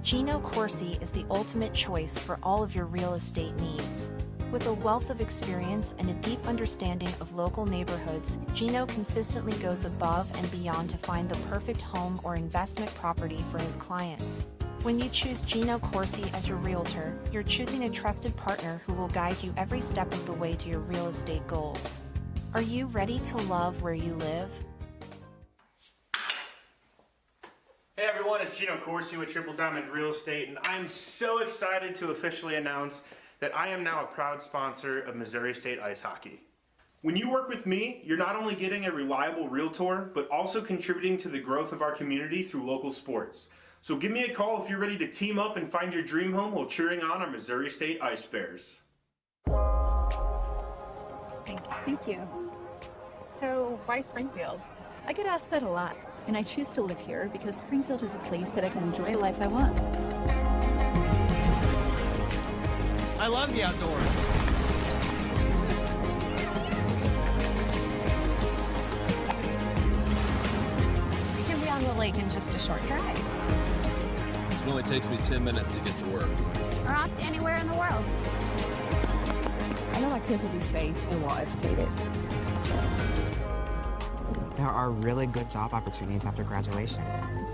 Gino Corsi is the ultimate choice for all of your real estate needs. With a wealth of experience and a deep understanding of local neighborhoods, Gino consistently goes above and beyond to find the perfect home or investment property for his clients. When you choose Gino Corsi as your realtor, you're choosing a trusted partner who will guide you every step of the way to your real estate goals. Are you ready to love where you live? Hey everyone, it's Gino Corsi with Triple Diamond Real Estate, and I'm so excited to officially announce that I am now a proud sponsor of Missouri State Ice Hockey. When you work with me, you're not only getting a reliable realtor, but also contributing to the growth of our community through local sports. So give me a call if you're ready to team up and find your dream home while cheering on our Missouri State Ice Bears. Thank you. So why Springfield? I get asked that a lot, and I choose to live here because Springfield is a place that I can enjoy the life I want. I love the outdoors. We can be on the lake in just a short drive. It only takes me 10 minutes to get to work. Or off to anywhere in the world. I know my kids will be safe and well educated. There are really good job opportunities after graduation.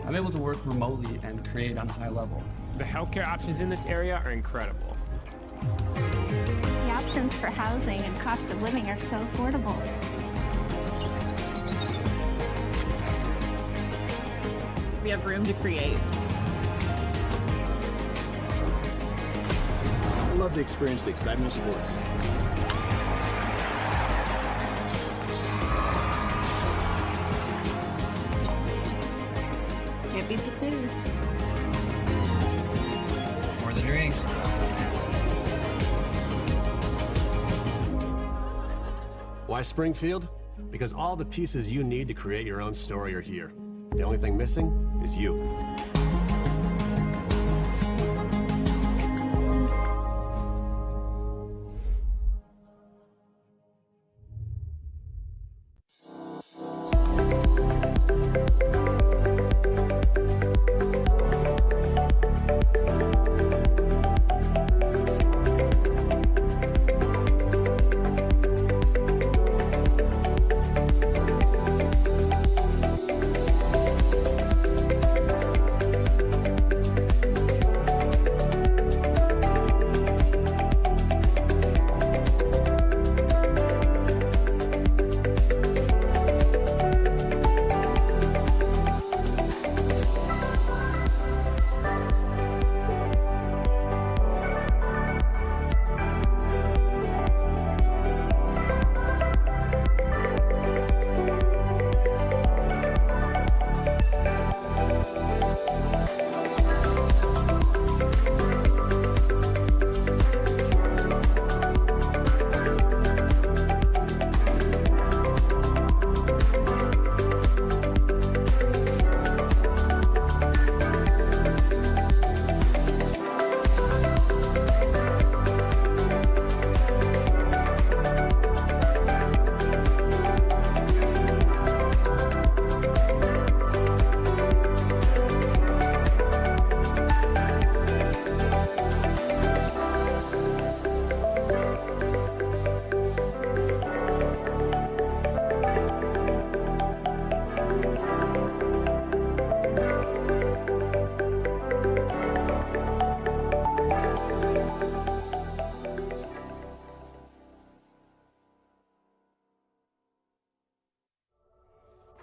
I'm able to work remotely and create on a high level. The healthcare options in this area are incredible. The options for housing and cost of living are so affordable. We have room to create. I love to experience the excitement of sports. Can't beat the food. Or the drinks. Why Springfield? Because all the pieces you need to create your own story are here. The only thing missing is you.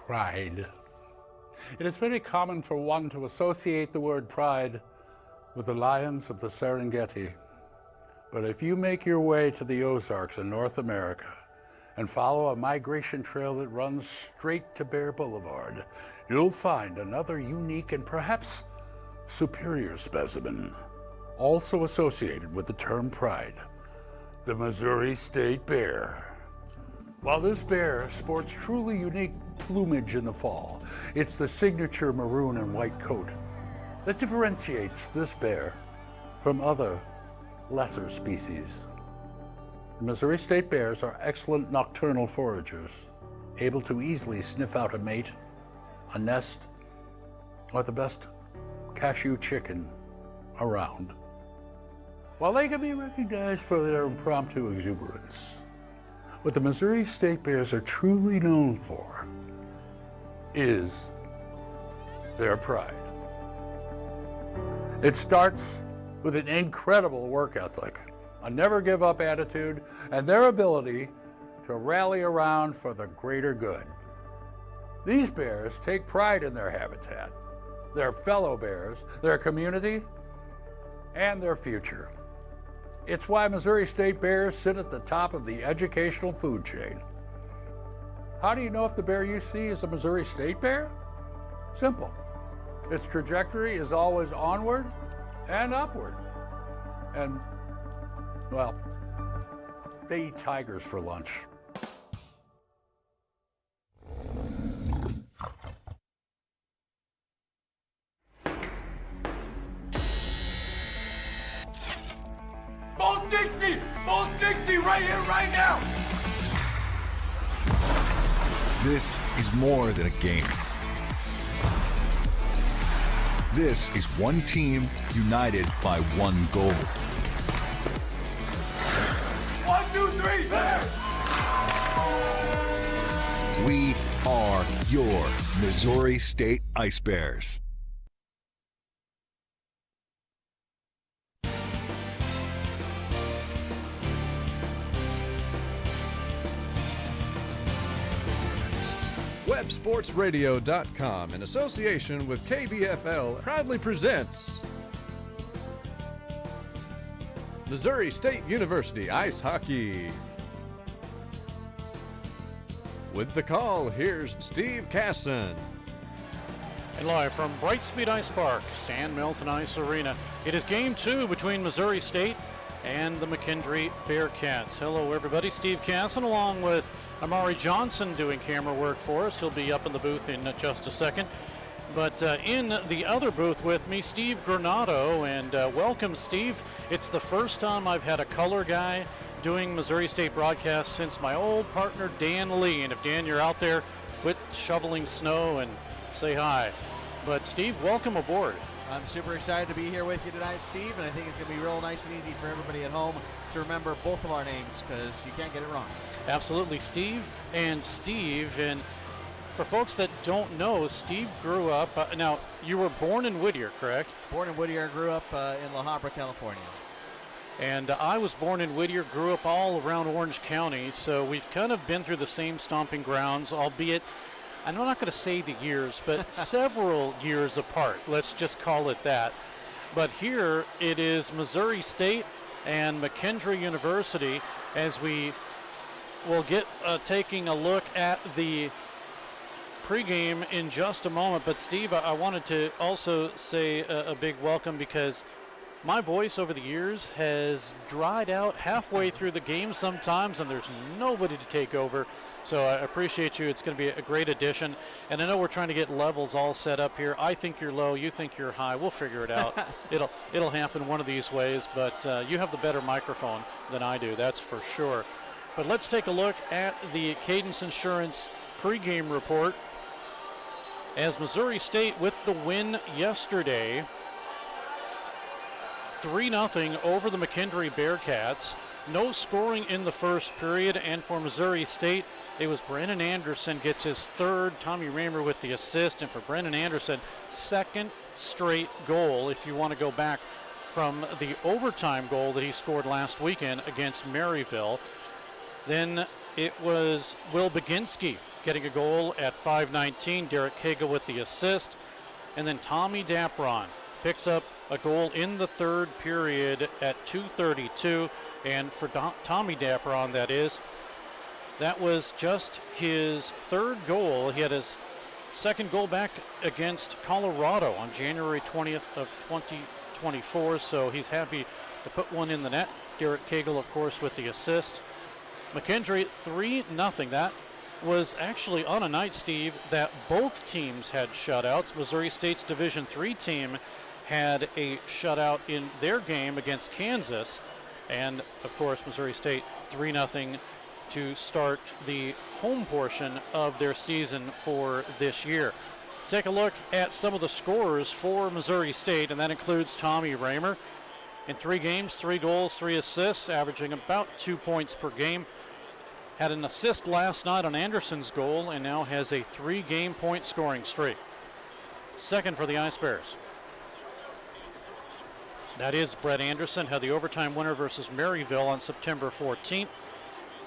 Pride. It is very common for one to associate the word pride with the lions of the Serengeti. But if you make your way to the Ozarks in North America and follow a migration trail that runs straight to Bear Boulevard, you'll find another unique and perhaps superior specimen, also associated with the term pride, the Missouri State Bear. While this bear sports truly unique plumage in the fall, it's the signature maroon and white coat that differentiates this bear from other lesser species. The Missouri State Bears are excellent nocturnal foragers, able to easily sniff out a mate, a nest, or the best cashew chicken around. While they can be recognized for their impromptu exuberance, what the Missouri State Bears are truly known for is their pride. It starts with an incredible work ethic, a never-give-up attitude, and their ability to rally around for the greater good. These bears take pride in their habitat, their fellow bears, their community, and their future. It's why Missouri State Bears sit at the top of the educational food chain. How do you know if the bear you see is a Missouri State Bear? Simple. Its trajectory is always onward and upward. And, well, they eat tigers for lunch. Ball 60! Ball 60 right here, right now! This is more than a game. This is one team united by one goal. 1, 2, 3, Bears! We are your Missouri State Ice Bears. WebSportsRadio.com, in association with KBFL, proudly presents Missouri State University Ice Hockey. With the call, here's Steve Casson. And live from Brightspeed Ice Park, Stan Milton Ice Arena, it is Game 2 between Missouri State and the McKendree Bearcats. Hello, everybody. Steve Casson along with Amari Johnson doing camera work for us. He'll be up in the booth in just a second. But in the other booth with me, Steve Granado. And welcome, Steve. It's the first time I've had a color guy doing Missouri State broadcasts since my old partner, Dan Lee. And if, Dan, you're out there, quit shoveling snow and say hi. But, Steve, welcome aboard. I'm super excited to be here with you tonight, Steve, and I think it's going to be real nice and easy for everybody at home to remember both of our names because you can't get it wrong. Absolutely, Steve and Steve. And for folks that don't know, Steve grew up, now you were born in Whittier, correct? Born in Whittier, grew up in La Habra, California. And I was born in Whittier, grew up all around Orange County, so we've kind of been through the same stomping grounds, albeit, I'm not going to say the years, but several years apart. Let's just call it that. But here it is Missouri State and McKendree University as we will get taking a look at the pregame in just a moment. But Steve, I wanted to also say a big welcome because my voice over the years has dried out halfway through the game sometimes, and there's nobody to take over. So I appreciate you. It's going to be a great addition. And I know we're trying to get levels all set up here. I think you're low. You think you're high. We'll figure it out. It'll happen one of these ways. But you have the better microphone than I do. That's for sure. But let's take a look at the Cadence Insurance pregame report. As Missouri State with the win yesterday, 3-0 over the McKendree Bearcats. No scoring in the first period, and for Missouri State, it was Brennan Anderson gets his third, Tommy Raymer with the assist, and for Brennan Anderson, second straight goal, if you want to go back from the overtime goal that he scored last weekend against Maryville. Then it was Will Baginski getting a goal at 5:19, Derek Cagle with the assist, and then Tommy Dapron picks up a goal in the third period at 2:32, and for Tommy Dapron, that was just his third goal. He had his second goal back against Colorado on January 20th of 2024, so he's happy to put one in the net. Derek Cagle, of course, with the assist. McKendree 3-0. That was actually on a night, Steve, that both teams had shutouts. Missouri State's Division III team had a shutout in their game against Kansas. And, of course, Missouri State 3-0 to start the home portion of their season for this year. Take a look at some of the scorers for Missouri State, and that includes Tommy Raymer. In 3 games, 3 goals, 3 assists, averaging about 2 points per game. Had an assist last night on Anderson's goal and now has a 3-game point scoring streak. Second for the Ice Bears. That is Brett Anderson, had the overtime winner versus Maryville on September 14th.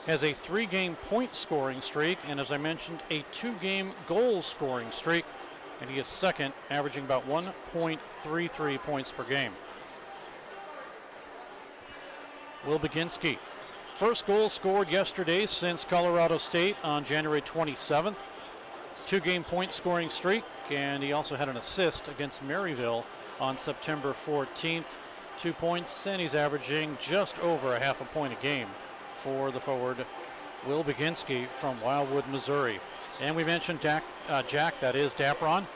Has a 3-game point scoring streak, and as I mentioned, a 2-game goal scoring streak. And he is second, averaging about 1.33 points per game. Will Baginski. First goal scored yesterday since Colorado State on January 27th. 2-game point scoring streak, and he also had an assist against Maryville on September 14th. 2 points, and he's averaging just over a half a point a game for the forward Will Baginski from Wildwood, Missouri. And we mentioned Jack Dapron.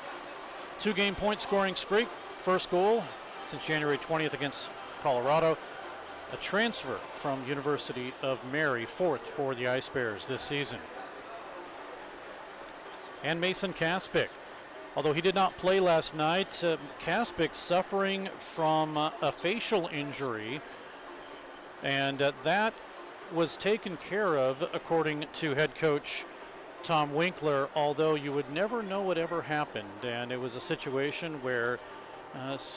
2-game point scoring streak. First goal since January 20th against Colorado. A transfer from University of Mary, 4th for the Ice Bears this season. And Mason Kaspick. Although he did not play last night, Kaspick suffering from a facial injury, and that was taken care of according to head coach Tom Winkler, although you would never know what ever happened. And it was a situation where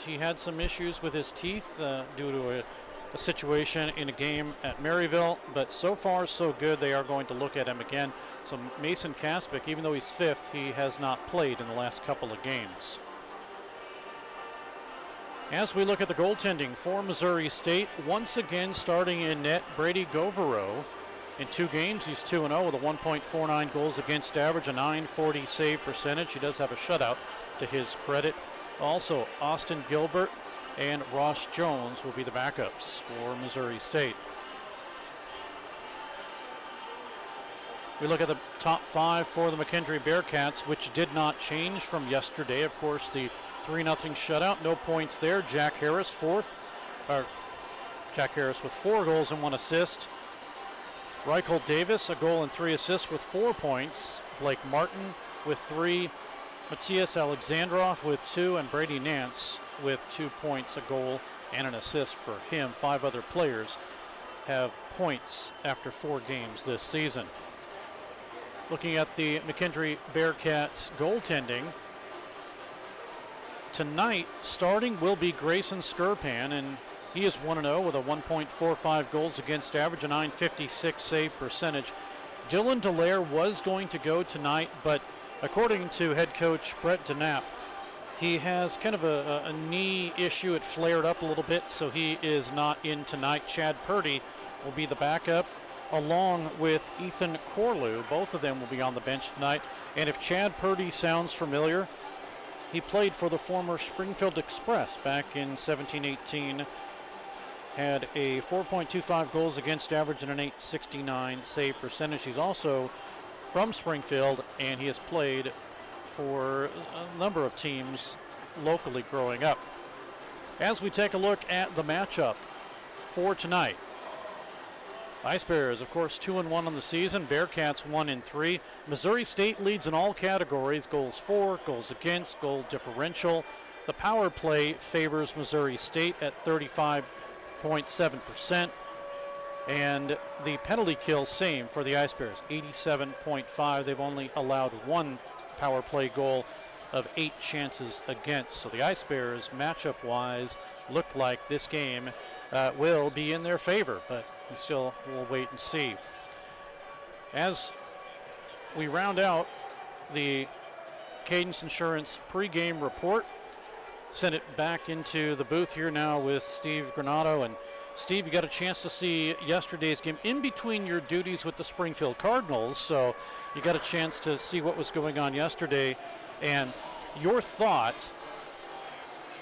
he had some issues with his teeth due to a situation in a game at Maryville, but so far so good. They are going to look at him again. So Mason Kaspick, even though he's 5th, he has not played in the last couple of games. As we look at the goaltending for Missouri State, once again starting in net, Brady Govero. In 2 games, he's 2-0 with a 1.49 goals against average, a .940 save percentage. He does have a shutout to his credit. Also, Austin Gilbert and Ross Jones will be the backups for Missouri State. We look at the top 5 for the McKendree Bearcats, which did not change from yesterday. Of course, the 3-0 shutout, no points there. Jack Harris, 4th. Jack Harris with 4 goals and 1 assist. Reichel Davis, a goal and 3 assists with 4 points. Blake Martin with 3. Matthias Alexandrov with 2, and Brady Nance with 2 points, a goal and an assist for him. 5 other players have points after 4 games this season. Looking at the McKendree Bearcats goaltending, tonight starting will be Grayson Skirpan, and he is 1-0 with a 1.45 goals against average, a .956 save percentage. Dylan Dallaire was going to go tonight, but according to head coach Brett DeNapp, he has kind of a knee issue. It flared up a little bit, so he is not in tonight. Chad Purdy will be the backup, along with Ethan Corlew. Both of them will be on the bench tonight. And if Chad Purdy sounds familiar, he played for the former Springfield Express back in 17-18. Had a 4.25 goals against average and an .869 save percentage. He's also from Springfield, and he has played for a number of teams locally growing up. As we take a look at the matchup for tonight, Ice Bears, of course, 2-1 on the season. Bearcats 1-3. Missouri State leads in all categories: goals for, goals against, goal differential. The power play favors Missouri State at 35.7%. And the penalty kill, same for the Ice Bears, 87.5. They've only allowed 1 power play goal of 8 chances against. So the Ice Bears, matchup-wise, look like this game will be in their favor, but we still will wait and see. As we round out the Cadence Insurance pregame report, send it back into the booth here now with Steve Granato. And Steve, you got a chance to see yesterday's game in between your duties with the Springfield Cardinals, so you got a chance to see what was going on yesterday. And your thought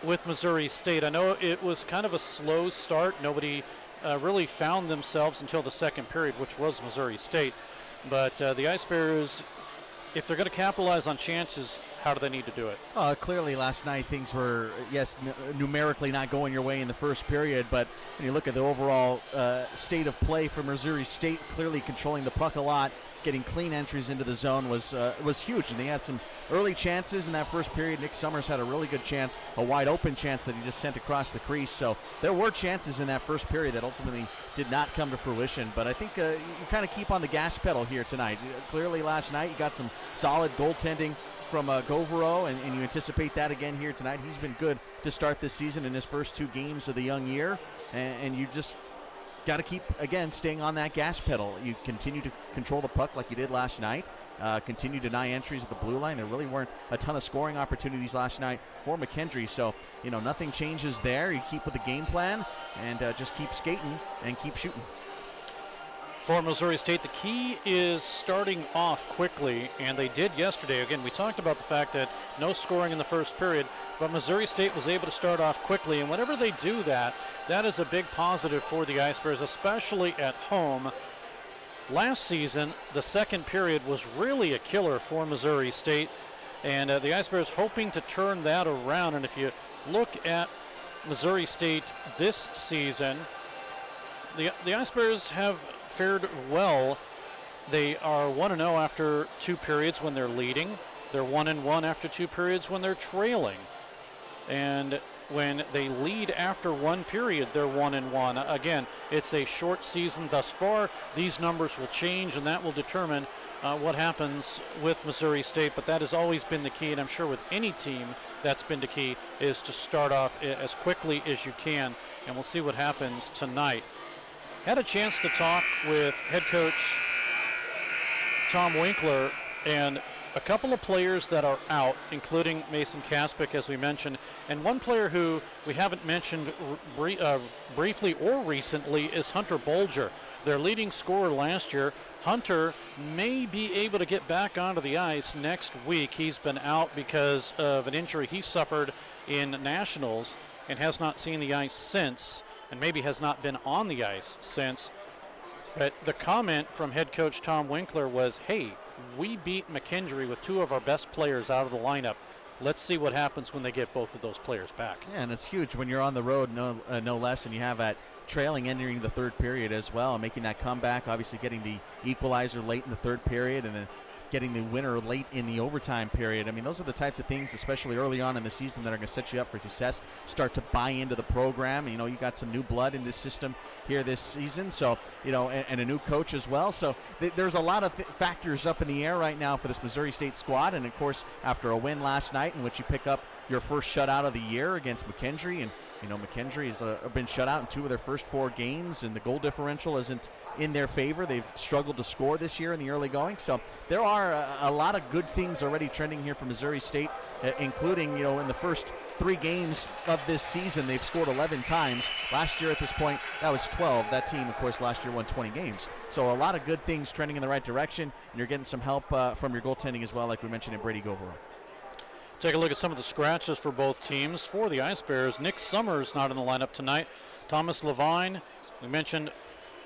with Missouri State, I know it was kind of a slow start. Nobody really found themselves until the second period, which was Missouri State. But the Ice Bears, if they're going to capitalize on chances, how do they need to do it? Clearly last night things were, yes, numerically not going your way in the first period, but when you look at the overall state of play for Missouri State, clearly controlling the puck a lot getting clean entries into the zone was huge, and they had some early chances in that first period. Nick Summers had a really good chance, a wide open chance that he just sent across the crease. So there were chances in that first period that ultimately did not come to fruition. But I think you kind of keep on the gas pedal here tonight. Clearly last night you got some solid goaltending from Govero, and you anticipate that again here tonight. He's been good to start this season in his first 2 games of the young year, and you just got to keep, again, staying on that gas pedal. You continue to control the puck like you did last night. Continue to deny entries at the blue line. There really weren't a ton of scoring opportunities last night for McKendree, so nothing changes there. You keep with the game plan and just keep skating and keep shooting. For Missouri State, the key is starting off quickly, and they did yesterday. Again, we talked about the fact that no scoring in the first period, but Missouri State was able to start off quickly, and whenever they do that, that is a big positive for the Ice Bears, especially at home. Last season, the second period was really a killer for Missouri State, and the Ice Bears hoping to turn that around. And if you look at Missouri State this season, the Ice Bears have fared well. They are 1-0 after 2 periods when they're leading. They're 1-1 after 2 periods when they're trailing. And when they lead after 1 period, they're 1-1. Again, it's a short season thus far. These numbers will change, and that will determine what happens with Missouri State. But that has always been the key, and I'm sure with any team that's been the key, is to start off as quickly as you can. And we'll see what happens tonight. Had a chance to talk with head coach Tom Winkler and a couple of players that are out, including Mason Kaspick, as we mentioned, and one player who we haven't mentioned briefly or recently is Hunter Bolger, their leading scorer last year. Hunter may be able to get back onto the ice next week. He's been out because of an injury he suffered in Nationals and has not seen the ice since, and maybe has not been on the ice since. But the comment from head coach Tom Winkler was, hey, we beat McKendree with 2 of our best players out of the lineup. Let's see what happens when they get both of those players back. Yeah, and it's huge when you're on the road, no less, and you have that trailing entering the third period as well, and making that comeback, obviously getting the equalizer late in the third period, and then getting the winner late in the overtime period. I mean, those are the types of things, especially early on in the season, that are going to set you up for success. Start to buy into the program. You got some new blood in this system here this season, so and a new coach as well. So there's a lot of factors up in the air right now for this Missouri State squad. And of course, after a win last night in which you pick up your first shutout of the year against McKendree, and McKendree has been shut out in 2 of their first 4 games, and the goal differential isn't in their favor. They've struggled to score this year in the early going. So there are a lot of good things already trending here for Missouri State, including, in the first 3 games of this season, they've scored 11 times. Last year at this point, that was 12. That team, of course, last year won 20 games. So a lot of good things trending in the right direction, and you're getting some help from your goaltending as well, like we mentioned in Brady Govero. Take a look at some of the scratches for both teams. For the Ice Bears, Nick Summers not in the lineup tonight. Thomas Levine, we mentioned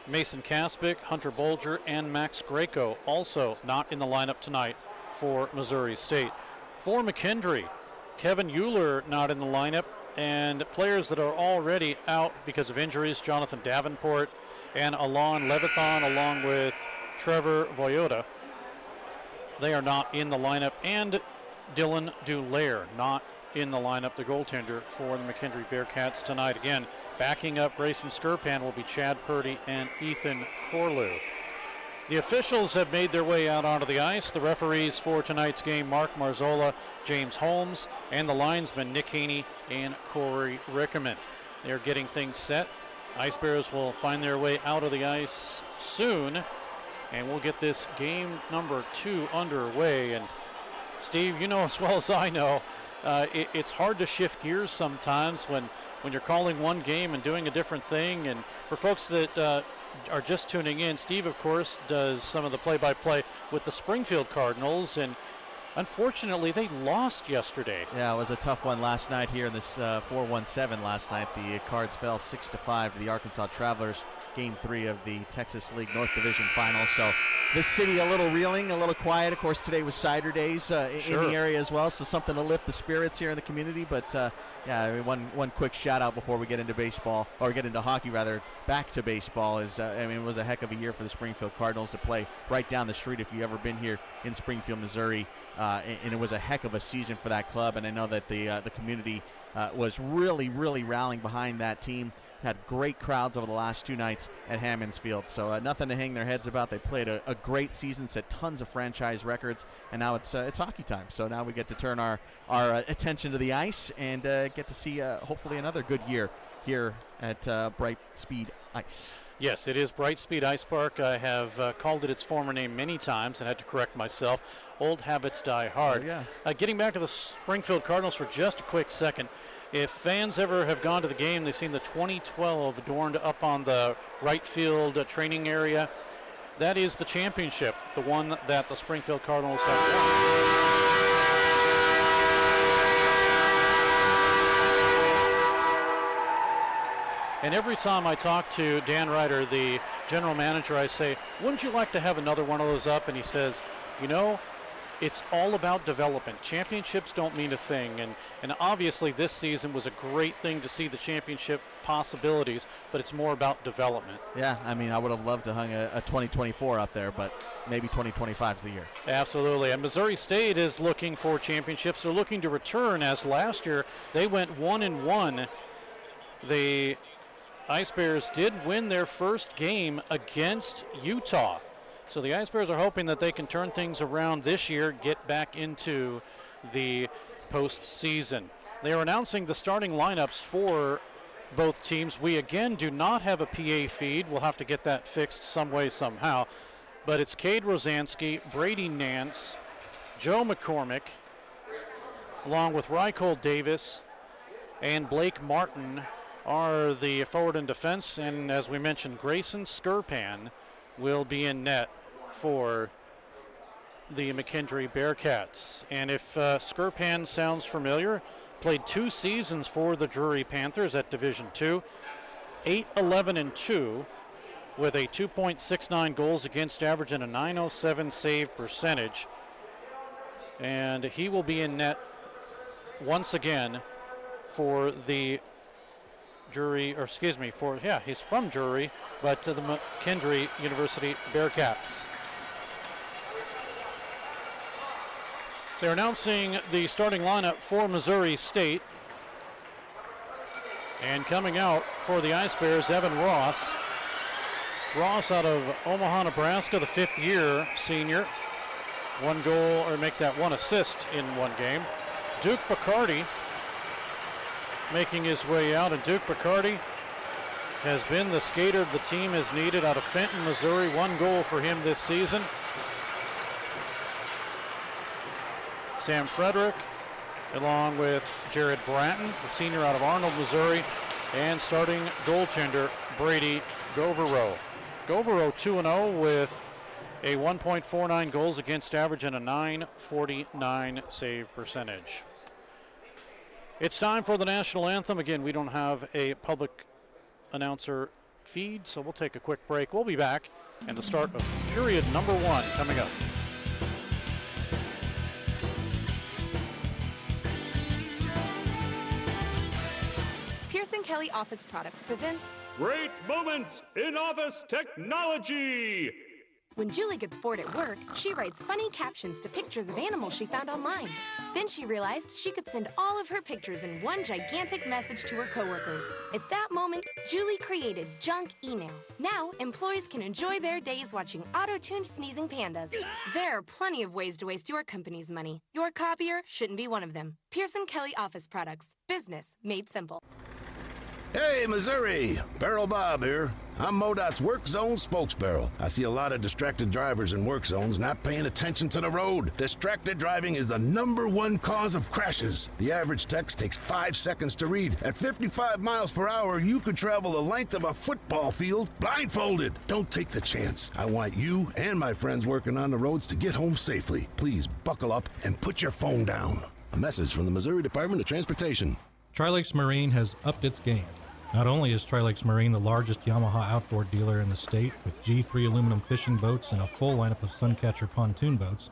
Mason Kaspick, Hunter Bolger, and Max Greco also not in the lineup tonight for Missouri State. For McKendree, Kevin Euler not in the lineup, and players that are already out because of injuries, Jonathan Davenport and Alon Levithon, along with Trevor Voyoda. They are not in the lineup, and Dylan Dulaire not in the lineup, the goaltender for the McKendree Bearcats tonight. Again, backing up Grayson Skirpan will be Chad Purdy and Ethan Corlew. The officials have made their way out onto the ice. The referees for tonight's game, Mark Marzola, James Holmes, and the linesmen, Nick Haney and Corey Rickerman. They're getting things set. Ice Bears will find their way out of the ice soon, and we'll get this game number 2 underway. And Steve, you know as well as I know, it's hard to shift gears sometimes when you're calling one game and doing a different thing. And for folks that are just tuning in, Steve, of course, does some of the play-by-play with the Springfield Cardinals, and unfortunately they lost yesterday. Yeah, it was a tough one last night here in this 4-1-7 last night. The Cards fell 6-5 to the Arkansas Travelers. Game 3 of the Texas League North Division Finals. So this city a little reeling, a little quiet. Of course, today was cider days in the area as well, so something to lift the spirits here in the community. But yeah, one quick shout out before we get into baseball, or get into hockey rather, back to baseball is it was a heck of a year for the Springfield Cardinals to play right down the street if you've ever been here in Springfield, Missouri, and it was a heck of a season for that club. And I know that the community was really rallying behind that team. Had great crowds over the last 2 nights at Hammons Field. So nothing to hang their heads about. They played a great season, set tons of franchise records, and now it's hockey time. So now we get to turn our attention to the ice and get to see hopefully another good year here at Brightspeed Ice. Yes, it is Brightspeed Ice Park. I have called it its former name many times and had to correct myself. Old habits die hard. Oh, yeah. Getting back to the Springfield Cardinals for just a quick second. If fans ever have gone to the game, they've seen the 2012 adorned up on the right field training area. That is the championship, the one that the Springfield Cardinals have won. And every time I talk to Dan Ryder, the general manager, I say, wouldn't you like to have another one of those up? And he says, you know, it's all about development. Championships don't mean a thing. And obviously this season was a great thing to see the championship possibilities, but it's more about development. Yeah, I mean, I would have loved to hang a 2024 up there, but maybe 2025 is the year. Absolutely. And Missouri State is looking for championships. They're looking to return, as last year they went 1-1. The Ice Bears did win their first game against Utah. So the Ice Bears are hoping that they can turn things around this year, get back into the postseason. They are announcing the starting lineups for both teams. We again do not have a PA feed. We'll have to get that fixed some way, somehow. But it's Cade Rosansky, Brady Nance, Joe McCormick, along with Rycole Davis and Blake Martin are the forward and defense. And as we mentioned, Grayson Skirpan will be in net for the McKendree Bearcats. And if Skirpan sounds familiar, played 2 seasons for the Drury Panthers at Division II, 8-11-2 with a 2.69 goals against average and a .907 save percentage. And he will be in net once again for the Drury, or excuse me, he's from Drury, but to the McKendree University Bearcats. They're announcing the starting lineup for Missouri State. And coming out for the Ice Bears, Evan Ross. Ross out of Omaha, Nebraska, the 5th-year senior. 1 goal, or make that 1 assist in 1 game. Duke Bacardi making his way out, and Duke Bacardi has been the skater the team has needed out of Fenton, Missouri. 1 goal for him this season. Sam Frederick, along with Jared Bratton, the senior out of Arnold, Missouri, and starting goaltender Brady Goverow. Goverow 2-0 with a 1.49 goals against average and a .949 save percentage. It's time for the national anthem. Again, we don't have a public announcer feed, so we'll take a quick break. We'll be back, and the start of period number 1 coming up. Pearson Kelly Office Products presents Great Moments in Office Technology. When Julie gets bored at work, she writes funny captions to pictures of animals she found online. Then she realized she could send all of her pictures in one gigantic message to her coworkers. At that moment, Julie created Junk Email. Now, employees can enjoy their days watching auto-tuned sneezing pandas. There are plenty of ways to waste your company's money. Your copier shouldn't be one of them. Pearson Kelly Office Products. Business made simple. Hey, Missouri! Barrel Bob here. I'm MoDOT's Work Zone spokesbarrel. I see a lot of distracted drivers in work zones not paying attention to the road. Distracted driving is the #1 cause of crashes. The average text takes 5 seconds to read. At 55 miles per hour, you could travel the length of a football field blindfolded. Don't take the chance. I want you and my friends working on the roads to get home safely. Please buckle up and put your phone down. A message from the Missouri Department of Transportation. Tri-Lakes Marine has upped its game. Not only is Tri-Lakes Marine the largest Yamaha outboard dealer in the state, with G3 aluminum fishing boats and a full lineup of Suncatcher pontoon boats,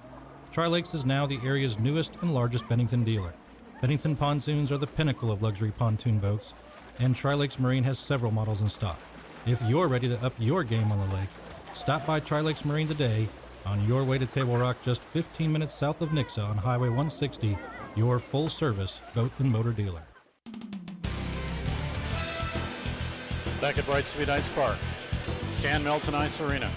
Tri-Lakes is now the area's newest and largest Bennington dealer. Bennington pontoons are the pinnacle of luxury pontoon boats, and Tri-Lakes Marine has several models in stock. If you're ready to up your game on the lake, stop by Tri-Lakes Marine today on your way to Table Rock, just 15 minutes south of Nixa on Highway 160, your full-service boat and motor dealer. Back at Brightspeed Ice Park, Stan Melton Ice Arena.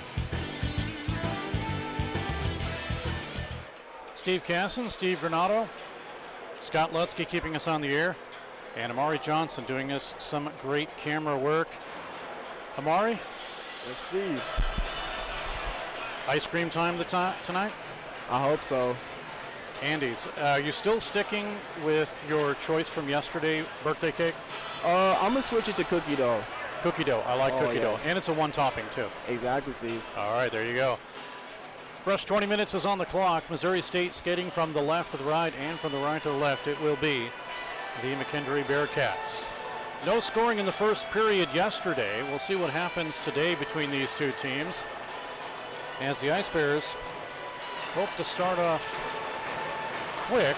Steve Casson, Steve Granato, Scott Lutzke keeping us on the air, and Amari Johnson doing us some great camera work. Amari? Yes, Steve. Ice cream time tonight? I hope so. Andy's. Are you still sticking with your choice from yesterday, birthday cake? I'm going to switch it to cookie dough. Cookie dough. I like cookie dough. And it's a one topping, too. Exactly, Steve. All right, there you go. Fresh 20 minutes is on the clock. Missouri State skating from the left to the right and from the right to the left. It will be the McKendree Bearcats. No scoring in the first period yesterday. We'll see what happens today between these two teams, as the Ice Bears hope to start off quick.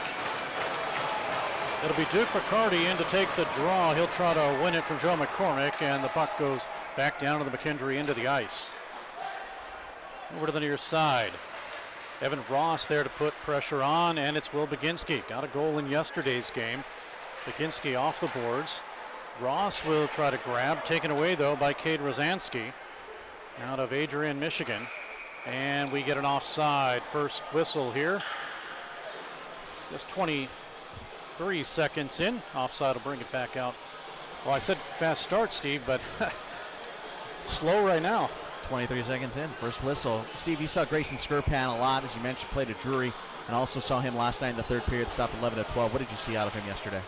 It'll be Duke McCarty in to take the draw. He'll try to win it from Joe McCormick, and the puck goes back down to the McKendree into the ice. Over to the near side. Evan Ross there to put pressure on, and it's Will Baginski. Got a goal in yesterday's game. Baginski off the boards. Ross will try to grab, taken away though by Cade Rosansky out of Adrian, Michigan. And we get an offside. First whistle here. Just 23 seconds in. Offside will bring it back out. Well, I said fast start, Steve, but slow right now. 23 seconds in, first whistle. Steve, you saw Grayson Skirpan a lot, as you mentioned, played at Drury, and also saw him last night in the third period, stopped 11-12. What did you see out of him yesterday?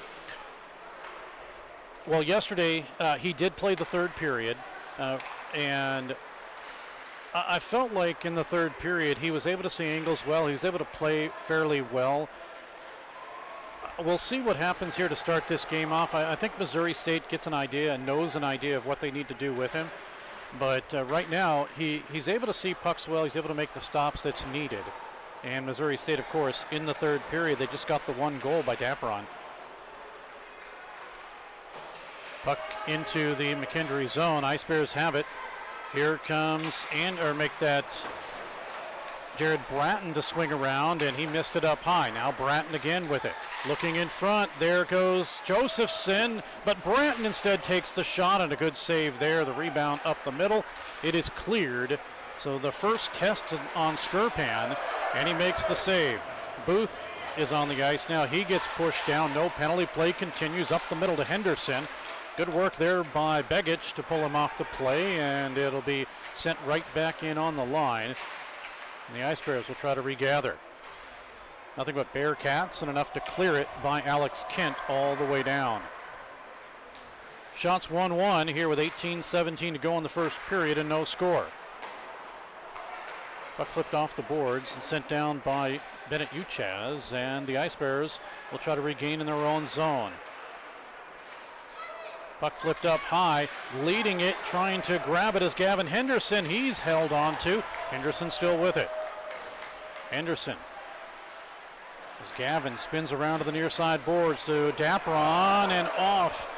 Well, yesterday he did play the third period, and I felt like in the third period he was able to see angles well. He was able to play fairly well. We'll see what happens here to start this game off. I think Missouri State gets an idea and knows an idea of what they need to do with him. But right now, he's able to see pucks well. He's able to make the stops that's needed. And Missouri State, of course, in the third period, they just got the one goal by Dapperon. Puck into the McKendree zone. Ice Bears have it. Here comes, Jared Bratton to swing around, and he missed it up high. Now Bratton again with it. Looking in front, there goes Josephson, but Bratton instead takes the shot, and a good save there. The rebound up the middle. It is cleared. So the first test on Skirpan, and he makes the save. Booth is on the ice now. He gets pushed down. No penalty. Play continues up the middle to Henderson. Good work there by Begich to pull him off the play, and it'll be sent right back in on the line. And the Ice Bears will try to regather. Nothing but Bearcats, and enough to clear it by Alex Kent all the way down. Shots 1-1 here with 18-17 to go in the first period and no score. Puck flipped off the boards and sent down by Bennett Uchaz, and the Ice Bears will try to regain in their own zone. Puck flipped up high, leading it, trying to grab it as Gavin Henderson. He's held on to. Henderson still with it. Henderson. As Gavin spins around to the near side boards to Dapperon and off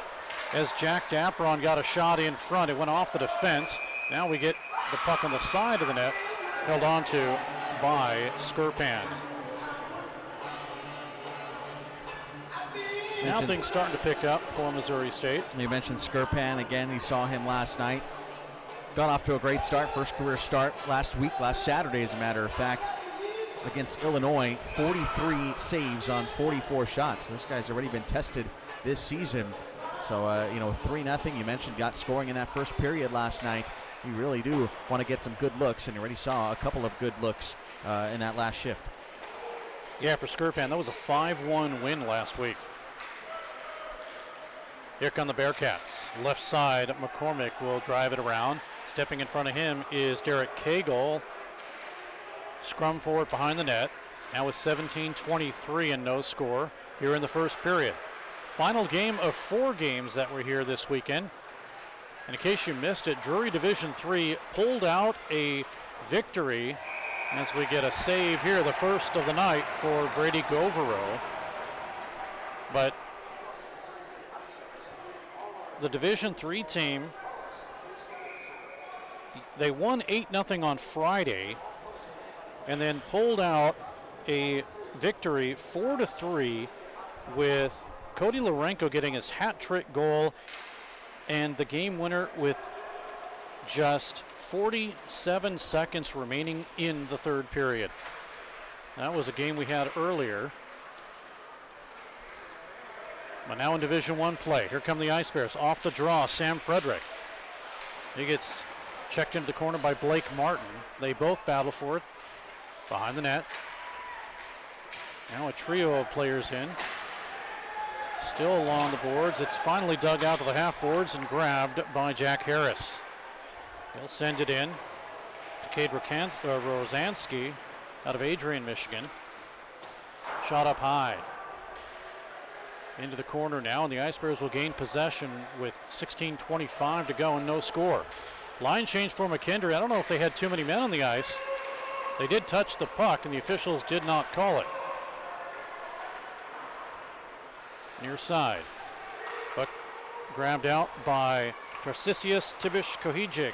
as Jack Dapperon got a shot in front. It went off the defense. Now we get the puck on the side of the net, held on to by Skirpan. Now things starting to pick up for Missouri State. You mentioned Skirpan again. You saw him last night. Got off to a great start, first career start last Saturday, as a matter of fact, against Illinois. 43 saves on 44 shots. This guy's already been tested this season. So, 3-0. You mentioned got scoring in that first period last night. You really do want to get some good looks, and you already saw a couple of good looks in that last shift. Yeah, for Skirpan, that was a 5-1 win last week. Here come the Bearcats. Left side, McCormick will drive it around. Stepping in front of him is Derek Cagle. Scrum forward behind the net. Now with 17-23 and no score here in the first period. Final game of 4 games that were here this weekend. And in case you missed it, Drury Division III pulled out a victory as we get a save here, the first of the night for Brady Govero. But the Division III team, they won 8-0 on Friday and then pulled out a victory 4-3 with Cody Larenko getting his hat trick goal and the game winner with just 47 seconds remaining in the third period. That was a game we had earlier. But now in Division I play, here come the Ice Bears. Off the draw, Sam Frederick. He gets checked into the corner by Blake Martin. They both battle for it behind the net. Now a trio of players in. Still along the boards. It's finally dug out to the half boards and grabbed by Jack Harris. He'll send it in to Cade Rosansky out of Adrian, Michigan. Shot up high. Into the corner now, and the Ice Bears will gain possession with 16:25 to go and no score. Line change for McKendree. I don't know if they had too many men on the ice. They did touch the puck, and the officials did not call it. Near side. Puck grabbed out by Tarcisius Tibish Kohijig.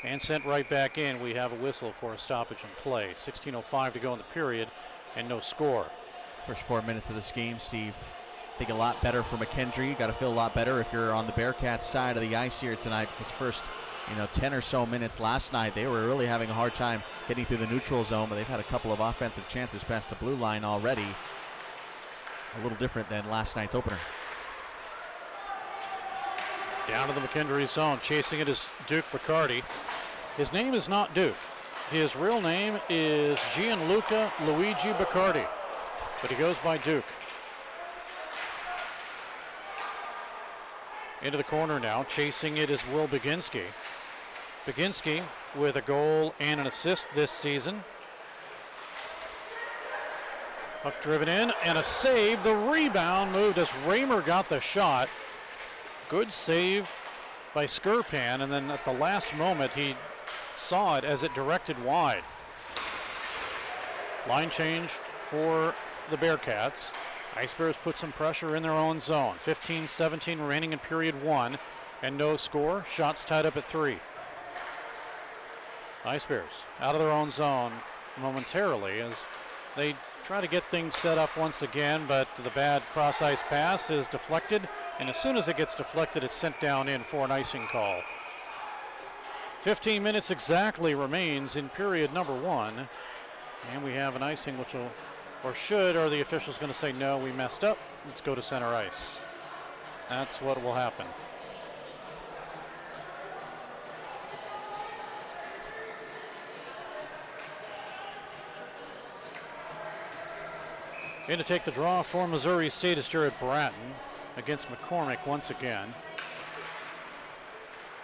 And sent right back in. We have a whistle for a stoppage in play. 16:05 to go in the period, and no score. First 4 minutes of this game, Steve, I think a lot better for McKendree. You got to feel a lot better if you're on the Bearcats side of the ice here tonight, because first 10 or so minutes last night, they were really having a hard time getting through the neutral zone, but they've had a couple of offensive chances past the blue line already. A little different than last night's opener. Down to the McKendree zone, chasing it is Duke Bacardi. His name is not Duke. His real name is Gianluca Luigi Bacardi, but he goes by Duke. Into the corner now, chasing it is Will Baginski. Baginski with a goal and an assist this season. Puck driven in and a save. The rebound moved as Raymer got the shot. Good save by Skirpan, and then at the last moment he saw it as it directed wide. Line change for the Bearcats. Ice Bears put some pressure in their own zone. 15-17 remaining in period one, and no score. Shots tied up at 3. Ice Bears out of their own zone momentarily as they try to get things set up once again, but the bad cross ice pass is deflected, and as soon as it gets deflected, it's sent down in for an icing call. 15 minutes exactly remains in period number one, and we have an icing which will, or the officials going to say, no, we messed up, let's go to center ice. That's what will happen. In to take the draw for Missouri State is Jared Bratton against McCormick once again.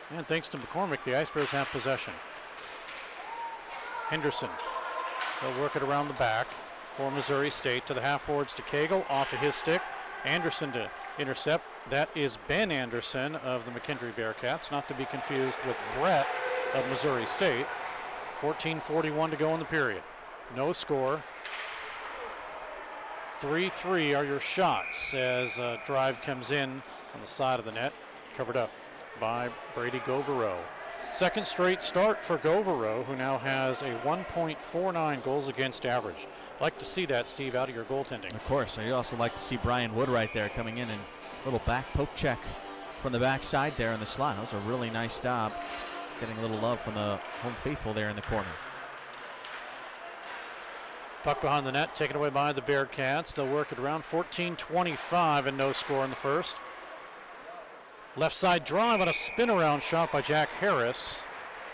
And thanks to McCormick, the Ice Bears have possession. Henderson, they'll work it around the back for Missouri State to the half boards to Cagle, off of his stick. Anderson to intercept. That is Ben Anderson of the McKendree Bearcats, not to be confused with Brett of Missouri State. 14:41 to go in the period. No score. 3-3 are your shots as a drive comes in on the side of the net, covered up by Brady Govero. Second straight start for Govero, who now has a 1.49 goals against average. Like to see that, Steve, out of your goaltending. Of course. You also like to see Brian Wood right there coming in and a little back poke check from the backside there in the slot. That was a really nice job, getting a little love from the home faithful there in the corner. Puck behind the net, taken away by the Bearcats. They'll work it around. 14:25 and no score in the first. Left side drive on a spin around shot by Jack Harris.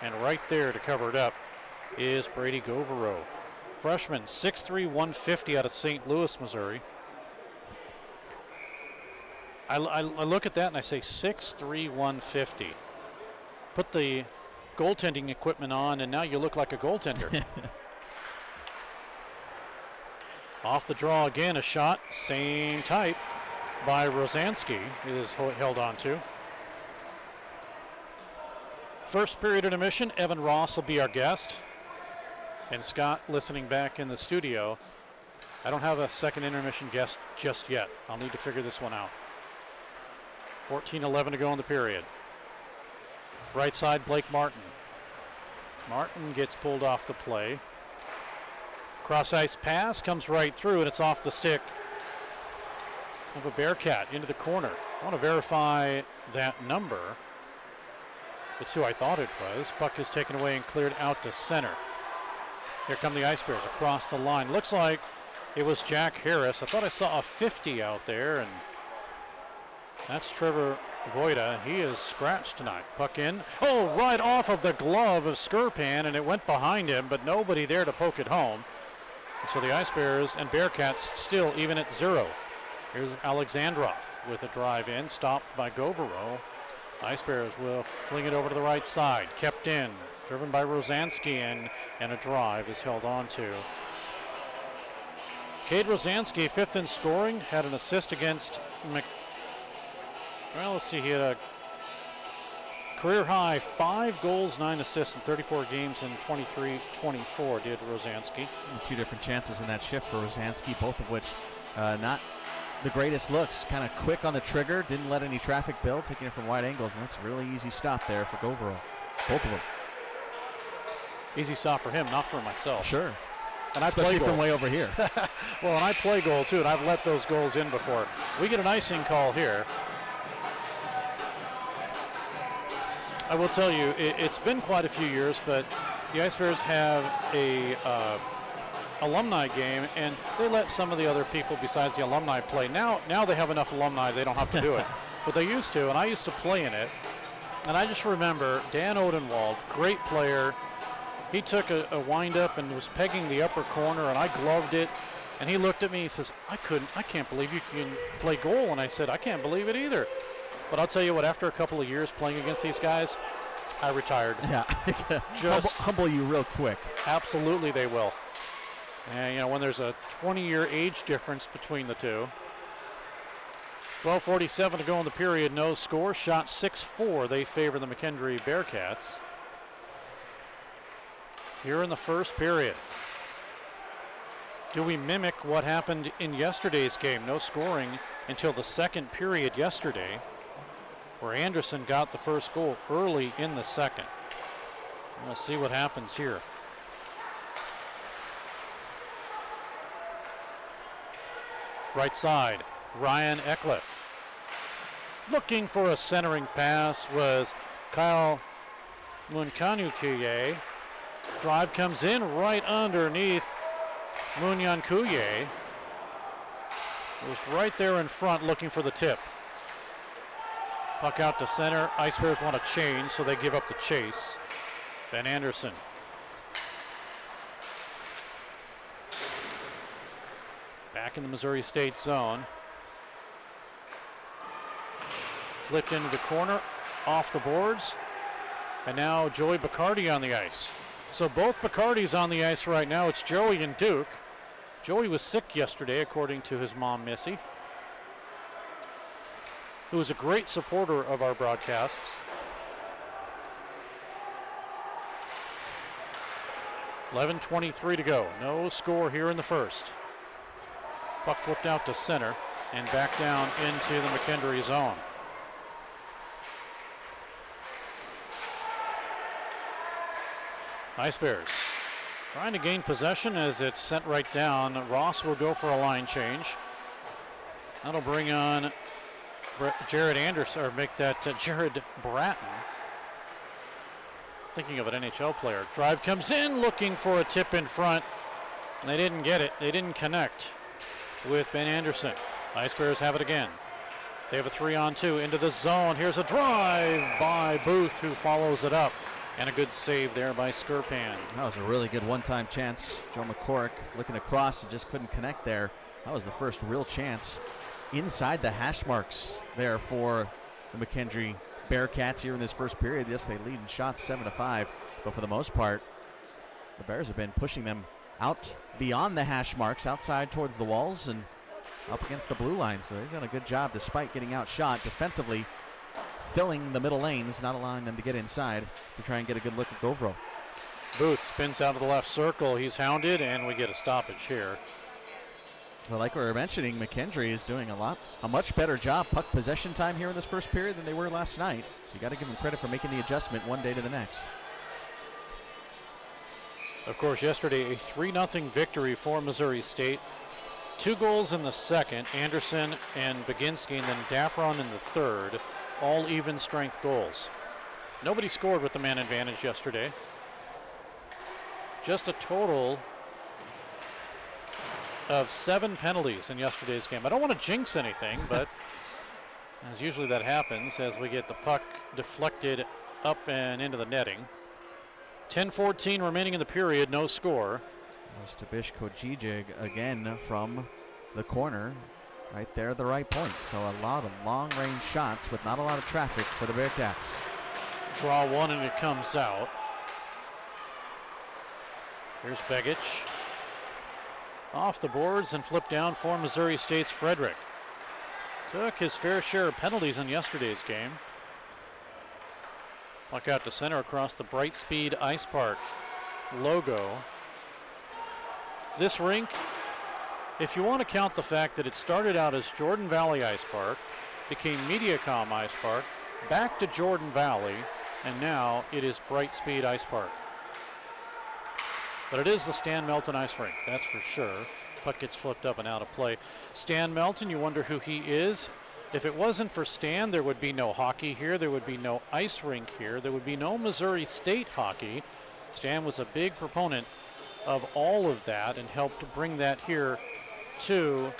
And right there to cover it up is Brady Govero. Freshman, 6'3", 150 out of St. Louis, Missouri. I look at that and I say 6'3", 150. Put the goaltending equipment on and now you look like a goaltender. Off the draw again, a shot, same type by Rosansky is held on to. First period intermission, Evan Ross will be our guest. And Scott, listening back in the studio, I don't have a second intermission guest just yet. I'll need to figure this one out. 14:11 to go in the period. Right side, Blake Martin. Martin gets pulled off the play. Cross ice pass comes right through, and it's off the stick of a Bearcat into the corner. I want to verify that number. It's who I thought it was. Puck is taken away and cleared out to center. Here come the Ice Bears across the line. Looks like it was Jack Harris. I thought I saw a 50 out there, and that's Trevor Voida. He is scratched tonight. Puck in. Oh, right off of the glove of Skirpan, and it went behind him, but nobody there to poke it home. And so the Ice Bears and Bearcats still even at 0. Here's Alexandrov with a drive in, stopped by Govero. Ice Bears will fling it over to the right side. Kept in, driven by Rosansky, and a drive is held on to. Cade Rosansky, 5th in scoring, had an assist against well, let's see, he had a career high 5 goals, 9 assists in 34 games in 23-24 did Rosansky. And 2 different chances in that shift for Rosansky, both of which not the greatest looks. Kind of quick on the trigger, didn't let any traffic build, taking it from wide angles, and that's a really easy stop there for Govero. Both of them. Easy stop for him, not for myself. Sure. And I play from way over here. Well, and I play goal too, and I've let those goals in before. We get an icing call here. I will tell you, it's been quite a few years, but the Ice Bears have a alumni game, and they let some of the other people besides the alumni play. Now they have enough alumni, they don't have to do it. But they used to, and I used to play in it. And I just remember Dan Odenwald, great player. He took a wind-up and was pegging the upper corner, and I gloved it. And he looked at me, he says, I can't believe you can play goal. And I said, I can't believe it either. But I'll tell you what, after a couple of years playing against these guys, I retired. Yeah, just humble you real quick. Absolutely they will. And, you know, when there's a 20-year age difference between the two. 12:47 to go in the period, no score. Shot 6-4, they favor the McKendree Bearcats. Here in the first period. Do we mimic what happened in yesterday's game? No scoring until the second period yesterday, where Anderson got the first goal early in the second. We'll see what happens here. Right side, Ryan Eckliff. Looking for a centering pass was Kyle Munkanukuye. Drive comes in right underneath Munyankuye. Was right there in front looking for the tip. Puck out to center. Ice Bears want to change, so they give up the chase. Ben Anderson. Back in the Missouri State zone. Flipped into the corner, off the boards. And now Joey Bacardi on the ice. So both Bacardis on the ice right now. It's Joey and Duke. Joey was sick yesterday, according to his mom, Missy, who is a great supporter of our broadcasts. 11:23 to go. No score here in the first. Puck flipped out to center and back down into the McKendree zone. Ice Bears trying to gain possession as it's sent right down. Ross will go for a line change. That'll bring on Jared Anderson, or make that Jared Bratton. Thinking of an NHL player. Drive comes in, looking for a tip in front, and they didn't get it. They didn't connect with Ben Anderson. Ice Bears have it again. They have a 3-on-2 into the zone. Here's a drive by Booth, who follows it up. And a good save there by Skirpan. That was a really good one-time chance. Joe McCorrick looking across and just couldn't connect there. That was the first real chance inside the hash marks there for the McKendree Bearcats here in this first period. Yes, they lead in shots 7-5, but for the most part, the Bears have been pushing them out beyond the hash marks, outside towards the walls and up against the blue line. So they've done a good job despite getting outshot defensively. filling the middle lanes, not allowing them to get inside to try and get a good look at Govro. Booth spins out of the left circle. He's hounded, and we get a stoppage here. Well, like we were mentioning, McKendree is doing a much better job puck possession time here in this first period than they were last night. So you got to give them credit for making the adjustment one day to the next. Of course, yesterday a 3-0 victory for Missouri State. 2 goals in the second, Anderson and Baginski, and then Dapron in the third, all even strength goals. Nobody scored with the man advantage yesterday. Just a total of 7 penalties in yesterday's game. I don't want to jinx anything, but as usually that happens as we get the puck deflected up and into the netting. 10:14 remaining in the period, no score. There's Tabish Kojijig again from the corner, right there at the right point. So a lot of long-range shots with not a lot of traffic for the Bearcats. Draw one and it comes out. Here's Begich. Off the boards and flipped down for Missouri State's Frederick. Took his fair share of penalties in yesterday's game. Puck out to center across the Brightspeed Ice Park logo. This rink, if you want to count the fact that it started out as Jordan Valley Ice Park, became Mediacom Ice Park, back to Jordan Valley, and now it is Brightspeed Ice Park. But it is the Stan Melton ice rink, that's for sure. Puck gets flipped up and out of play. Stan Melton, you wonder who he is. If it wasn't for Stan, there would be no hockey here. There would be no ice rink here. There would be no Missouri State hockey. Stan was a big proponent of all of that and helped bring that here to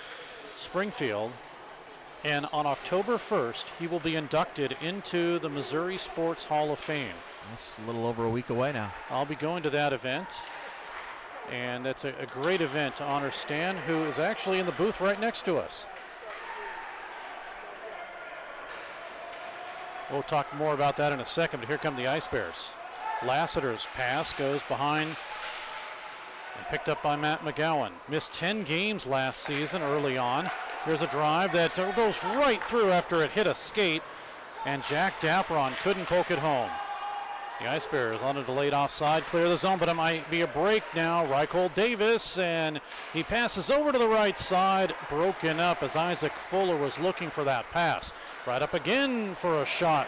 Springfield. And on October 1st, he will be inducted into the Missouri Sports Hall of Fame. That's a little over a week away now. I'll be going to that event. And that's a great event to honor Stan, who is actually in the booth right next to us. We'll talk more about that in a second, but here come the Ice Bears. Lassiter's pass goes behind and picked up by Matt McGowan. Missed 10 games last season early on. Here's a drive that goes right through after it hit a skate, and Jack Dapron couldn't poke it home. The Ice Bears on a delayed offside, clear the zone, but it might be a break now. Reichhold Davis, and he passes over to the right side, broken up as Isaac Fuller was looking for that pass. Right up again for a shot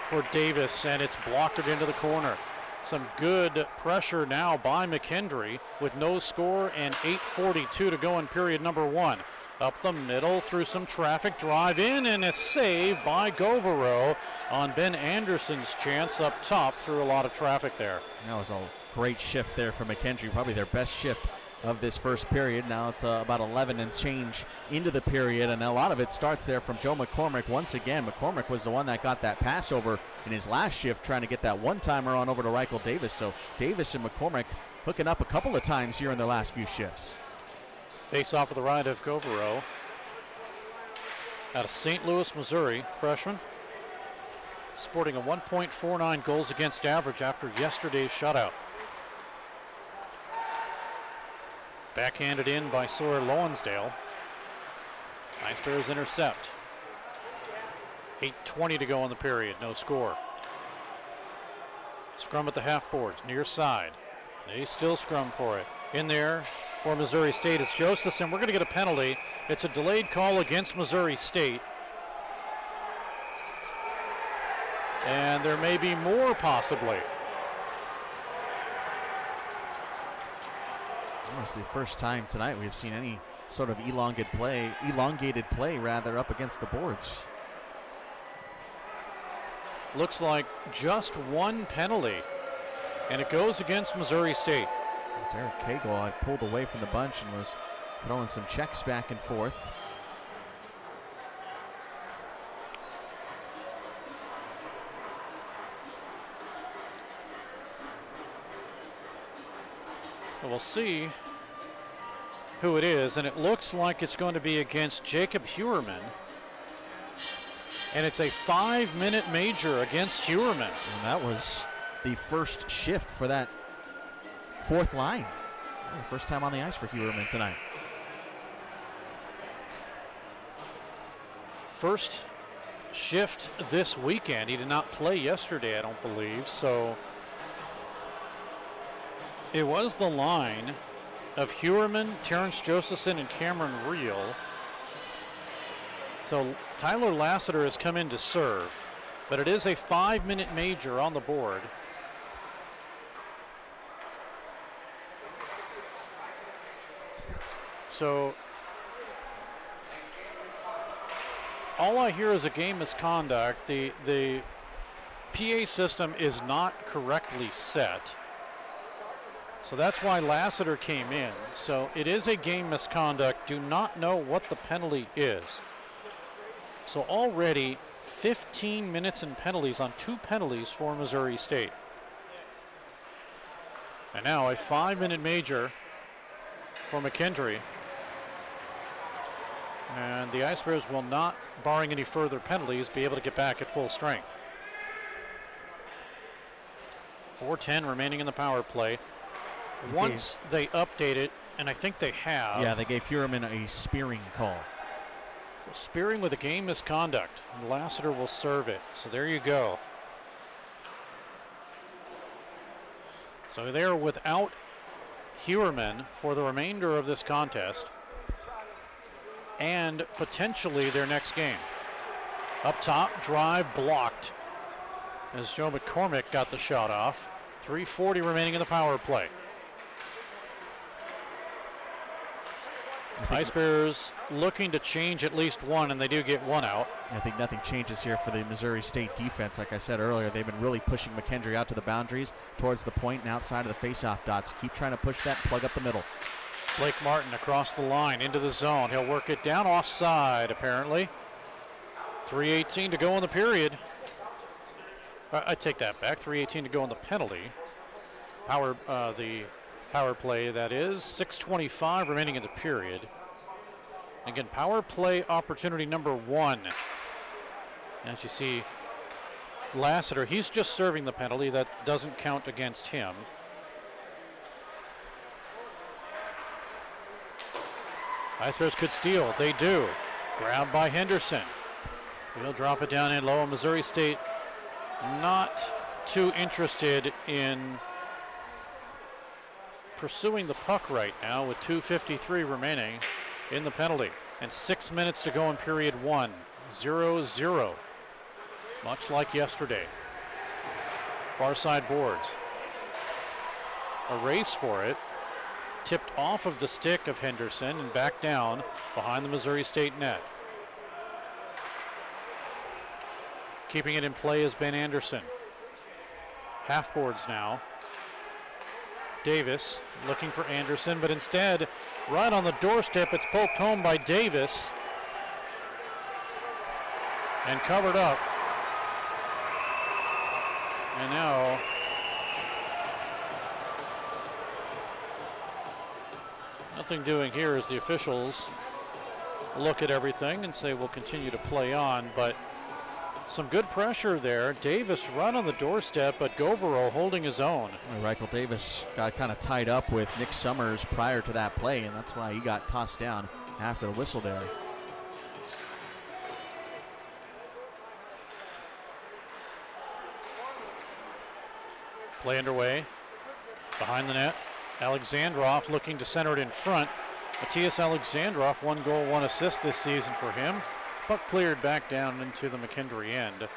for Davis, and it's blocked it into the corner. Some good pressure now by McKendree with no score and 8:42 to go in period number 1. Up the middle through some traffic, drive in, and a save by Govero on Ben Anderson's chance up top through a lot of traffic there. That was a great shift there for McKendree, probably their best shift of this first period. Now it's about 11 and change into the period, and a lot of it starts there from Joe McCormick. Once again, McCormick was the one that got that pass over in his last shift, trying to get that one-timer on over to Reichhold Davis. So Davis and McCormick hooking up a couple of times here in their last few shifts. Face off of the right of Govero. Out of St. Louis, Missouri, freshman. Sporting a 1.49 goals against average after yesterday's shutout. Backhanded in by Sawyer Lowensdale. Ice Bears intercept. 8:20 to go in the period, no score. Scrum at the half boards, near side. They still scrum for it. In there for Missouri State, it's Josephson. We're going to get a penalty. It's a delayed call against Missouri State. And there may be more possibly. It's the first time tonight we've seen any sort of elongated play rather up against the boards. Looks like just one penalty, and it goes against Missouri State. Derek Cagle had pulled away from the bunch and was throwing some checks back and forth. We'll see who it is, and it looks like it's going to be against Jacob Hewerman. And it's a 5-minute major against Hewerman. And that was the first shift for that fourth line. First time on the ice for Hewerman tonight. First shift this weekend. He did not play yesterday, I don't believe. So it was the line of Hewerman, Terrence Josephson, and Cameron Reel. So Tyler Lassiter has come in to serve, but it is a 5-minute major on the board. So all I hear is a game misconduct. The PA system is not correctly set. So that's why Lassiter came in. So it is a game misconduct. Do not know what the penalty is. So already 15 minutes in penalties on 2 penalties for Missouri State. And now a 5-minute major for McKendree. And the Ice Bears will not, barring any further penalties, be able to get back at full strength. 4:10 remaining in the power play. Once they update it, and I think they have. Yeah, they gave Hewerman a spearing call. So spearing with a game misconduct. And Lassiter will serve it. So there you go. So they're without Hewerman for the remainder of this contest and potentially their next game. Up top, drive blocked as Joe McCormick got the shot off. 3:40 remaining in the power play. Ice Bears looking to change at least one, and they do get one out. I think nothing changes here for the Missouri State defense. Like I said earlier, they've been really pushing McKendree out to the boundaries, towards the point and outside of the faceoff dots. Keep trying to push that and plug up the middle. Blake Martin across the line into the zone. He'll work it down offside, apparently. 3:18 to go in the period. I take that back. 3:18 to go in the penalty. The power play, that is. 6:25 remaining in the period. Again, power play opportunity number 1. As you see, Lassiter, he's just serving the penalty. That doesn't count against him. Ice Bears could steal. They do. Grabbed by Henderson. He'll drop it down in low. Missouri State not too interested in pursuing the puck right now with 2:53 remaining in the penalty. And 6 minutes to go in period 1. 0-0. Much like yesterday. Far side boards. A race for it. Tipped off of the stick of Henderson and back down behind the Missouri State net. Keeping it in play is Ben Anderson. Half boards now. Davis looking for Anderson, but instead, right on the doorstep, it's poked home by Davis and covered up. And now nothing doing here as the officials look at everything and say we'll continue to play on, but some good pressure there. Davis right on the doorstep, but Govero holding his own. Reichel Davis got kind of tied up with Nick Summers prior to that play, and that's why he got tossed down after the whistle there. Play underway. Behind the net, Alexandrov looking to center it in front. Matthias Alexandrov, 1 goal, 1 assist this season for him. Puck cleared back down into the McKendree end.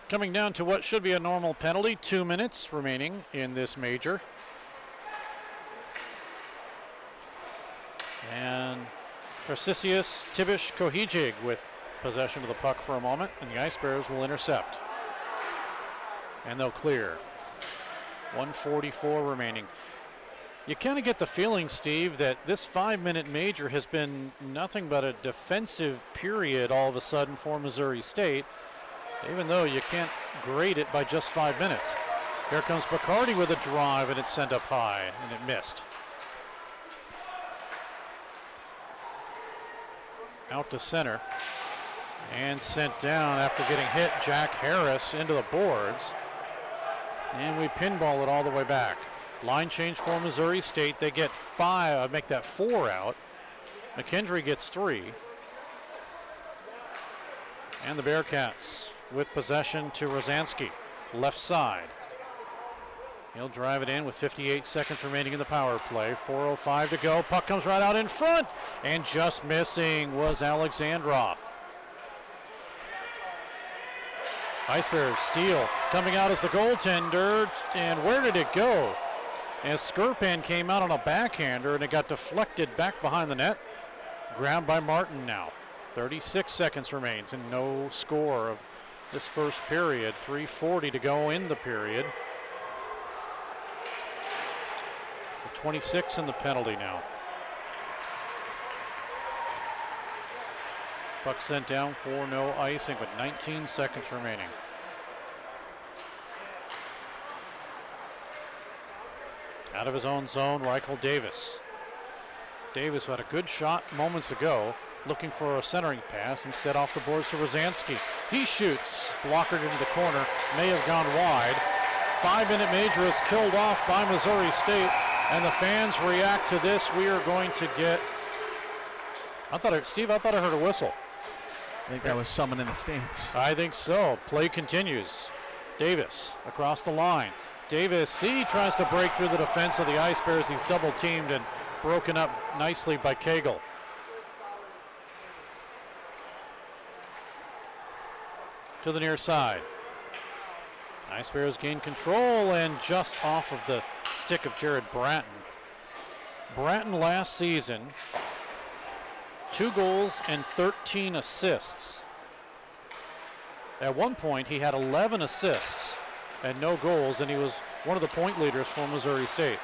Coming down to what should be a normal penalty, 2 minutes remaining in this major. And Tarcisius Tibish Kohijig with possession of the puck for a moment, and the Ice Bears will intercept. And they'll clear. 1:44 remaining. You kind of get the feeling, Steve, that this 5-minute major has been nothing but a defensive period all of a sudden for Missouri State, even though you can't grade it by just 5 minutes. Here comes Bacardi with a drive, and it's sent up high, and it missed. Out to center, and sent down after getting hit. Jack Harris into the boards, and we pinball it all the way back. Line change for Missouri State. They get 5, make that 4 out. McKendree gets 3. And the Bearcats with possession to Rosansky, left side. He'll drive it in with 58 seconds remaining in the power play. 4:05 to go. Puck comes right out in front, and just missing was Alexandrov. Ice Bears steal coming out as the goaltender, and where did it go? As Skirpan came out on a backhander, and it got deflected back behind the net. Grabbed by Martin now. 36 seconds remains and no score of this first period. 3:40 to go in the period. So 26 in the penalty now. Puck sent down for no icing, but 19 seconds remaining. Out of his own zone, Reichel Davis. Davis had a good shot moments ago, looking for a centering pass, instead off the boards to Rosansky. He shoots, blockered into the corner, may have gone wide. 5-minute major is killed off by Missouri State, and the fans react to this. We are going to get, Steve, I thought I heard a whistle. I think that was someone in the stands. I think so. Play continues. Davis across the line. Davis, he tries to break through the defense of the Ice Bears. He's double teamed and broken up nicely by Cagle. To the near side. Ice Bears gain control and just off of the stick of Jared Bratton. Bratton last season, 2 goals and 13 assists. At one point, he had 11 assists and no goals, and he was one of the point leaders for Missouri State.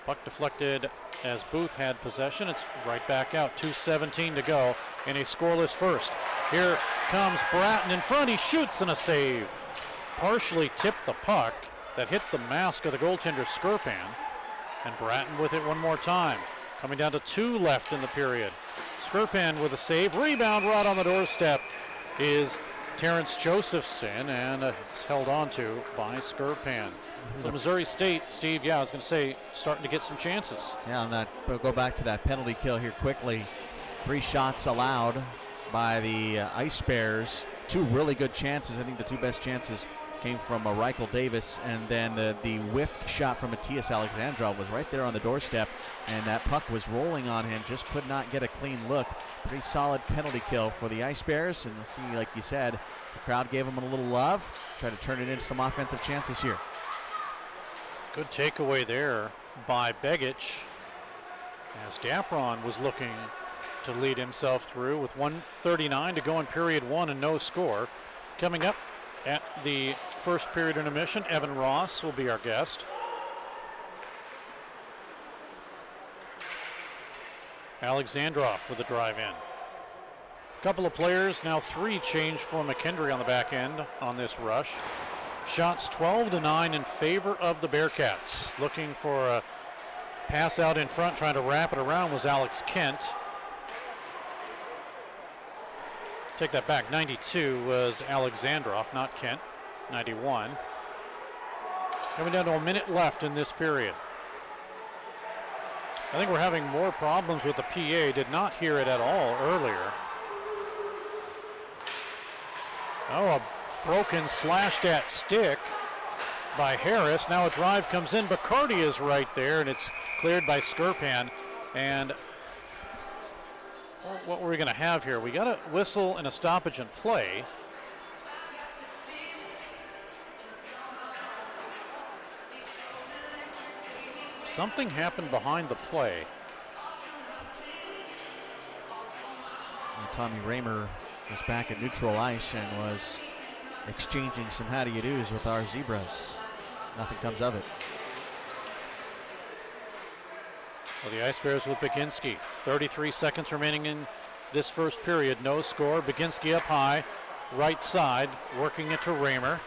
Puck deflected as Booth had possession. It's right back out. 2:17 to go in a scoreless first. Here comes Bratton in front. He shoots and a save. Partially tipped the puck that hit the mask of the goaltender Skirpan. And Bratton with it one more time. Coming down to 2 left in the period. Skirpan with a save. Rebound right on the doorstep is Terrence Josephson, and it's held on to by Skirpan. So Missouri State, Steve, I was going to say, starting to get some chances. Yeah, on that, we'll go back to that penalty kill here quickly. 3 shots allowed by the Ice Bears. 2 really good chances. I think the 2 best chances came from Reichel Davis, and then the whiff shot from Matthias Alexandrov was right there on the doorstep, and that puck was rolling on him, just could not get a clean look. Pretty solid penalty kill for the Ice Bears, and see, like you said, the crowd gave them a little love, try to turn it into some offensive chances here. Good takeaway there by Begic, as Dapron was looking to lead himself through with 1:39 to go in period 1 and no score. Coming up at the first period intermission, Evan Ross will be our guest. Alexandrov with a drive in. Couple of players, now 3 changed for McKendree on the back end on this rush. Shots 12-9 in favor of the Bearcats. Looking for a pass out in front, trying to wrap it around was Alex Kent. Take that back, 92 was Alexandrov, not Kent, 91. Coming down to a minute left in this period. I think we're having more problems with the PA. Did not hear it at all earlier. Oh, a broken slashed at stick by Harris. Now a drive comes in. Bacardi is right there, and it's cleared by Skirpan. And what were we going to have here? We got a whistle and a stoppage in play. Something happened behind the play. And Tommy Raymer was back at neutral ice and was exchanging some how-do-you-dos with our Zebras. Nothing comes of it. Well, the Ice Bears with Baginski. 33 seconds remaining in this first period. No score. Baginski up high. Right side. Working it to Raymer.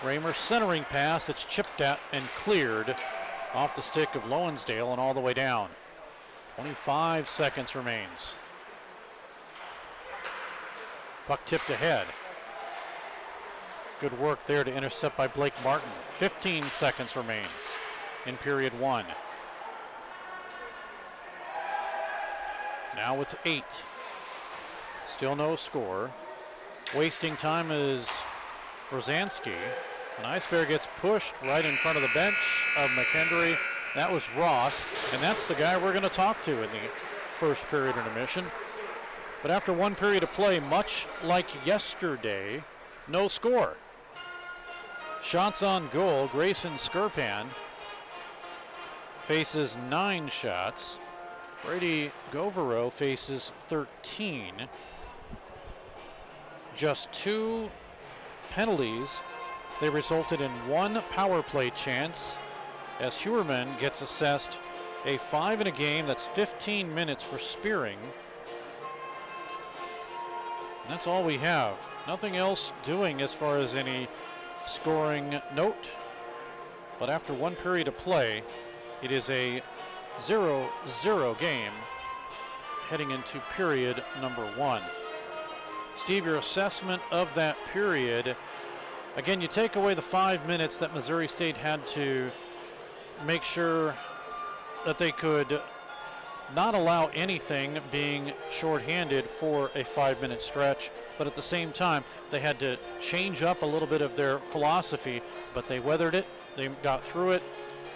Raymer centering pass that's chipped at and cleared off the stick of Lowensdale and all the way down. 25 seconds remains. Puck tipped ahead. Good work there to intercept by Blake Martin. 15 seconds remains in period 1. Now with 8. Still no score. Wasting time is Rosansky. An Ice Bear gets pushed right in front of the bench of McKendree. That was Ross, and that's the guy we're going to talk to in the first period intermission. But after one period of play, much like yesterday, no score. Shots on goal, Grayson Skirpan faces 9 shots. Brady Govero faces 13. Just 2 penalties. They resulted in 1 power play chance as Hewerman gets assessed a 5 in a game. That's 15 minutes for spearing. And that's all we have. Nothing else doing as far as any scoring note. But after one period of play, it is a 0-0 game heading into period number 1. Steve, your assessment of that period. Again, you take away the 5 minutes that Missouri State had to make sure that they could not allow anything being shorthanded for a 5-minute stretch, but at the same time, they had to change up a little bit of their philosophy, but they weathered it, they got through it.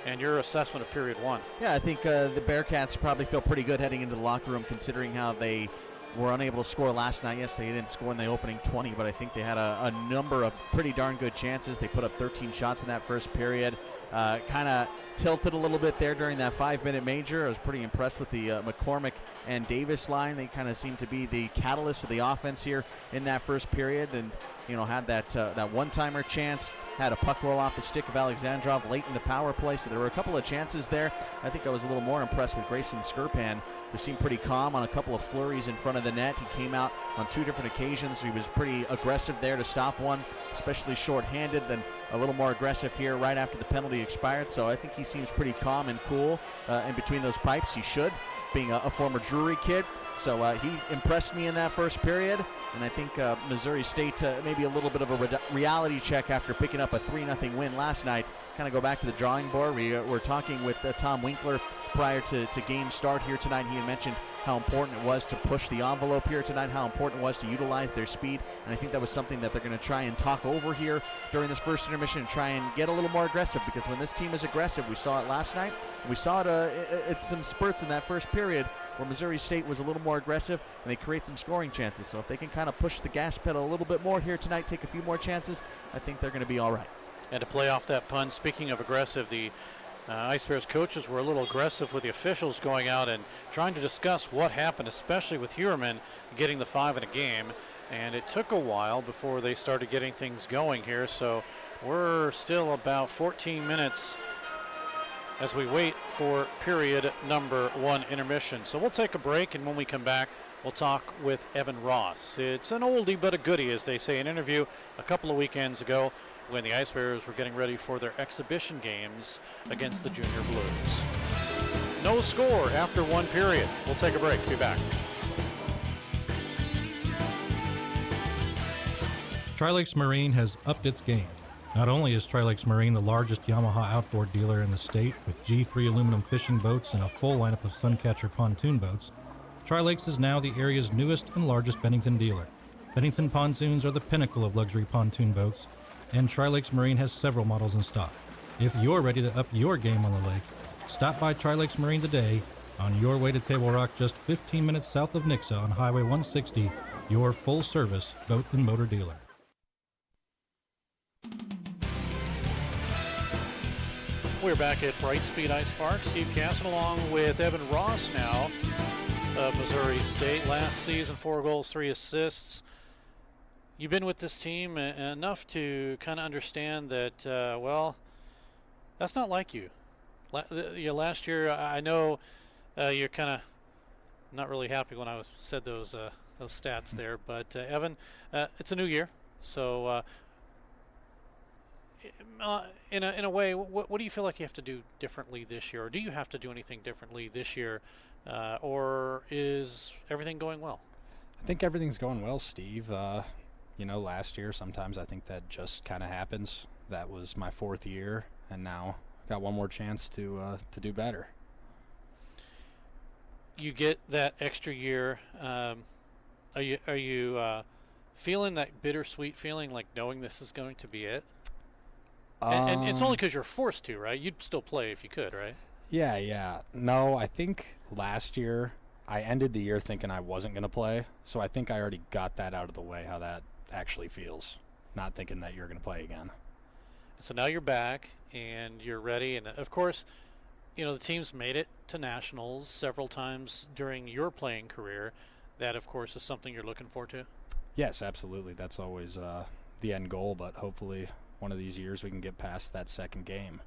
And your assessment of period 1? Yeah, I think the Bearcats probably feel pretty good heading into the locker room considering how they were unable to score last night. Yes, they didn't score in the opening 20, but I think they had a number of pretty darn good chances. They put up 13 shots in that first period. Kind of tilted a little bit there during that 5-minute major. I was pretty impressed with the McCormick and Davis line. They kind of seemed to be the catalyst of the offense here in that first period, and had that one-timer chance, had a puck roll off the stick of Alexandrov late in the power play, so there were a couple of chances there. I think I was a little more impressed with Grayson Skirpan, who seemed pretty calm on a couple of flurries in front of the net. He came out on 2 different occasions. He was pretty aggressive there to stop one, especially shorthanded, then a little more aggressive here right after the penalty expired. So I think he seems pretty calm and cool in between those pipes. He should, being a former Drury kid. So he impressed me in that first period, and I think Missouri State maybe a little bit of a reality check after picking up a 3-0 win last night. Kind of go back to the drawing board. We were talking with Tom Winkler prior to game start here tonight. He had mentioned how important it was to push the envelope here tonight, how important it was to utilize their speed, and I think that was something that they're going to try and talk over here during this first intermission and try and get a little more aggressive, because when this team is aggressive, we saw it last night, we saw it at some spurts in that first period where Missouri State was a little more aggressive and they create some scoring chances. So if they can kind of push the gas pedal a little bit more here tonight, take a few more chances, I think they're going to be all right. And to play off that pun, speaking of aggressive, the Ice Bears coaches were a little aggressive with the officials going out and trying to discuss what happened, especially with Hewerman getting the 5 in a game. And it took a while before they started getting things going here. So we're still about 14 minutes as we wait for period number 1 intermission. So we'll take a break, and when we come back, we'll talk with Evan Ross. It's an oldie but a goodie, as they say, an interview a couple of weekends ago when the Ice Bears were getting ready for their exhibition games against the Junior Blues. No score after 1 period. We'll take a break. Be back. Tri-Lakes Marine has upped its game. Not only is Tri-Lakes Marine the largest Yamaha outboard dealer in the state with G3 aluminum fishing boats and a full lineup of Suncatcher pontoon boats, Tri-Lakes is now the area's newest and largest Bennington dealer. Bennington pontoons are the pinnacle of luxury pontoon boats, and Tri-Lakes Marine has several models in stock. If you're ready to up your game on the lake, stop by Tri-Lakes Marine today on your way to Table Rock, just 15 minutes south of Nixa on Highway 160, your full-service boat and motor dealer. We're back at Brightspeed Ice Park. Steve Casson along with Evan Ross now of Missouri State. Last season, 4 goals, 3 assists. You've been with this team enough to kind of understand that, well, that's not like you. Last year, I know you're kind of not really happy when I said those stats there, but Evan, it's a new year, so in a way, what do you feel like you have to do differently this year, or do you have to do anything differently this year, or is everything going well? I think everything's going well, Steve. Last year, sometimes I think that just kind of happens. That was my 4th year, and now got one more chance to do better. You get that extra year. Are you feeling that bittersweet feeling, like knowing this is going to be it? And it's only because you're forced to, right? You'd still play if you could, right? Yeah. No, I think last year I ended the year thinking I wasn't going to play, so I think I already got that out of the way, how that actually feels, not thinking that you're going to play again. So now you're back and you're ready, and of course, you know, the team's made it to nationals several times during your playing career. That, of course, is something you're looking forward to? Yes, absolutely. That's always the end goal, but hopefully one of these years we can get past that second game.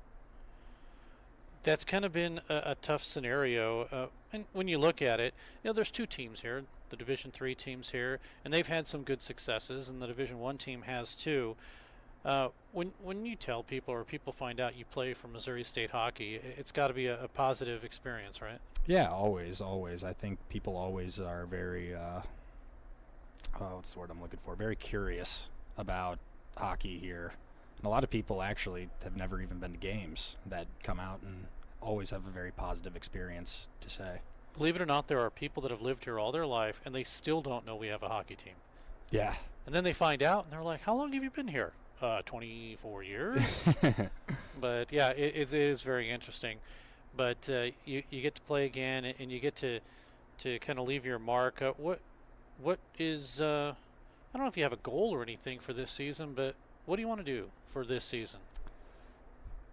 That's kind of been a tough scenario. And when you look at it, you know, there's two teams here, the Division III teams here, and they've had some good successes, and the Division I team has too. When you tell people or people find out you play for Missouri State hockey, it's got to be a positive experience, right? Yeah, always. I think people always are very, what's the word I'm looking for? Very curious about hockey here. And a lot of people actually have never even been to games that come out and always have a very positive experience to say. Believe it or not, there are people that have lived here all their life and they still don't know we have a hockey team. Yeah. And then they find out and they're like, how long have you been here? 24 years. But yeah, it is very interesting. But you get to play again and you get to kind of leave your mark. What is, I don't know if you have a goal or anything for this season, but what do you want to do for this season?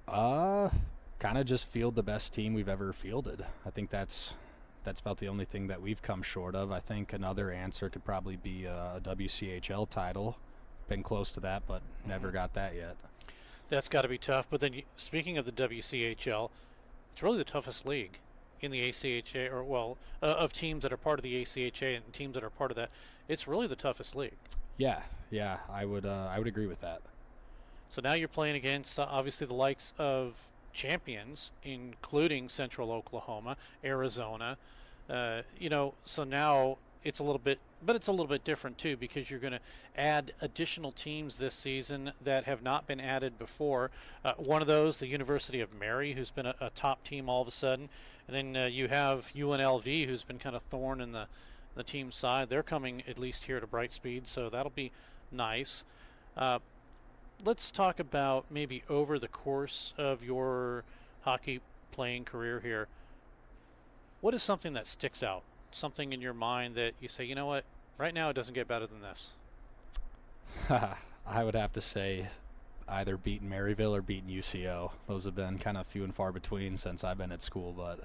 Kind of just field the best team we've ever fielded. I think that's about the only thing that we've come short of. I think another answer could probably be a WCHL title. Been close to that, but never got that yet. That's got to be tough. But then, speaking of the WCHL, it's really the toughest league in the ACHA, or of teams that are part of the ACHA and teams that are part of that. It's really the toughest league. Yeah, I would agree with that. So now you're playing against obviously the likes of champions, including Central Oklahoma, Arizona. So now it's a little bit, but it's a little bit different too, because you're going to add additional teams this season that have not been added before. One of those, the University of Mary, who's been a top team all of a sudden, and then you have UNLV, who's been kind of thorn in the team's side. They're coming at least here to Brightspeed, so that'll be nice. Let's talk about maybe over the course of your hockey playing career here, what is something that sticks out? Something in your mind that you say, you know what, right now it doesn't get better than this? I would have to say either beating Maryville or beating UCO. Those have been kind of few and far between since I've been at school, but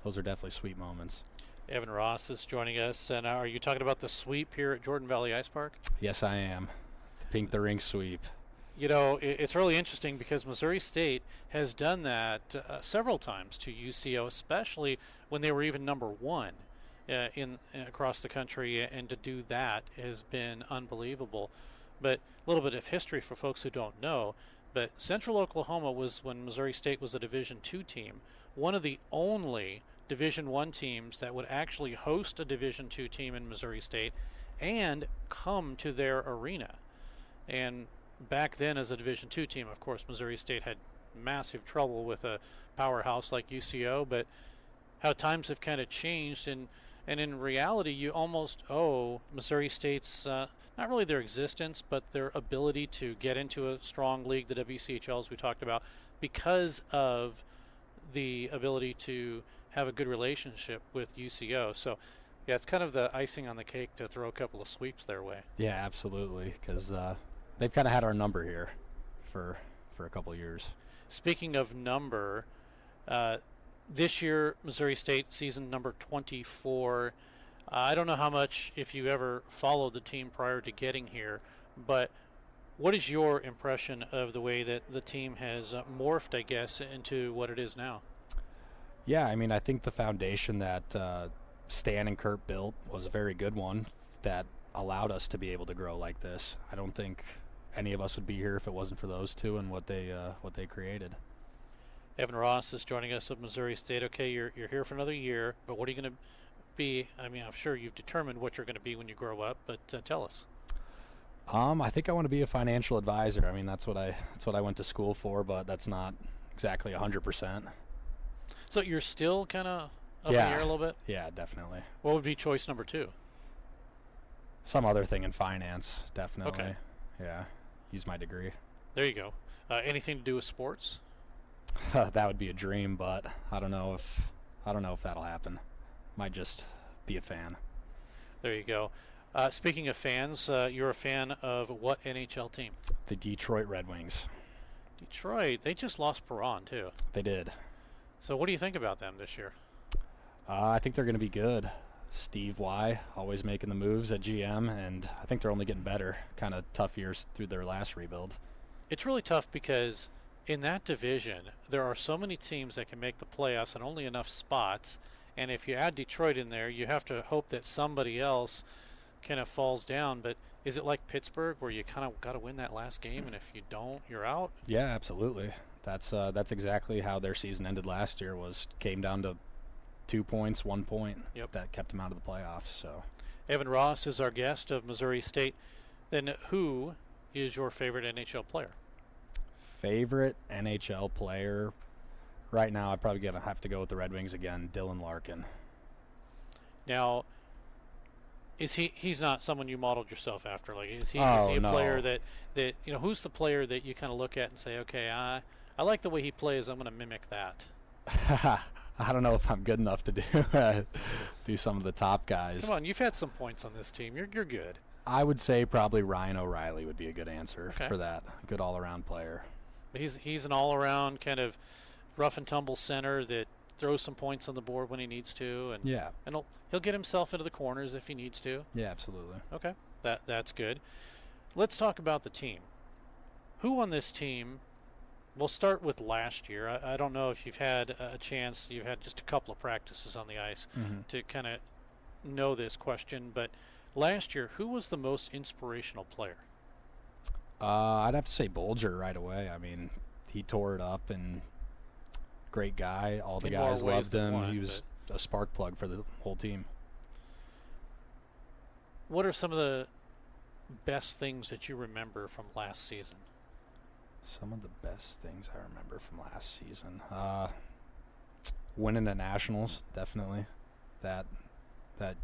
those are definitely sweet moments. Evan Ross is joining us, and are you talking about the sweep here at Jordan Valley Ice Park? Yes, I am. Pink the Rink sweep. You know, it's really interesting because Missouri State has done that several times to UCO, especially when they were even number one across the country, and to do that has been unbelievable. But a little bit of history for folks who don't know, but Central Oklahoma was, when Missouri State was a Division II team, one of the only Division I teams that would actually host a Division II team in Missouri State and come to their arena. And back then, as a Division II team, of course, Missouri State had massive trouble with a powerhouse like UCO, but how times have kind of changed, and in reality, you almost owe Missouri State's, not really their existence, but their ability to get into a strong league, the WCHL, as we talked about, because of the ability to have a good relationship with UCO. So, yeah, it's kind of the icing on the cake to throw a couple of sweeps their way. Yeah, absolutely, because they've kind of had our number here for a couple of years. Speaking of number, this year, Missouri State season number 24. I don't know how much, if you ever followed the team prior to getting here, but what is your impression of the way that the team has morphed, I guess, into what it is now? Yeah, I mean, I think the foundation that Stan and Kurt built was a very good one that allowed us to be able to grow like this. I don't think any of us would be here if it wasn't for those two and what they created. Evan Ross is joining us of Missouri State. Okay, you're here for another year, but what are you going to be? I mean, I'm sure you've determined what you're going to be when you grow up, but tell us. I think I want to be a financial advisor. I mean, that's what I went to school for, but that's not exactly 100%. So you're still kind of up in the air a little bit? Yeah, definitely. What would be choice number two? Some other thing in finance, definitely. Okay. Yeah, use my degree. There you go. Anything to do with sports? That would be a dream, but I don't know if that'll happen. Might just be a fan. There you go. Speaking of fans, you're a fan of what NHL team? The Detroit Red Wings. Detroit. They just lost Perron too. They did. So what do you think about them this year? I think they're going to be good. Steve Y always making the moves at GM, and I think they're only getting better. Kind of tough years through their last rebuild. It's really tough because in that division, there are so many teams that can make the playoffs and only enough spots. And if you add Detroit in there, you have to hope that somebody else kind of falls down. But is it like Pittsburgh where you kind of got to win that last game, and if you don't, you're out? Yeah, absolutely. That's exactly how their season ended last year. Came down to 2 points, 1 point. Yep. That kept them out of the playoffs. So, Evan Ross is our guest of Missouri State. Then who is your favorite NHL player? Favorite NHL player right now, I'm probably gonna have to go with the Red Wings again. Dylan Larkin. Now, he's not someone you modeled yourself after? Like, is he Oh, a no. player that who's the player that you kind of look at and say, okay, I like the way he plays, I'm going to mimic that? I don't know if I'm good enough to do some of the top guys. Come on, you've had some points on this team. You're good. I would say probably Ryan O'Reilly would be a good answer Okay. for that. Good all-around player. But he's an all-around kind of rough and tumble center that throws some points on the board when he needs to, and Yeah. and he'll get himself into the corners if he needs to. Yeah, absolutely. Okay, that's good. Let's talk about the team. Who on this team? We'll start with last year. I don't know if you've had a chance. You've had just a couple of practices on the ice to kind of know this question, but last year, who was the most inspirational player? I'd have to say Bolger right away. I mean, he tore it up, and great guy. All the In more guys ways loved than him. one, He was a spark plug for the whole team. What are some of the best things that you remember from last season? Some of the best things I remember from last season. Winning the Nationals, definitely. That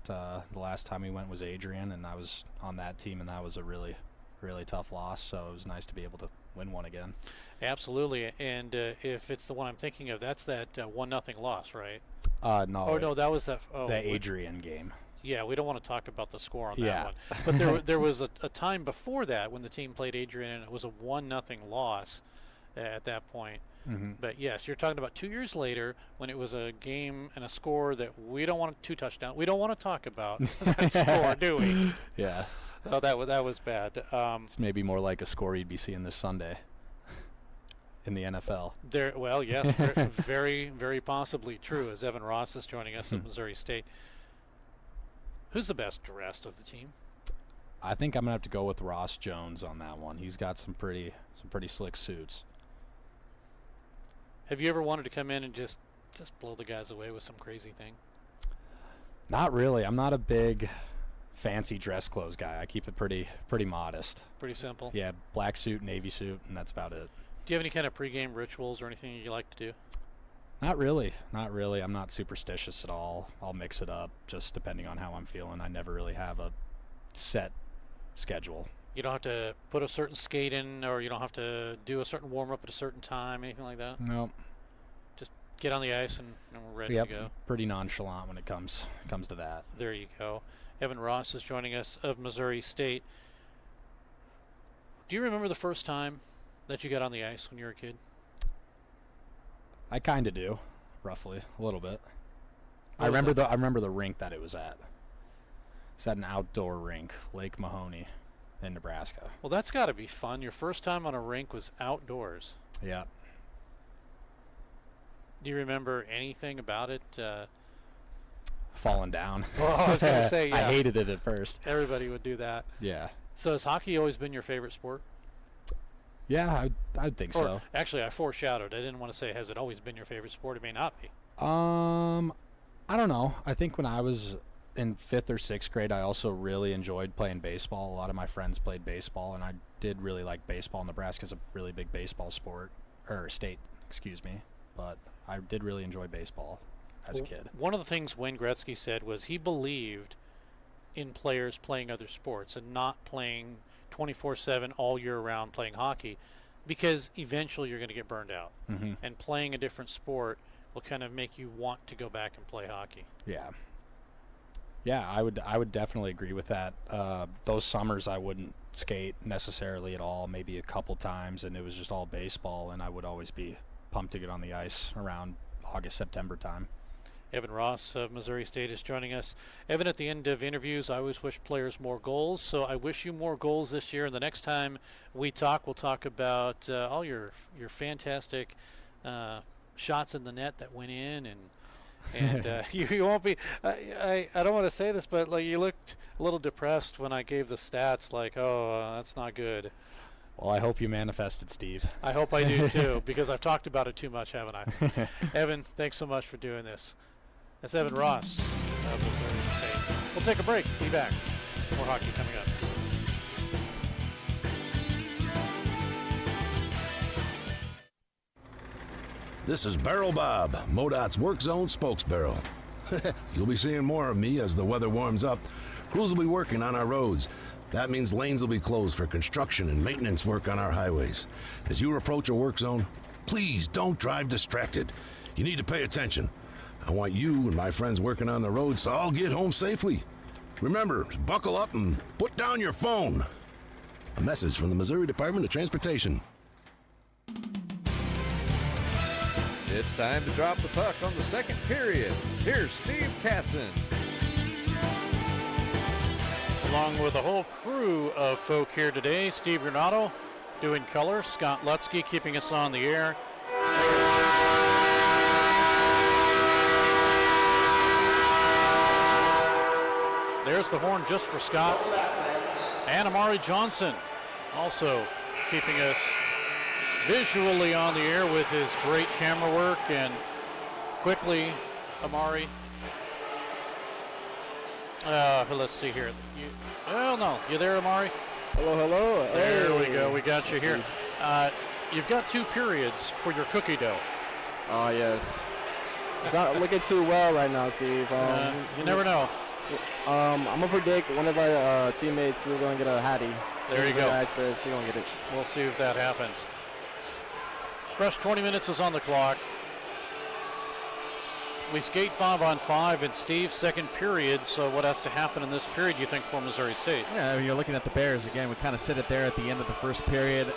the last time we went was Adrian, and I was on that team, and that was a really, really tough loss. So it was nice to be able to win one again. Absolutely, and if it's the one I'm thinking of, that's that 1-0 loss, right? No. Oh no, that was the Adrian game. Yeah, we don't want to talk about the score on Yeah. that one. But there was a time before that when the team played Adrian, and it was a 1-0 loss at that point. But yes, you're talking about 2 years later when it was a game and a score that we don't want 2 touchdowns. We don't want to talk about that score, do we? Yeah. Oh, that was bad. It's maybe more like a score you'd be seeing this Sunday in the NFL. Well, yes, very, very possibly true, as Evan Ross is joining us at Missouri State. Who's the best dressed of the team? I think I'm gonna have to go with Ross Jones on that one. He's got some pretty slick suits. Have you ever wanted to come in and just blow the guys away with some crazy thing? Not really. I'm not a big fancy dress clothes guy. I keep it pretty modest. Pretty simple? Yeah, black suit, navy suit, and that's about it. Do you have any kind of pregame rituals or anything you like to do? Not really. I'm not superstitious at all. I'll mix it up just depending on how I'm feeling. I never really have a set schedule. You don't have to put a certain skate in, or you don't have to do a certain warm-up at a certain time, anything like that? No. Just get on the ice and we're ready Yep, to go. pretty nonchalant when it comes to that. There you go. Evan Ross is joining us of Missouri State. Do you remember the first time that you got on the ice when you were a kid? I kind of do, roughly, a little bit. What I was remember the rink that it was at. It's at an outdoor rink, Lake Mahoney, in Nebraska. Well, that's got to be fun. Your first time on a rink was outdoors. Yeah. Do you remember anything about it? Falling down. Well, I was going to say, yeah. I hated it at first. Everybody would do that. Yeah. So has hockey always been your favorite sport? Yeah, I'd think so. Actually, I foreshadowed. I didn't want to say, has it always been your favorite sport? It may not be. I don't know. I think when I was in 5th or 6th grade, I also really enjoyed playing baseball. A lot of my friends played baseball, and I did really like baseball. Nebraska's a really big baseball state, but I did really enjoy baseball as a kid. One of the things Wayne Gretzky said was he believed in players playing other sports and not playing 24/7 all year round playing hockey, because eventually you're going to get burned out. Mm-hmm. And playing a different sport will kind of make you want to go back and play hockey. Yeah. Yeah, I would definitely agree with that. Those summers I wouldn't skate necessarily at all, maybe a couple times, and it was just all baseball, and I would always be pumped to get on the ice around August, September time. Evan Ross of Missouri State is joining us. Evan, at the end of interviews, I always wish players more goals, so I wish you more goals this year, and the next time we talk, we'll talk about all your fantastic shots in the net that went in, and you won't be. I don't want to say this, but like you looked a little depressed when I gave the stats. Like, that's not good. Well, I hope you manifested, Steve. I hope I do too, because I've talked about it too much, haven't I? Evan, thanks so much for doing this. That's Evan Ross of Missouri State. We'll take a break. Be back. More hockey coming up. This is Barrel Bob, MoDOT's Work Zone spokesbarrel. You'll be seeing more of me as the weather warms up. Crews will be working on our roads. That means lanes will be closed for construction and maintenance work on our highways. As you approach a work zone, please don't drive distracted. You need to pay attention. I want you and my friends working on the roads to all get home safely. Remember, buckle up and put down your phone. A message from the Missouri Department of Transportation. It's time to drop the puck on the second period. Here's Steve Casson. Along with a whole crew of folk here today, Steve Granato doing color, Scott Lutzke keeping us on the air. There's the horn just for Scott. And Amari Johnson also keeping us visually on the air with his great camera work. And quickly, Amari. Let's see here. You there, Amari? Hello, hello. There hey. we go. We got you here. You've got 2 periods for your cookie dough. Oh, yes. It's not looking too well right now, Steve. You never know. I'm going to predict one of our teammates, we're going to get a Hattie. There you go. We're going to get it. We'll see if that happens. Fresh 20 minutes is on the clock. We skate 5-on-5 in Steve's second period, so what has to happen in this period, you think, for Missouri State? Yeah, you're looking at the Bears again. We kind of sit it there at the end of the first period.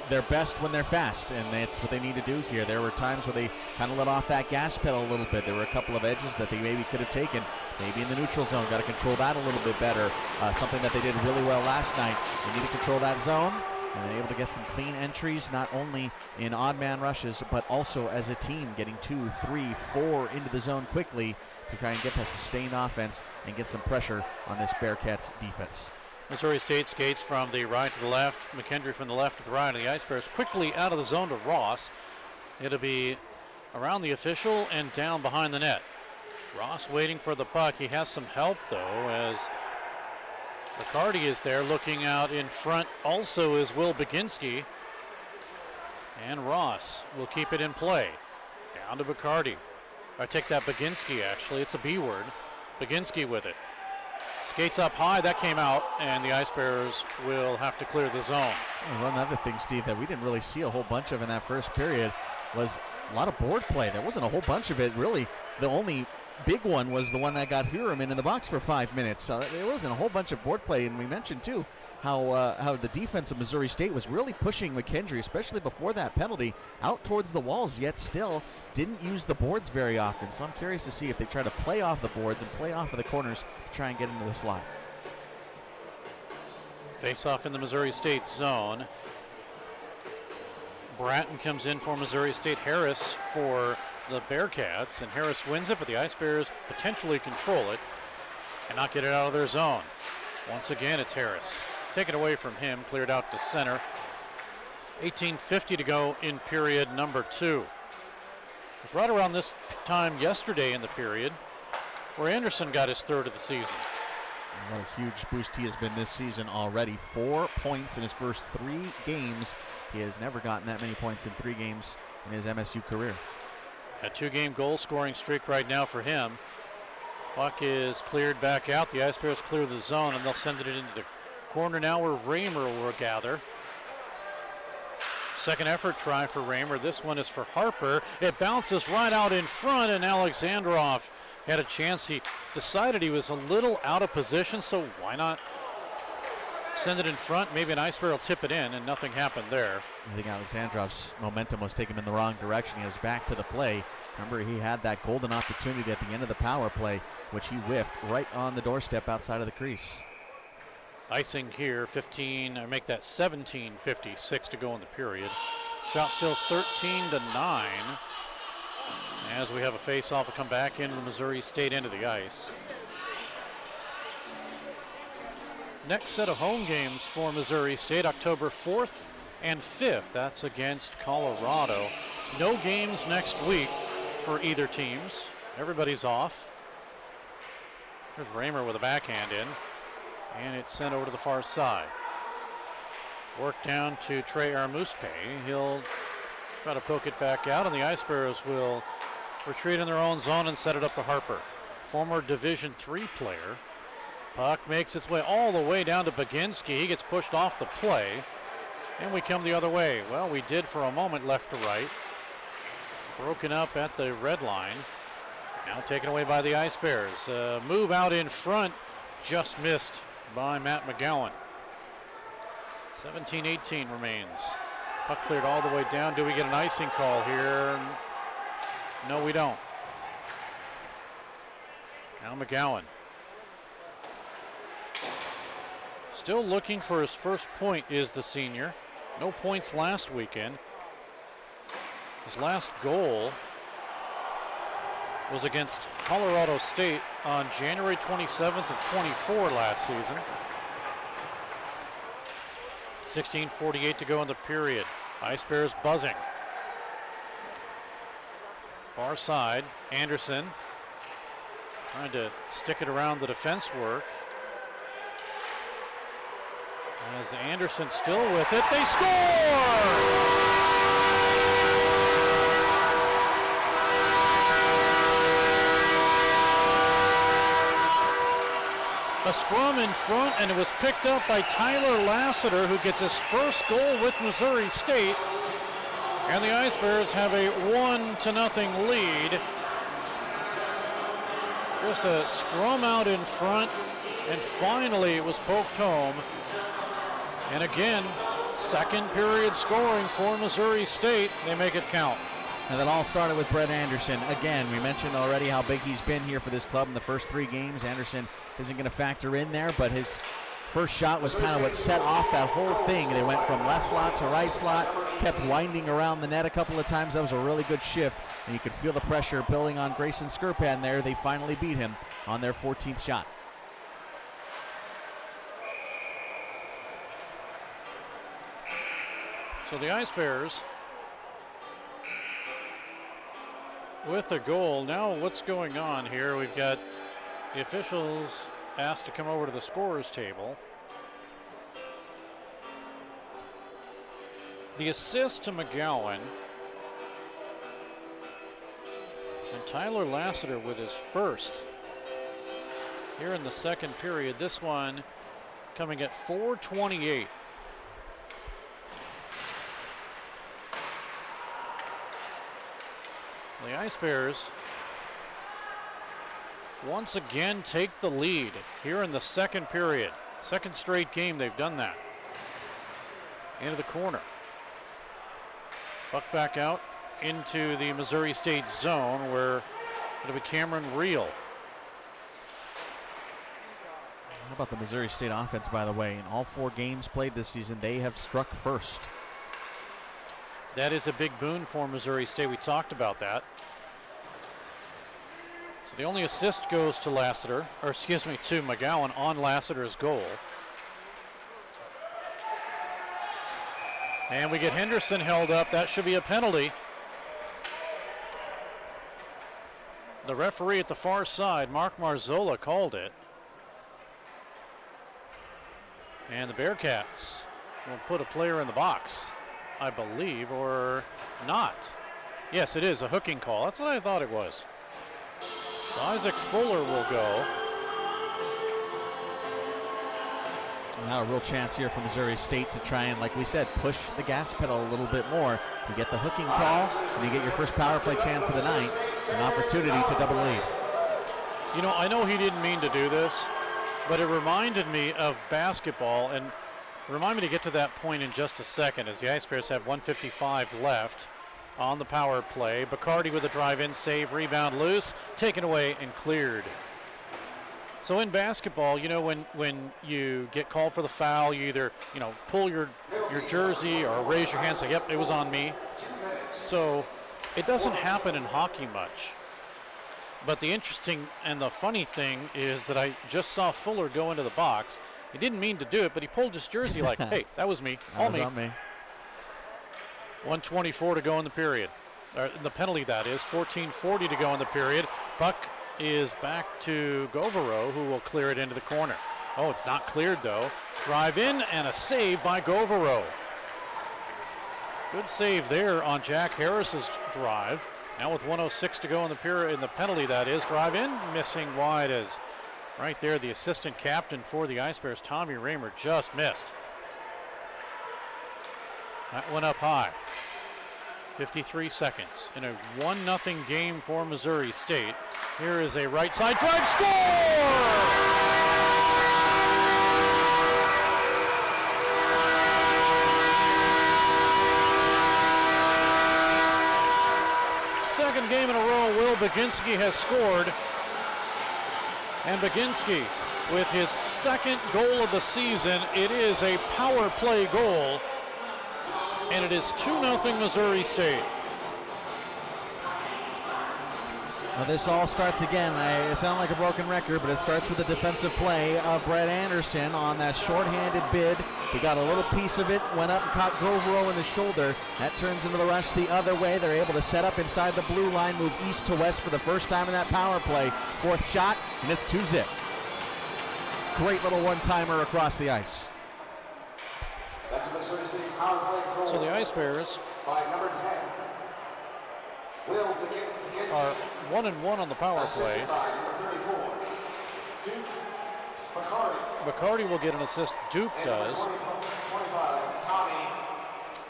They're best when they're fast, and that's what they need to do here. There were times where they kind of let off that gas pedal a little bit. There were a couple of edges that they maybe could have taken, maybe in the neutral zone. Got to control that a little bit better. Something that they did really well last night. They need to control that zone, and they're able to get some clean entries, not only in odd man rushes, but also as a team, getting 2, 3, 4 into the zone quickly to try and get that sustained offense and get some pressure on this Bearcats defense. Missouri State skates from the right to the left. McKendree from the left to the right, and the Ice Bears quickly out of the zone to Ross. It'll be around the official and down behind the net. Ross waiting for the puck. He has some help, though, as McCarty is there looking out in front. Also is Will Baginski. And Ross will keep it in play. Down to McCarty. I take that Baginski, actually. It's a B word. Baginski with it. Skates up high, that came out, and the Ice Bears will have to clear the zone. Well, another thing, Steve, that we didn't really see a whole bunch of in that first period was a lot of board play. There wasn't a whole bunch of it, really. The only big one was the one that got Huram in the box for 5 minutes. So there wasn't a whole bunch of board play, and we mentioned, too, how the defense of Missouri State was really pushing McKendree, especially before that penalty, out towards the walls, yet still didn't use the boards very often. So I'm curious to see if they try to play off the boards and play off of the corners to try and get into the slot. Face off in the Missouri State zone. Bratton comes in for Missouri State. Harris for the Bearcats, and Harris wins it, but the Ice Bears potentially control it. Cannot get it out of their zone. Once again, it's Harris. Taken away from him, cleared out to center. 18:50 to go in period number 2. It was right around this time yesterday in the period where Anderson got his 3rd of the season. What a huge boost he has been this season already. 4 points in his first 3 games. He has never gotten that many points in 3 games in his MSU career. A 2-game goal scoring streak right now for him. Puck is cleared back out. The Ice Bears clear the zone, and they'll send it into the corner now where Raymer will gather. Second effort try for Raymer. This one is for Harper. It bounces right out in front, and Alexandrov had a chance. He decided he was a little out of position, so why not send it in front? Maybe an Ice Bear will tip it in, and nothing happened there. I think Alexandrov's momentum was taking him in the wrong direction. He was back to the play. Remember, he had that golden opportunity at the end of the power play, which he whiffed right on the doorstep outside of the crease. Icing here, 17:56 to go in the period. Shot still 13-9. As we have a face-off to come back into the Missouri State end of the ice. Next set of home games for Missouri State, October 4th and 5th. That's against Colorado. No games next week for either teams. Everybody's off. There's Raymer with a backhand in. And it's sent over to the far side. Work down to Trey Armuspe. He'll try to poke it back out, and the Ice Bears will retreat in their own zone and set it up to Harper. Former Division III player. Puck makes its way all the way down to Baginski. He gets pushed off the play, and we come the other way. Well, we did for a moment left to right. Broken up at the red line. Now taken away by the Ice Bears. Move out in front, just missed by Matt McGowan. 17-18 remains. Puck cleared all the way down. Do we get an icing call here? No, we don't. Now McGowan. Still looking for his first point is the senior. No points last weekend. His last goal was against Colorado State on January 27th of 24 last season. 16:48 to go in the period. Ice Bears buzzing. Far side, Anderson trying to stick it around the defense work. As Anderson still with it, they score! A scrum in front, and it was picked up by Tyler Lassiter, who gets his first goal with Missouri State. And the Ice Bears have a 1-0 lead. Just a scrum out in front, and finally it was poked home. And again, second period scoring for Missouri State. They make it count. And that all started with Brett Anderson. Again, we mentioned already how big he's been here for this club in the first 3 games. Anderson isn't going to factor in there, but his first shot was kind of what set off that whole thing. They went from left slot to right slot, kept winding around the net a couple of times. That was a really good shift, and you could feel the pressure building on Grayson Skirpan there. They finally beat him on their 14th shot. So the Ice Bears with a goal. Now what's going on here? We've got the officials asked to come over to the scorer's table. The assist to McGowan. And Tyler Lassiter with his first here in the second period. This one coming at 4:28. The Ice Bears once again take the lead here in the second period. Second straight game they've done that. Into the corner. Puck back out into the Missouri State zone where it'll be Cameron Reel. How about the Missouri State offense, by the way? In all 4 games played this season, they have struck first. That is a big boon for Missouri State. We talked about that. So the only assist goes to Lassiter, or excuse me, to McGowan on Lassiter's goal. And we get Henderson held up. That should be a penalty. The referee at the far side, Mark Marzola, called it. And the Bearcats will put a player in the box, I believe, or not. Yes, it is a hooking call. That's what I thought it was. So Isaac Fuller will go. Now a real chance here for Missouri State to try and, like we said, push the gas pedal a little bit more. You get the hooking call, and you get your first power play chance of the night, an opportunity to double lead. You know, I know he didn't mean to do this, but it reminded me of basketball, and remind me to get to that point in just a second as the Ice Bears have 1:55 left on the power play. Bacardi with a drive-in save, rebound loose, taken away and cleared. So in basketball, you know, when you get called for the foul, you either, you know, pull your jersey or raise your hand and say, yep, it was on me. So it doesn't happen in hockey much. But the interesting and the funny thing is that I just saw Fuller go into the box. He didn't mean to do it, but he pulled his jersey like, hey, that was me, all me. 1:24 to go in the period. The penalty, that is. 14:40 to go in the period. Puck is back to Govero, who will clear it into the corner. Oh, it's not cleared, though. Drive in and a save by Govero. Good save there on Jack Harris's drive. Now with 1:06 to go in the period, in the penalty, that is. Drive in, missing wide as right there the assistant captain for the Ice Bears, Tommy Raymer, just missed. That went up high. 53 seconds in a 1-0 game for Missouri State. Here is a right side drive, score! Second game in a row, Will Baginski has scored. And Baginski with his second goal of the season. It is a power play goal. And it is 2-0 Missouri State. Well, this all starts again. I sound like a broken record, but it starts with the defensive play of Brett Anderson on that shorthanded bid. He got a little piece of it, went up and caught Govero in the shoulder. That turns into the rush the other way. They're able to set up inside the blue line, move east to west for the first time in that power play. Fourth shot, and it's 2-zip. Great little one-timer across the ice. That's a Missouri State power play goal. So the Ice Bears by number 10. Will are 1-1 on the power play. Bacardi will get an assist. Duke does.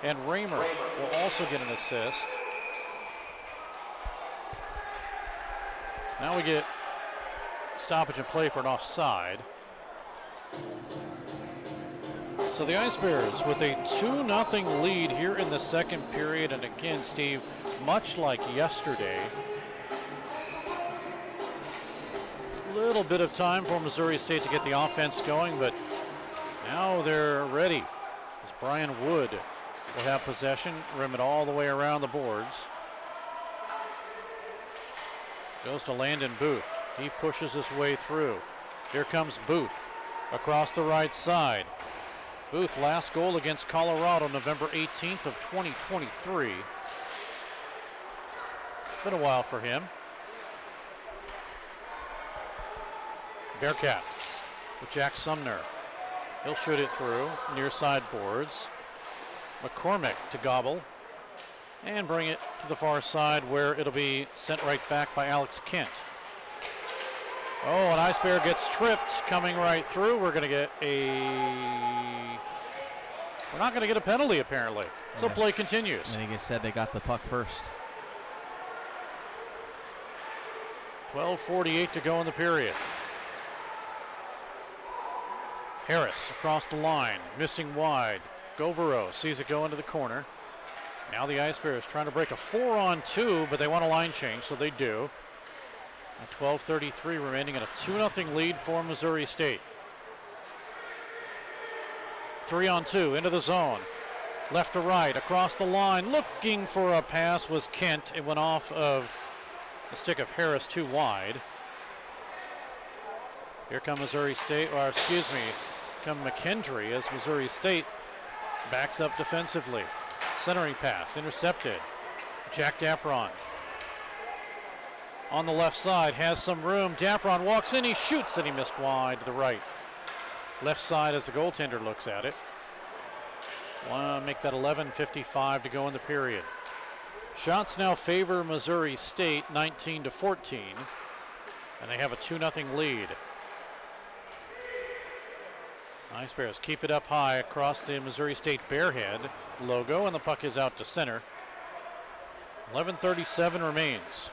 And Raymer will also get an assist. Now we get stoppage and play for an offside. So the Ice Bears with a 2-0 lead here in the second period. And again, Steve, much like yesterday, a little bit of time for Missouri State to get the offense going, but now they're ready. As Brian Wood will have possession, rim it all the way around the boards. Goes to Landon Booth. He pushes his way through. Here comes Booth across the right side. Booth, last goal against Colorado, November 18th of 2023. It's been a while for him. Bearcats with Jack Sumner. He'll shoot it through near side boards. McCormick to gobble and bring it to the far side where it'll be sent right back by Alex Kent. Oh, an Ice Bear gets tripped coming right through. We're not going to get a penalty apparently. So play continues. I think it said they got the puck first. 12:48 to go in the period. Harris across the line, missing wide. Govero sees it go into the corner. Now the Ice Bears trying to break a 4-on-2, but they want a line change, so they do. At 12:33 remaining in a 2-0 lead for Missouri State. 3-on-2 into the zone. Left to right, across the line, looking for a pass was Kent. It went off of the stick of Harris too wide. Here come Missouri State, or excuse me, come McKendree as Missouri State backs up defensively. Centering pass, intercepted. Jack Dapron on the left side, has some room. Dapron walks in, he shoots, and he missed wide to the right. Left side as the goaltender looks at it. Want to make that 11:55 to go in the period. Shots now favor Missouri State, 19-14. And they have a 2-0 lead. Ice Bears keep it up high across the Missouri State Bearhead logo, and the puck is out to center. 11:37 remains.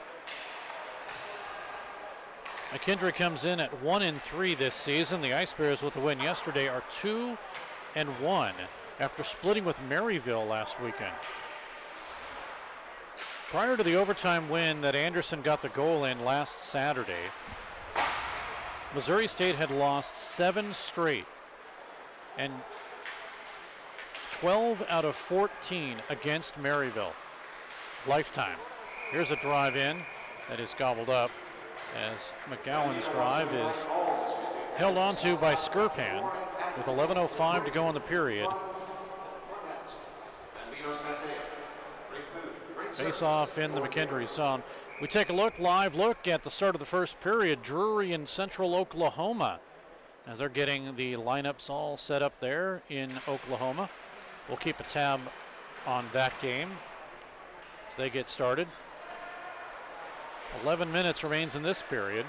McKendree comes in at 1-3 this season. The Ice Bears, with the win yesterday, are 2-1 after splitting with Maryville last weekend. Prior to the overtime win that Anderson got the goal in last Saturday, Missouri State had lost 7 straight and 12 out of 14 against Maryville. Lifetime. Here's a drive in that is gobbled up as McGowan's drive is held onto by Skirpan with 11:05 to go in the period. Face off in the McKendree zone. We take a live look at the start of the first period. Drury in Central Oklahoma, as they're getting the lineups all set up there in Oklahoma. We'll keep a tab on that game as they get started. 11 minutes remains in this period.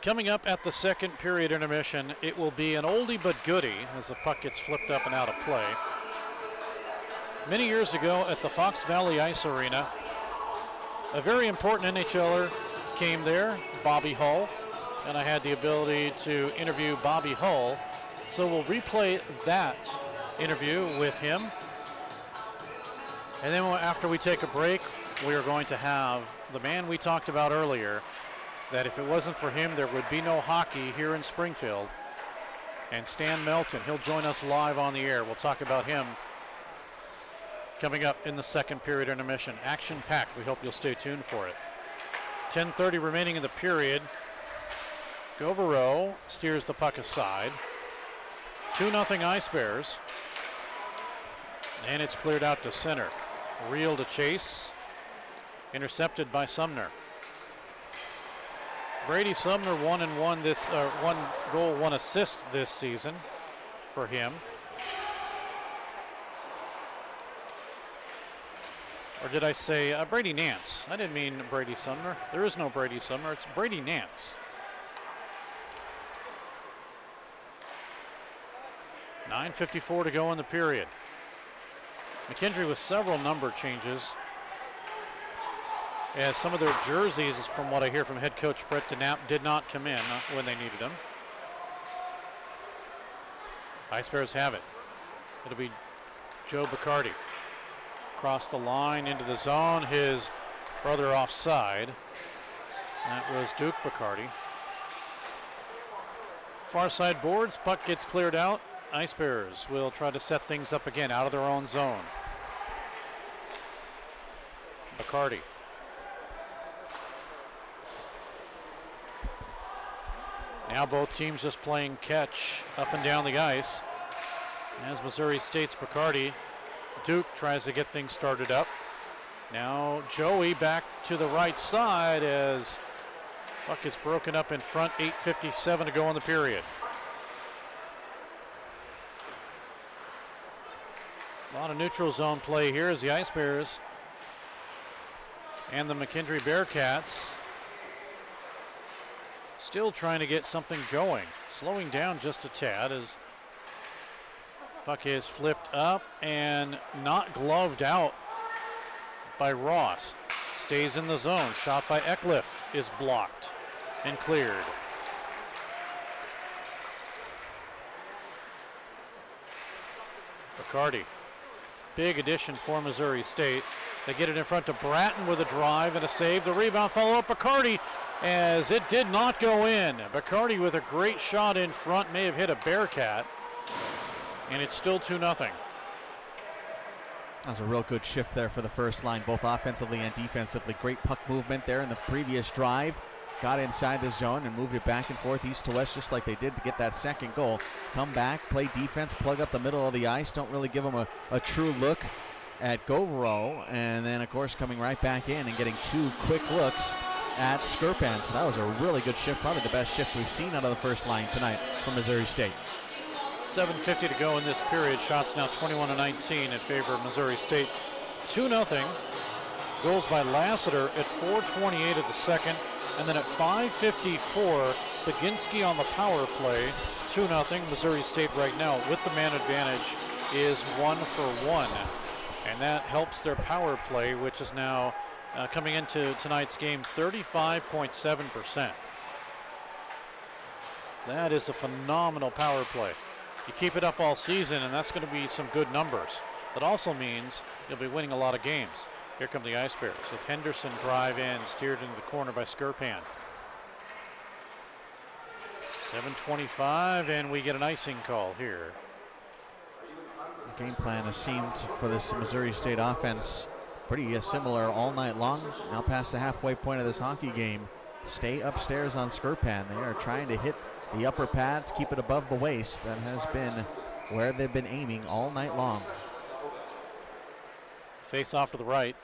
Coming up at the second period intermission, it will be an oldie but goodie as the puck gets flipped up and out of play. Many years ago at the Fox Valley Ice Arena, a very important NHLer came there, Bobby Hull, and I had the ability to interview Bobby Hull. So we'll replay that interview with him. And then after we take a break, we are going to have the man we talked about earlier, that if it wasn't for him, there would be no hockey here in Springfield. And Stan Melton, he'll join us live on the air. We'll talk about him coming up in the second period intermission. Action-packed. We hope you'll stay tuned for it. 10:30 remaining in the period. Govero steers the puck aside. 2-0 Ice Bears. And it's cleared out to center. Reel to chase. Intercepted by Sumner. Brady Sumner 1-1 this 1 goal, 1 assist this season for him. Or did I say Brady Nance? I didn't mean Brady Sumner. There is no Brady Sumner. It's Brady Nance. 9:54 to go in the period. McKendree with several number changes, as some of their jerseys, from what I hear from head coach Brett DeNapp, did not come in when they needed them. Ice Bears have it. It'll be Joe Bacardi. Across the line into the zone, his brother offside. That was Duke Bacardi. Far side boards, puck gets cleared out. Ice Bears will try to set things up again out of their own zone. Bacardi. Now both teams just playing catch up and down the ice. As Missouri State's Bacardi, Duke tries to get things started up. Now Joey back to the right side as puck is broken up in front. 8:57 to go in the period. A lot of neutral zone play here as the Ice Bears and the McKendree Bearcats still trying to get something going. Slowing down just a tad as puck is flipped up and not gloved out by Ross. Stays in the zone. Shot by Eckliff is blocked and cleared. Bacardi. Big addition for Missouri State. They get it in front to Bratton with a drive and a save. The rebound follow up Bacardi as it did not go in. Bacardi with a great shot in front, may have hit a Bearcat, and it's still 2-0. That was a real good shift there for the first line, both offensively and defensively. Great puck movement there in the previous drive. Got inside the zone and moved it back and forth east to west just like they did to get that second goal. Come back, play defense, plug up the middle of the ice. Don't really give them a true look at Govero. And then, of course, coming right back in and getting 2 quick looks at Skirpan. So that was a really good shift, probably the best shift we've seen out of the first line tonight from Missouri State. 7:50 to go in this period. Shots now 21-19 in favor of Missouri State. 2-0. Goals by Lassiter at 4:28 of the second. And then at 5:54, Baginski on the power play. 2-0 Missouri State right now with the man advantage is 1-for-1. And that helps their power play, which is now coming into tonight's game 35.7%. That is a phenomenal power play. You keep it up all season, and that's going to be some good numbers. That also means you'll be winning a lot of games. Here come the Ice Bears with Henderson drive in, steered into the corner by Skirpan. 7:25, and we get an icing call here. Game plan has seemed for this Missouri State offense pretty similar all night long. Now past the halfway point of this hockey game. Stay upstairs on Skirpan. They are trying to hit the upper pads, keep it above the waist. That has been where they've been aiming all night long. Face off to the right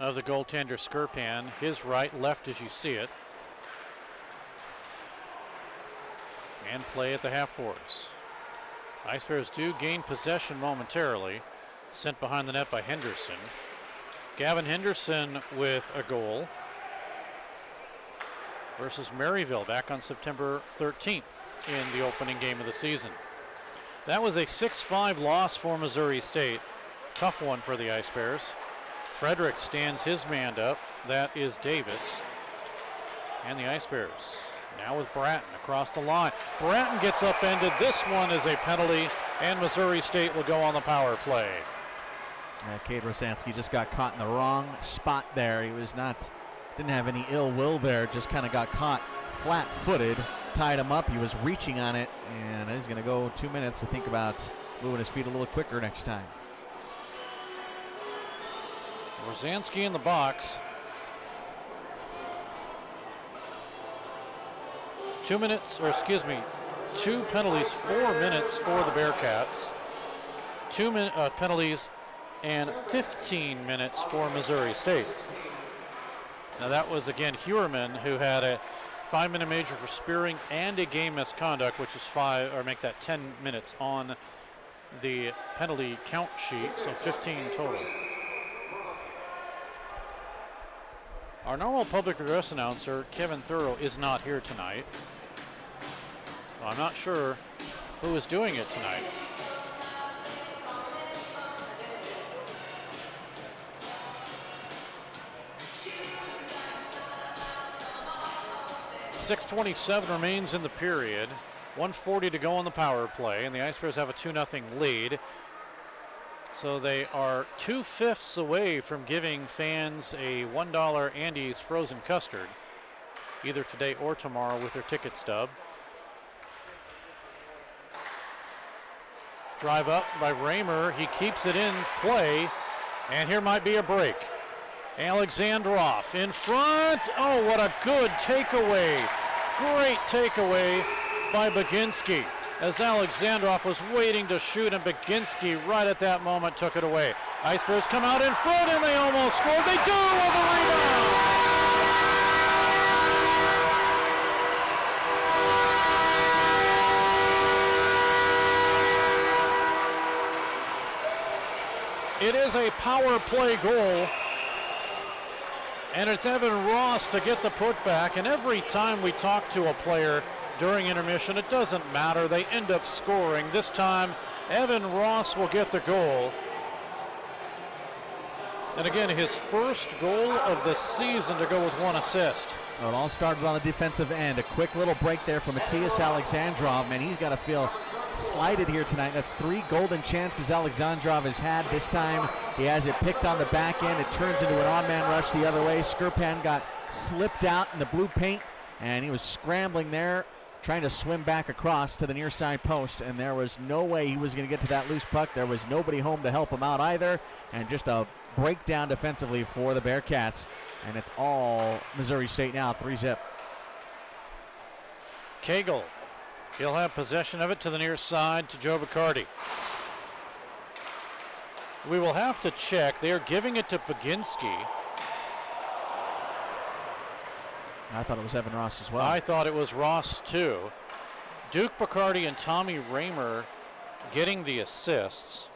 of the goaltender Skirpan. His right, left as you see it. And play at the half boards. Ice Bears do gain possession momentarily. Sent behind the net by Henderson. Gavin Henderson with a goal versus Maryville back on September 13th in the opening game of the season. That was a 6-5 loss for Missouri State. Tough one for the Ice Bears. Frederick stands his man up. That is Davis. And the Ice Bears now with Bratton across the line. Bratton gets upended. This one is a penalty, and Missouri State will go on the power play. Cade Rosansky just got caught in the wrong spot there. He didn't have any ill will there, just kind of got caught flat-footed, tied him up. He was reaching on it, and he's going to go 2 minutes to think about moving his feet a little quicker next time. Rosansky in the box. 2 minutes, or excuse me, 2 penalties, 4 minutes for the Bearcats. 2 penalties and 15 minutes for Missouri State. Now that was again Hewerman, who had a 5-minute major for spearing and a game misconduct, which is 10 minutes on the penalty count sheet, so 15 total. Our normal public address announcer, Kevin Thurrow, is not here tonight. So I'm not sure who is doing it tonight. .627 remains in the period. 1:40 to go on the power play, and the Ice Bears have a 2-0 lead. So they are 2/5 away from giving fans a $1 Andy's frozen custard, either today or tomorrow with their ticket stub. Drive up by Raymer. He keeps it in play, and here might be a break. Alexandrov in front. Oh, what a good takeaway. Great takeaway by Baginski, as Alexandrov was waiting to shoot, and Baginski right at that moment took it away. Ice Bears come out in front, and they almost scored. They do with the rebound. It is a power play goal, and it's Evan Ross to get the putback. And every time we talk to a player during intermission, it doesn't matter. They end up scoring. This time, Evan Ross will get the goal. And again, his first goal of the season to go with 1 assist. Well, it all started on the defensive end. A quick little break there from Matthias Alexandrov. Man, he's got to feel slighted here tonight. That's 3 golden chances Alexandrov has had. This time he has it picked on the back end. It turns into an on-man rush the other way. Skirpan got slipped out in the blue paint, and he was scrambling there, trying to swim back across to the near side post, and there was no way he was going to get to that loose puck. There was nobody home to help him out either, and just a breakdown defensively for the Bearcats, and it's all Missouri State now, 3-0. Cagle, he'll have possession of it to the near side to Joe Bacardi. We will have to check. They are giving it to Baginski. I thought it was Evan Ross as well. I thought it was Ross too. Duke Bacardi and Tommy Raymer getting the assists.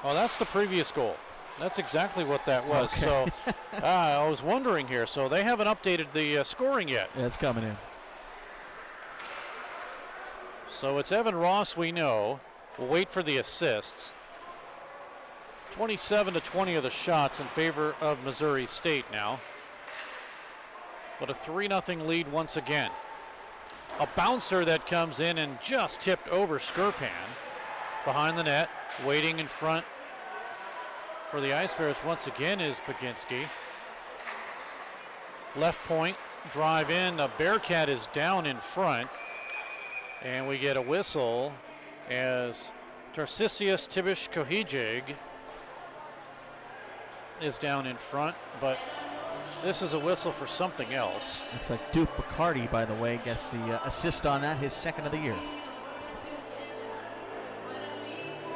Oh, that's the previous goal. That's exactly what that was. Okay. So I was wondering here. So they haven't updated the scoring yet. Yeah, it's coming in. So it's Evan Ross, we know. We'll wait for the assists. 27-20 of the shots in favor of Missouri State now. But a 3-0 lead once again. A bouncer that comes in and just tipped over Skirpan. Behind the net, waiting in front for the Ice Bears once again is Baginski. Left point, drive in. The Bearcat is down in front. And we get a whistle as Tarcisius Tibish Kohijig is down in front, but this is a whistle for something else. Looks like Duke Bacardi, by the way, gets the assist on that, his second of the year.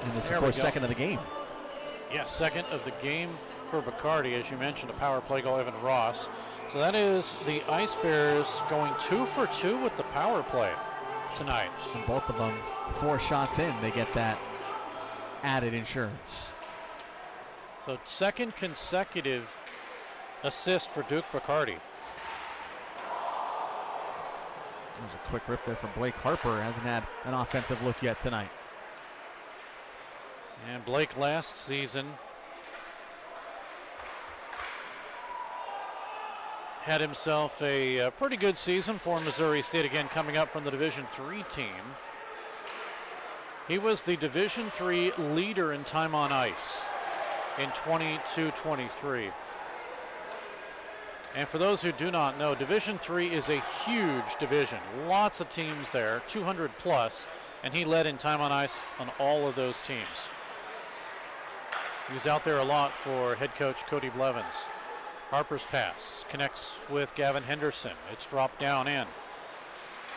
And this, of course, second of the game. Yes, second of the game for Bacardi, as you mentioned, a power play goal, Evan Ross. So that is the Ice Bears going 2 for 2 with the power play tonight. And both of them 4 shots in, they get that added insurance. So second consecutive assist for Duke Bacardi. There's a quick rip there from Blake Harper. Hasn't had an offensive look yet tonight. And Blake last season had himself a pretty good season for Missouri State, again coming up from the Division III team. He was the Division III leader in time on ice in 22-23. And for those who do not know, Division III is a huge division. Lots of teams there, 200 plus, and he led in time on ice on all of those teams. He was out there a lot for head coach Cody Blevins. Harper's pass connects with Gavin Henderson. It's dropped down in.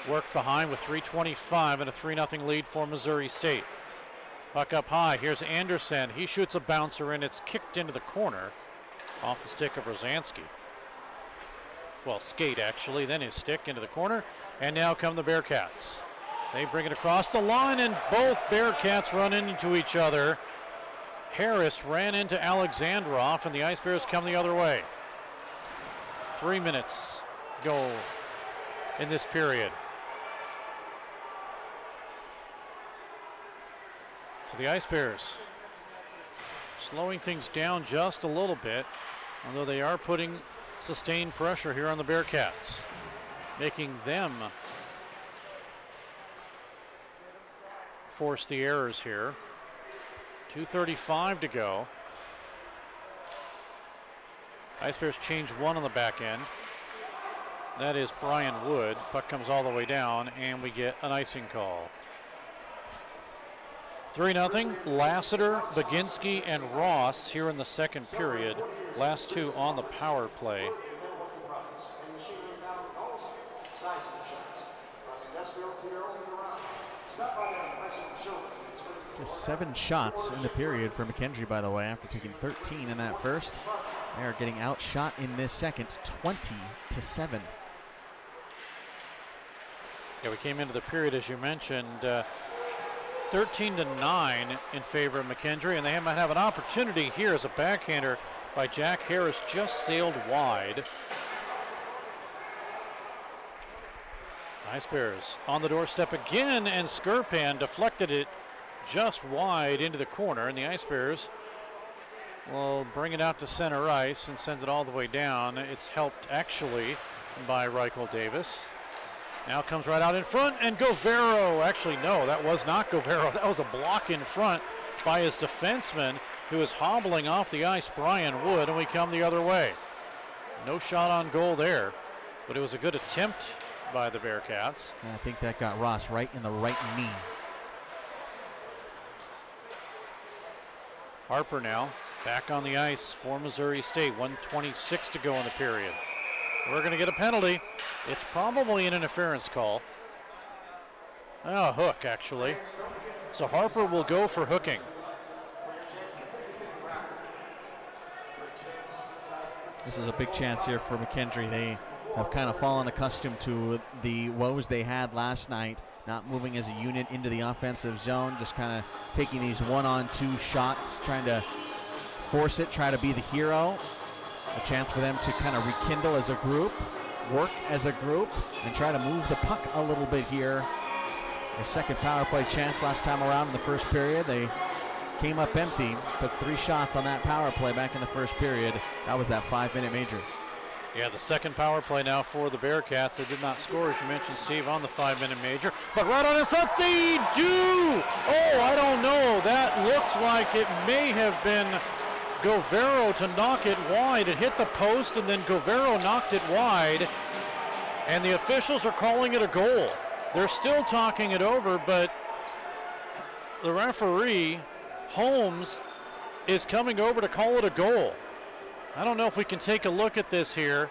Worked behind with 3:25 and a 3-0 lead for Missouri State. Puck up high. Here's Anderson. He shoots a bouncer and it's kicked into the corner off the stick of Rosansky. Well, skate actually, then his stick into the corner. And now come the Bearcats. They bring it across the line and both Bearcats run into each other. Harris ran into Alexandrov and the Ice Bears come the other way. 3 minutes go in this period. So the Ice Bears slowing things down just a little bit, although they are putting sustained pressure here on the Bearcats, making them force the errors here. 2:35 to go. Ice Bears change one on the back end. That is Brian Wood. Puck comes all the way down, and we get an icing call. 3-0. Lassiter, Baginski, and Ross here in the second period. Last two on the power play. Just 7 shots in the period for McKendree, by the way, after taking 13 in that first. They are getting outshot in this second, 20-7. Yeah, we came into the period, as you mentioned, 13-9 in favor of McKendree, and they might have an opportunity here as a backhander by Jack Harris just sailed wide. Ice Bears on the doorstep again, and Skirpan deflected it just wide into the corner, and the Ice Bears will bring it out to center ice and send it all the way down. It's helped actually by Reichel Davis. Now comes right out in front, and Govero, actually no, that was not Govero. That was a block in front by his defenseman who is hobbling off the ice, Brian Wood, and we come the other way. No shot on goal there, but it was a good attempt by the Bearcats. And I think that got Ross right in the right knee. Harper now back on the ice for Missouri State. 1:26 to go in the period. We're going to get a penalty. It's probably an interference call. A hook, actually. So Harper will go for hooking. This is a big chance here for McKendree. They have kind of fallen accustomed to the woes they had last night, not moving as a unit into the offensive zone, just kind of taking these 1-on-2 shots, trying to force it, try to be the hero. A chance for them to kind of rekindle as a group, work as a group, and try to move the puck a little bit here. Their second power play chance last time around in the first period. They came up empty, took 3 shots on that power play back in the first period. That was that 5-minute major. Yeah, the second power play now for the Bearcats. They did not score, as you mentioned, Steve, on the 5-minute major. But right on in front, they do! Oh, I don't know. That looked like it may have been Govero to knock it wide. It hit the post, and then Govero knocked it wide. And the officials are calling it a goal. They're still talking it over, but the referee, Holmes, is coming over to call it a goal. I don't know if we can take a look at this here.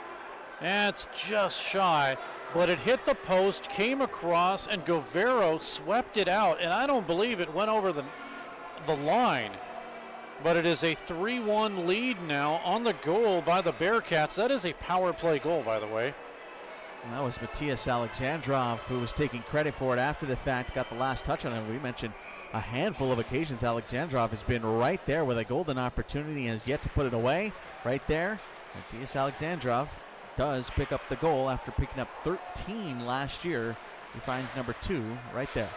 It's just shy, but it hit the post, came across, and Govero swept it out, and I don't believe it went over the line. But it is a 3-1 lead now on the goal by the Bearcats. That is a power play goal, by the way. And that was Matthias Alexandrov, who was taking credit for it after the fact, got the last touch on it. We mentioned a handful of occasions Alexandrov has been right there with a golden opportunity and has yet to put it away. Right there, Matthias Alexandrov does pick up the goal after picking up 13 last year. He finds number 2 right there.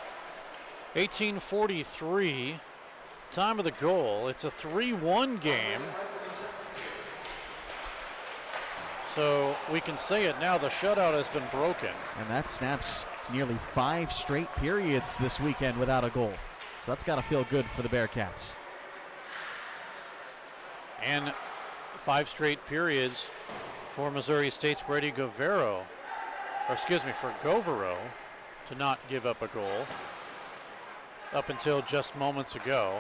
18:43, time of the goal. It's a 3-1 game. So we can say it now, the shutout has been broken. And that snaps nearly 5 straight periods this weekend without a goal. So that's got to feel good for the Bearcats. And 5 straight periods for Missouri State's Brady Govero, or excuse me, for Govero to not give up a goal up until just moments ago.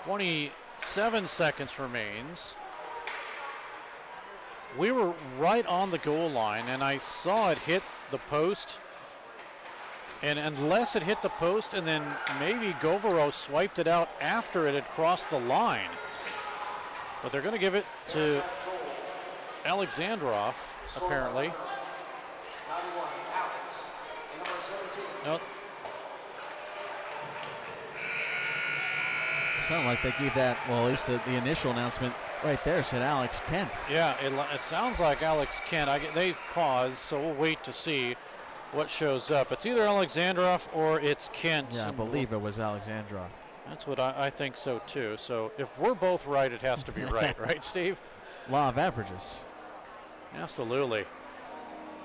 27 seconds remains. We were right on the goal line, and I saw it hit the post. And unless it hit the post and then maybe Govero swiped it out after it had crossed the line. But they're going to give it to Alexandrov, apparently. Nope. Sounded like they gave that, well, at least the initial announcement right there said Alex Kent. Yeah, it sounds like Alex Kent. They've paused, so we'll wait to see what shows up. It's either Alexandrov or it's Kent. Yeah, I believe it was Alexandrov. That's what I think so too. So if we're both right, it has to be right, right, Steve? Law of averages. Absolutely.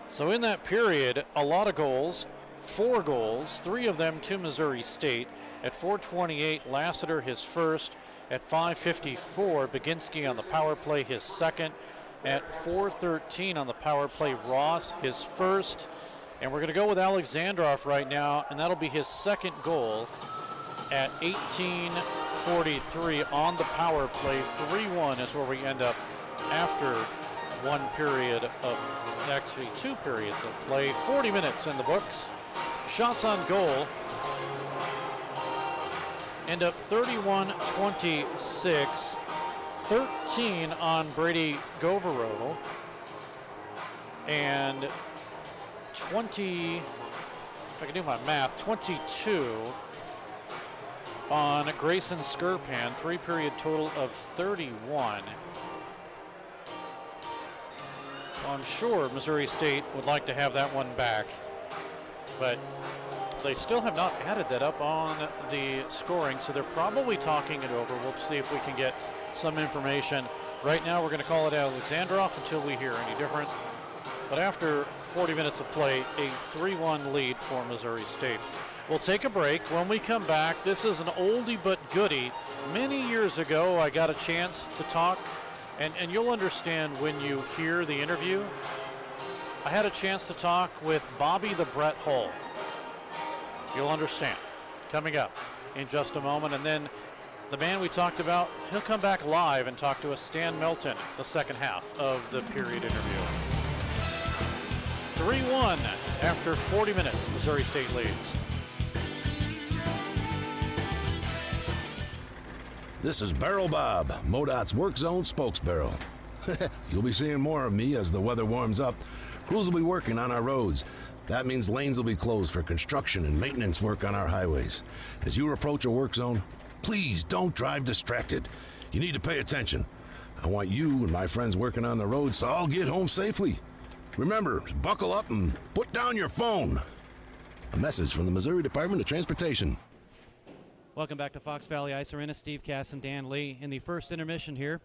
So in that period, a lot of goals, 4 goals, 3 of them to Missouri State. At 4:28, Lassiter his first. At 5:54, Baginski on the power play his second. At 4:13 on the power play, Ross his first. And we're going to go with Alexandrov right now, and that'll be his second goal at 18:43 on the power play. 3-1 is where we end up after 1 period of, actually 2 periods of play. 40 minutes in the books. Shots on goal end up 31-26. 13 on Brady Govero. And 20, if I can do my math, 22 on Grayson Skirpan, 3-period total of 31. Well, I'm sure Missouri State would like to have that one back, but they still have not added that up on the scoring, so they're probably talking it over. We'll see if we can get some information. Right now, we're going to call it Alexandrov until we hear any different. But after 40 minutes of play, a 3-1 lead for Missouri State. We'll take a break. When we come back, this is an oldie but goodie. Many years ago, I got a chance to talk, and you'll understand when you hear the interview. I had a chance to talk with Bobby the Brett Hull. You'll understand. Coming up in just a moment. And then the man we talked about, he'll come back live and talk to us, Stan Melton, the second half of the period interview. 3-1 after 40 minutes. Missouri State leads. This is Barrel Bob, MoDOT's Work Zone spokesbarrel. You'll be seeing more of me as the weather warms up. Crews will be working on our roads. That means lanes will be closed for construction and maintenance work on our highways. As you approach a work zone, please don't drive distracted. You need to pay attention. I want you and my friends working on the roads to all get home safely. Remember, buckle up and put down your phone. A message from the Missouri Department of Transportation. Welcome back to Fox Valley Ice Arena. Steve Cass and Dan Lee in the first intermission here.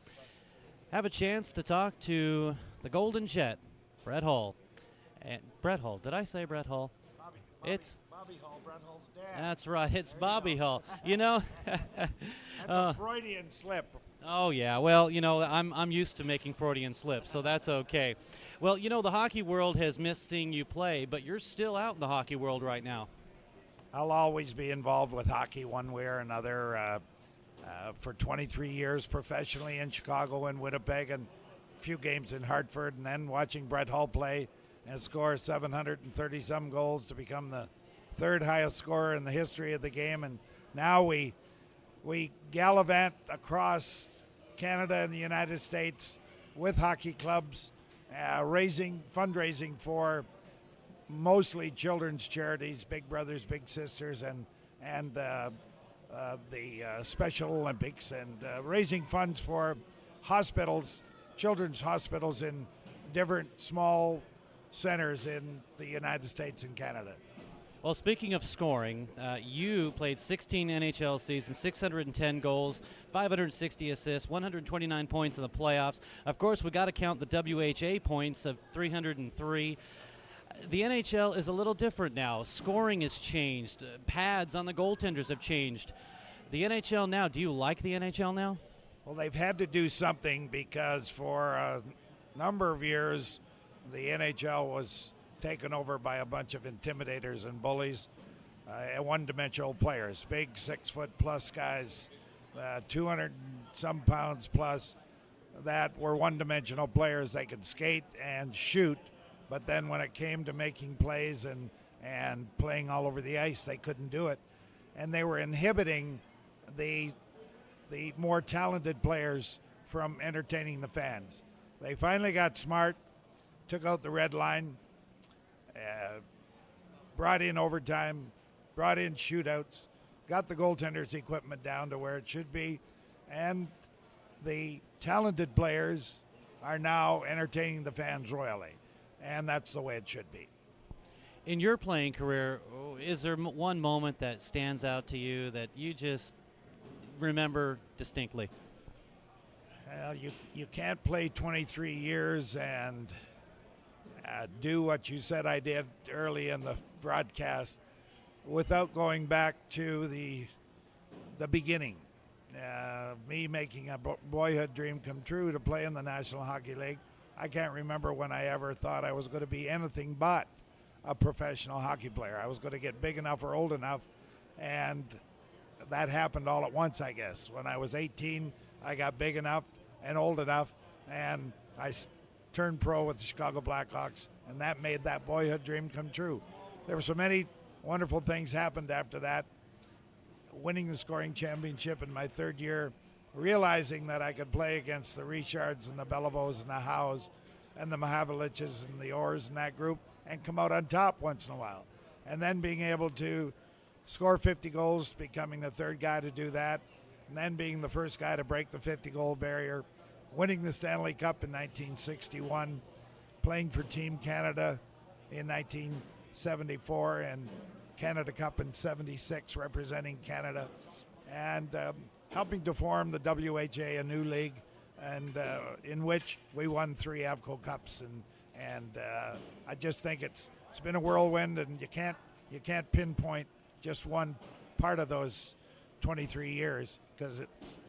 Have a chance to talk to the Golden Jet, Brett Hull. And Brett Hull, did I say Brett Hull? Bobby Hull, Brett Hull's dad. That's right, it's Bobby Hull. You know, that's a Freudian slip. Oh yeah, well, you know, I'm used to making Freudian slips, so that's okay. Well, you know, the hockey world has missed seeing you play, but you're still out in the hockey world right now. I'll always be involved with hockey one way or another. For 23 years professionally in Chicago and Winnipeg, and a few games in Hartford, and then watching Brett Hull play and score 730-some goals to become the third highest scorer in the history of the game. And now we gallivant across Canada and the United States with hockey clubs, fundraising for mostly children's charities, Big Brothers, Big Sisters, and the Special Olympics, and raising funds for hospitals, children's hospitals in different small centers in the United States and Canada. Well, speaking of scoring, you played 16 NHL seasons, 610 goals, 560 assists, 129 points in the playoffs. Of course, we got to count the WHA points of 303. The NHL is a little different now. Scoring has changed. Pads on the goaltenders have changed. The NHL now, do you like the NHL now? Well, they've had to do something because for a number of years, the NHL was taken over by a bunch of intimidators and bullies, one-dimensional players, big 6-foot-plus guys, 200-some pounds plus, that were one-dimensional players. They could skate and shoot, but then when it came to making plays and playing all over the ice, they couldn't do it. And they were inhibiting the more talented players from entertaining the fans. They finally got smart, took out the red line, brought in overtime, brought in shootouts, got the goaltenders' equipment down to where it should be, and the talented players are now entertaining the fans royally, and that's the way it should be. In your playing career, is there one moment that stands out to you that you just remember distinctly? Well, you can't play 23 years and do what you said I did early in the broadcast without going back to the beginning. Me making a boyhood dream come true to play in the National Hockey League. I can't remember when I ever thought I was going to be anything but a professional hockey player. I was going to get big enough or old enough, and that happened all at once, I guess. When I was 18, I got big enough and old enough, and I turned pro with the Chicago Blackhawks, and that made that boyhood dream come true. There were so many wonderful things happened after that. Winning the scoring championship in my third year, realizing that I could play against the Richards and the Beliveaus and the Howes and the Mahavliches and the Orrs and that group and come out on top once in a while. And then being able to score 50 goals, becoming the third guy to do that, and then being the first guy to break the 50-goal barrier, winning the Stanley Cup in 1961, playing for Team Canada in 1974, and Canada Cup in 76 representing Canada, and helping to form the WHA, a new league, and in which we won 3 Avco Cups, and I just think it's been a whirlwind, and you can't pinpoint just one part of those 23 years because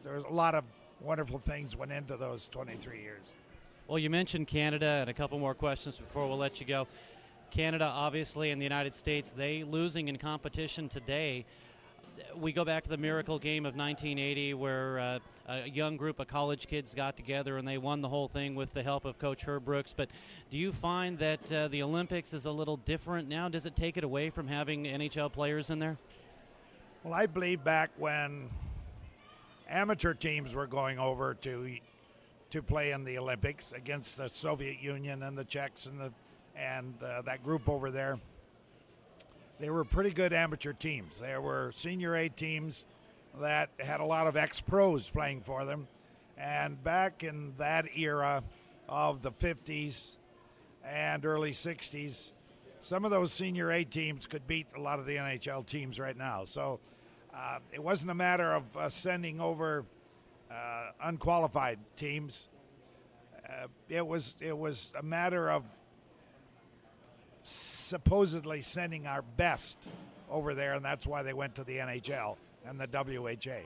there's a lot of wonderful things went into those 23 years. Well, you mentioned Canada, and a couple more questions before we'll let you go. Canada, obviously, and the United States, they losing in competition today. We go back to the miracle game of 1980 where a young group of college kids got together and they won the whole thing with the help of Coach Herb Brooks. But do you find that the Olympics is a little different now? Does it take it away from having NHL players in there? Well, I believe back when amateur teams were going over to play in the Olympics against the Soviet Union and the Czechs and that group over there, they were pretty good amateur teams. There were senior A teams that had a lot of ex-pros playing for them. And back in that era of the 50s and early 60s, some of those senior A teams could beat a lot of the NHL teams right now. So it wasn't a matter of sending over unqualified teams. It was a matter of supposedly sending our best over there, and that's why they went to the NHL and the WHA.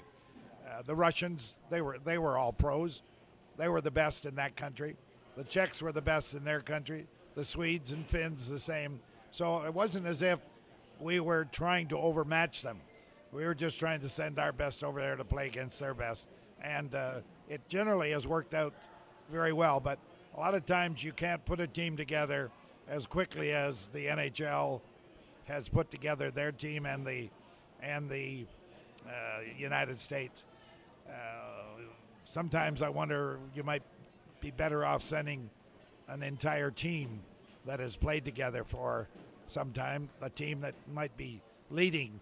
The Russians, they were all pros. They were the best in that country. The Czechs were the best in their country. The Swedes and Finns the same. So it wasn't as if we were trying to overmatch them. We were just trying to send our best over there to play against their best. And it generally has worked out very well. But a lot of times you can't put a team together as quickly as the NHL has put together their team and the United States. Sometimes I wonder, you might be better off sending an entire team that has played together for some time, a team that might be leading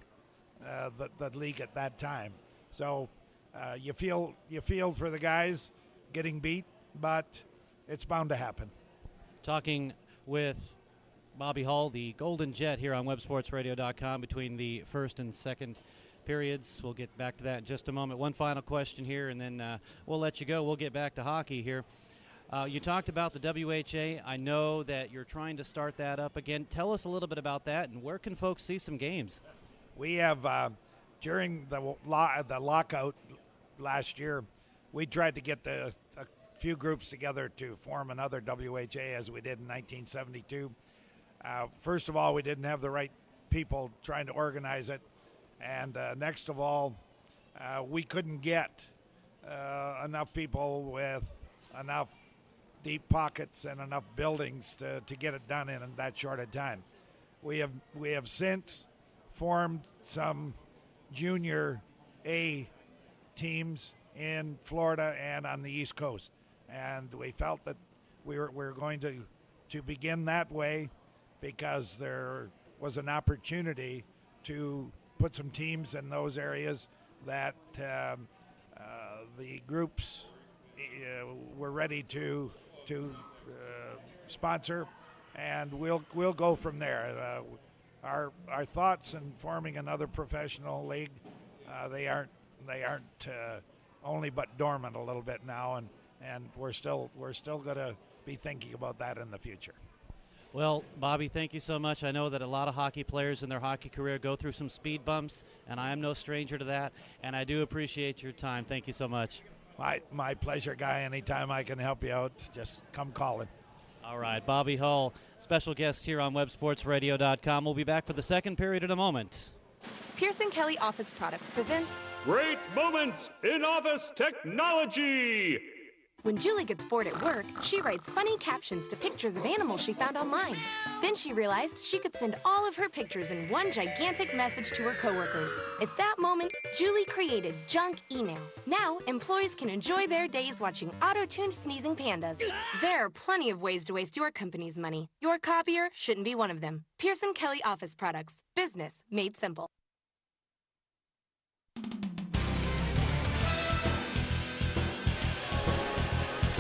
the league at that time. So you feel for the guys getting beat, but it's bound to happen. Talking with Bobby Hull, the Golden Jet, here on websportsradio.com between the first and second periods. We'll get back to that in just a moment. One final question here, and then we'll let you go. We'll get back to hockey here. You talked about the WHA. I know that you're trying to start that up again. Tell us a little bit about that, and where can folks see some games? We have, during the lockout last year, we tried to get a few groups together to form another WHA as we did in 1972. First of all, we didn't have the right people trying to organize it. And next of all, we couldn't get enough people with enough deep pockets and enough buildings to get it done in that short a time. We have since formed some junior A teams in Florida and on the East Coast, and we felt that we were going to begin that way because there was an opportunity to put some teams in those areas that the groups were ready to sponsor, and we'll go from there. Our thoughts in forming another professional league, they aren't only but dormant a little bit now, and we're still going to be thinking about that in the future. Well, Bobby, thank you so much. I know that a lot of hockey players in their hockey career go through some speed bumps, and I am no stranger to that, and I do appreciate your time. Thank you so much. My pleasure, Guy. Anytime I can help you out, just come calling. All right, Bobby Hull, special guest here on websportsradio.com. We'll be back for the second period in a moment. Pearson Kelly Office Products presents Great Moments in Office Technology. When Julie gets bored at work, she writes funny captions to pictures of animals she found online. Then she realized she could send all of her pictures in one gigantic message to her coworkers. At that moment, Julie created junk email. Now, employees can enjoy their days watching auto-tuned sneezing pandas. There are plenty of ways to waste your company's money. Your copier shouldn't be one of them. Pearson Kelly Office Products. Business made simple.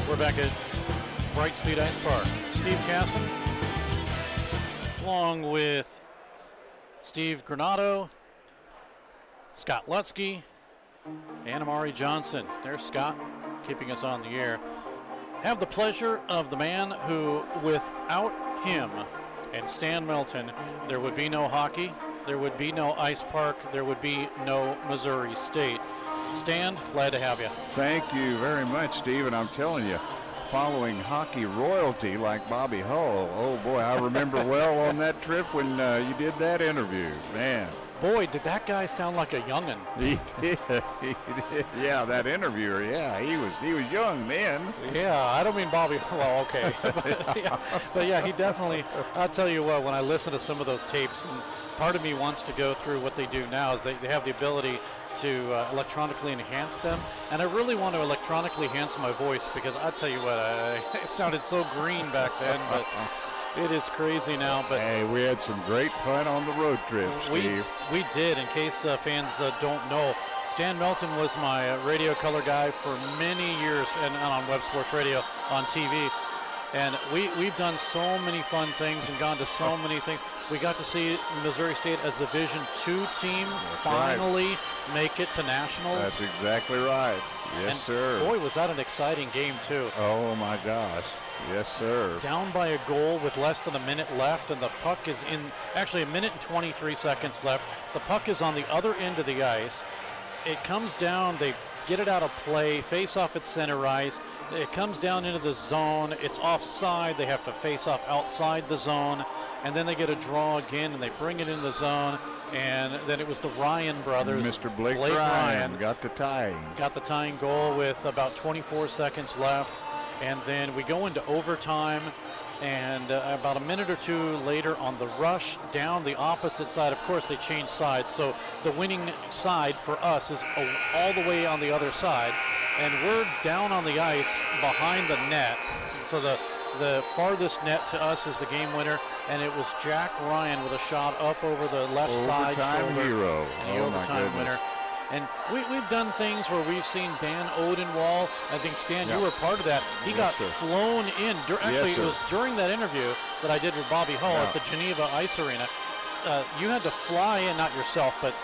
We're back at Brightspeed Ice Park. Steve Casson, along with Steve Granado, Scott Lutzke, and Amari Johnson. There's Scott, keeping us on the air. Have the pleasure of the man who, without him and Stan Milton, there would be no hockey, there would be no ice park, there would be no Missouri State. Stan, glad to have you. Thank you very much, Steve. And I'm telling you, following hockey royalty like Bobby Hull, oh boy, I remember well on that trip when you did that interview. Man. Boy, did that guy sound like a youngin'. He did. Yeah, that interviewer, yeah, he was young then. Yeah, I don't mean Bobby, well, okay. but yeah, he definitely, I'll tell you what, when I listen to some of those tapes, and part of me wants to go through what they do now is they have the ability to electronically enhance them, and I really want to electronically enhance my voice because I'll tell you what, it sounded so green back then, but It is crazy now, but hey, we had some great fun on the road trip, Steve. We did. In case fans don't know, Stan Melton was my radio color guy for many years, and on Web Sports Radio on TV. And we've done so many fun things and gone to so many things. We got to see Missouri State as a Division II team finally make it to nationals. That's exactly right. Yes, and sir. Boy, was that an exciting game, too. Oh, my gosh. Yes, sir. Down by a goal with less than a minute left, and the puck is in, actually a minute and 23 seconds left. The puck is on the other end of the ice. It comes down, they get it out of play, face off at center ice. It comes down into the zone. It's offside. They have to face off outside the zone. And then they get a draw again, and they bring it in the zone. And then it was the Ryan brothers. Mr. Blake Ryan got the tying. Got the tying goal with about 24 seconds left. And then we go into overtime. And about a minute or two later on the rush down the opposite side, of course they changed sides, so the winning side for us is all the way on the other side, and we're down on the ice behind the net, so the farthest net to us is the game winner, and it was Jack Ryan with a shot up over the left side shoulder. Hero. And the overtime winner. And we've done things where we've seen Dan Odenwall. I think, Stan, you were part of that. He got flown in. Actually, it was during that interview that I did with Bobby Hull at the Geneva Ice Arena. You had to fly in, not yourself, but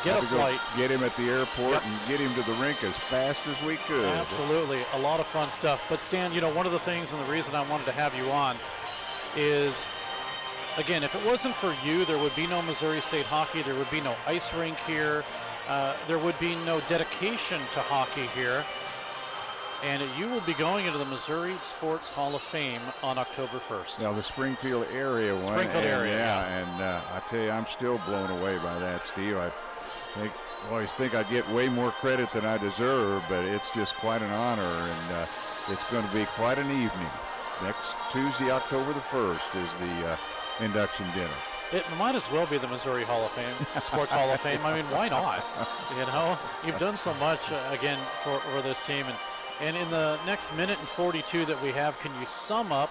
get a flight. Get him at the airport and get him to the rink as fast as we could. Absolutely. A lot of fun stuff. But, Stan, one of the things and the reason I wanted to have you on is, again, if it wasn't for you, there would be no Missouri State hockey. There would be no ice rink here. There would be no dedication to hockey here. And you will be going into the Missouri Sports Hall of Fame on October 1st. Now, the Springfield area one. Springfield area, yeah. And I tell you, I'm still blown away by that, Steve. I always think I get way more credit than I deserve, but it's just quite an honor, and it's going to be quite an evening. Next Tuesday, October the 1st, is the induction dinner. It might as well be the Missouri Hall of Fame, Sports Hall of Fame. I mean, why not? You've done so much, again, for this team. And in the next minute and 42 that we have, can you sum up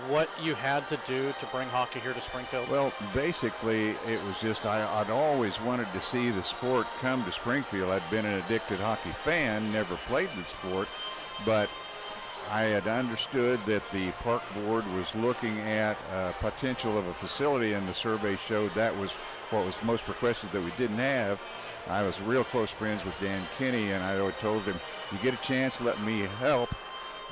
what you had to do to bring hockey here to Springfield? Well, basically, it was just I'd always wanted to see the sport come to Springfield. I'd been an addicted hockey fan, never played the sport, but I had understood that the park board was looking at potential of a facility, and the survey showed that was what was most requested that we didn't have. I was real close friends with Dan Kinney, and I told him, you get a chance, let me help,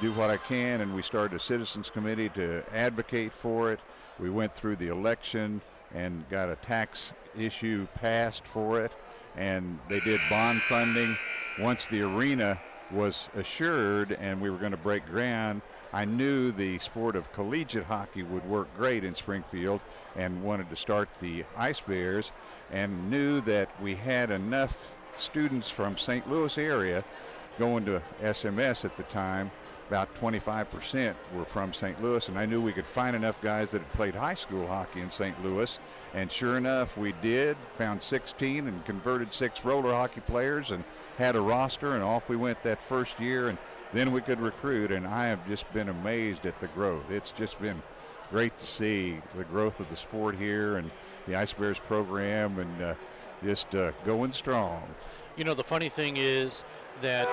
do what I can, and we started a citizens committee to advocate for it. We went through the election and got a tax issue passed for it, and they did bond funding. Once the arena was assured and we were going to break ground, I knew the sport of collegiate hockey would work great in Springfield and wanted to start the Ice Bears, and knew that we had enough students from St. Louis area going to SMS at the time. About 25% were from St. Louis, and I knew we could find enough guys that had played high school hockey in St. Louis, and sure enough we did. Found 16 and converted 6 roller hockey players and had a roster, and off we went that first year, and then we could recruit, and I have just been amazed at the growth. It's just been great to see the growth of the sport here and the Ice Bears program, and just going strong. The funny thing is that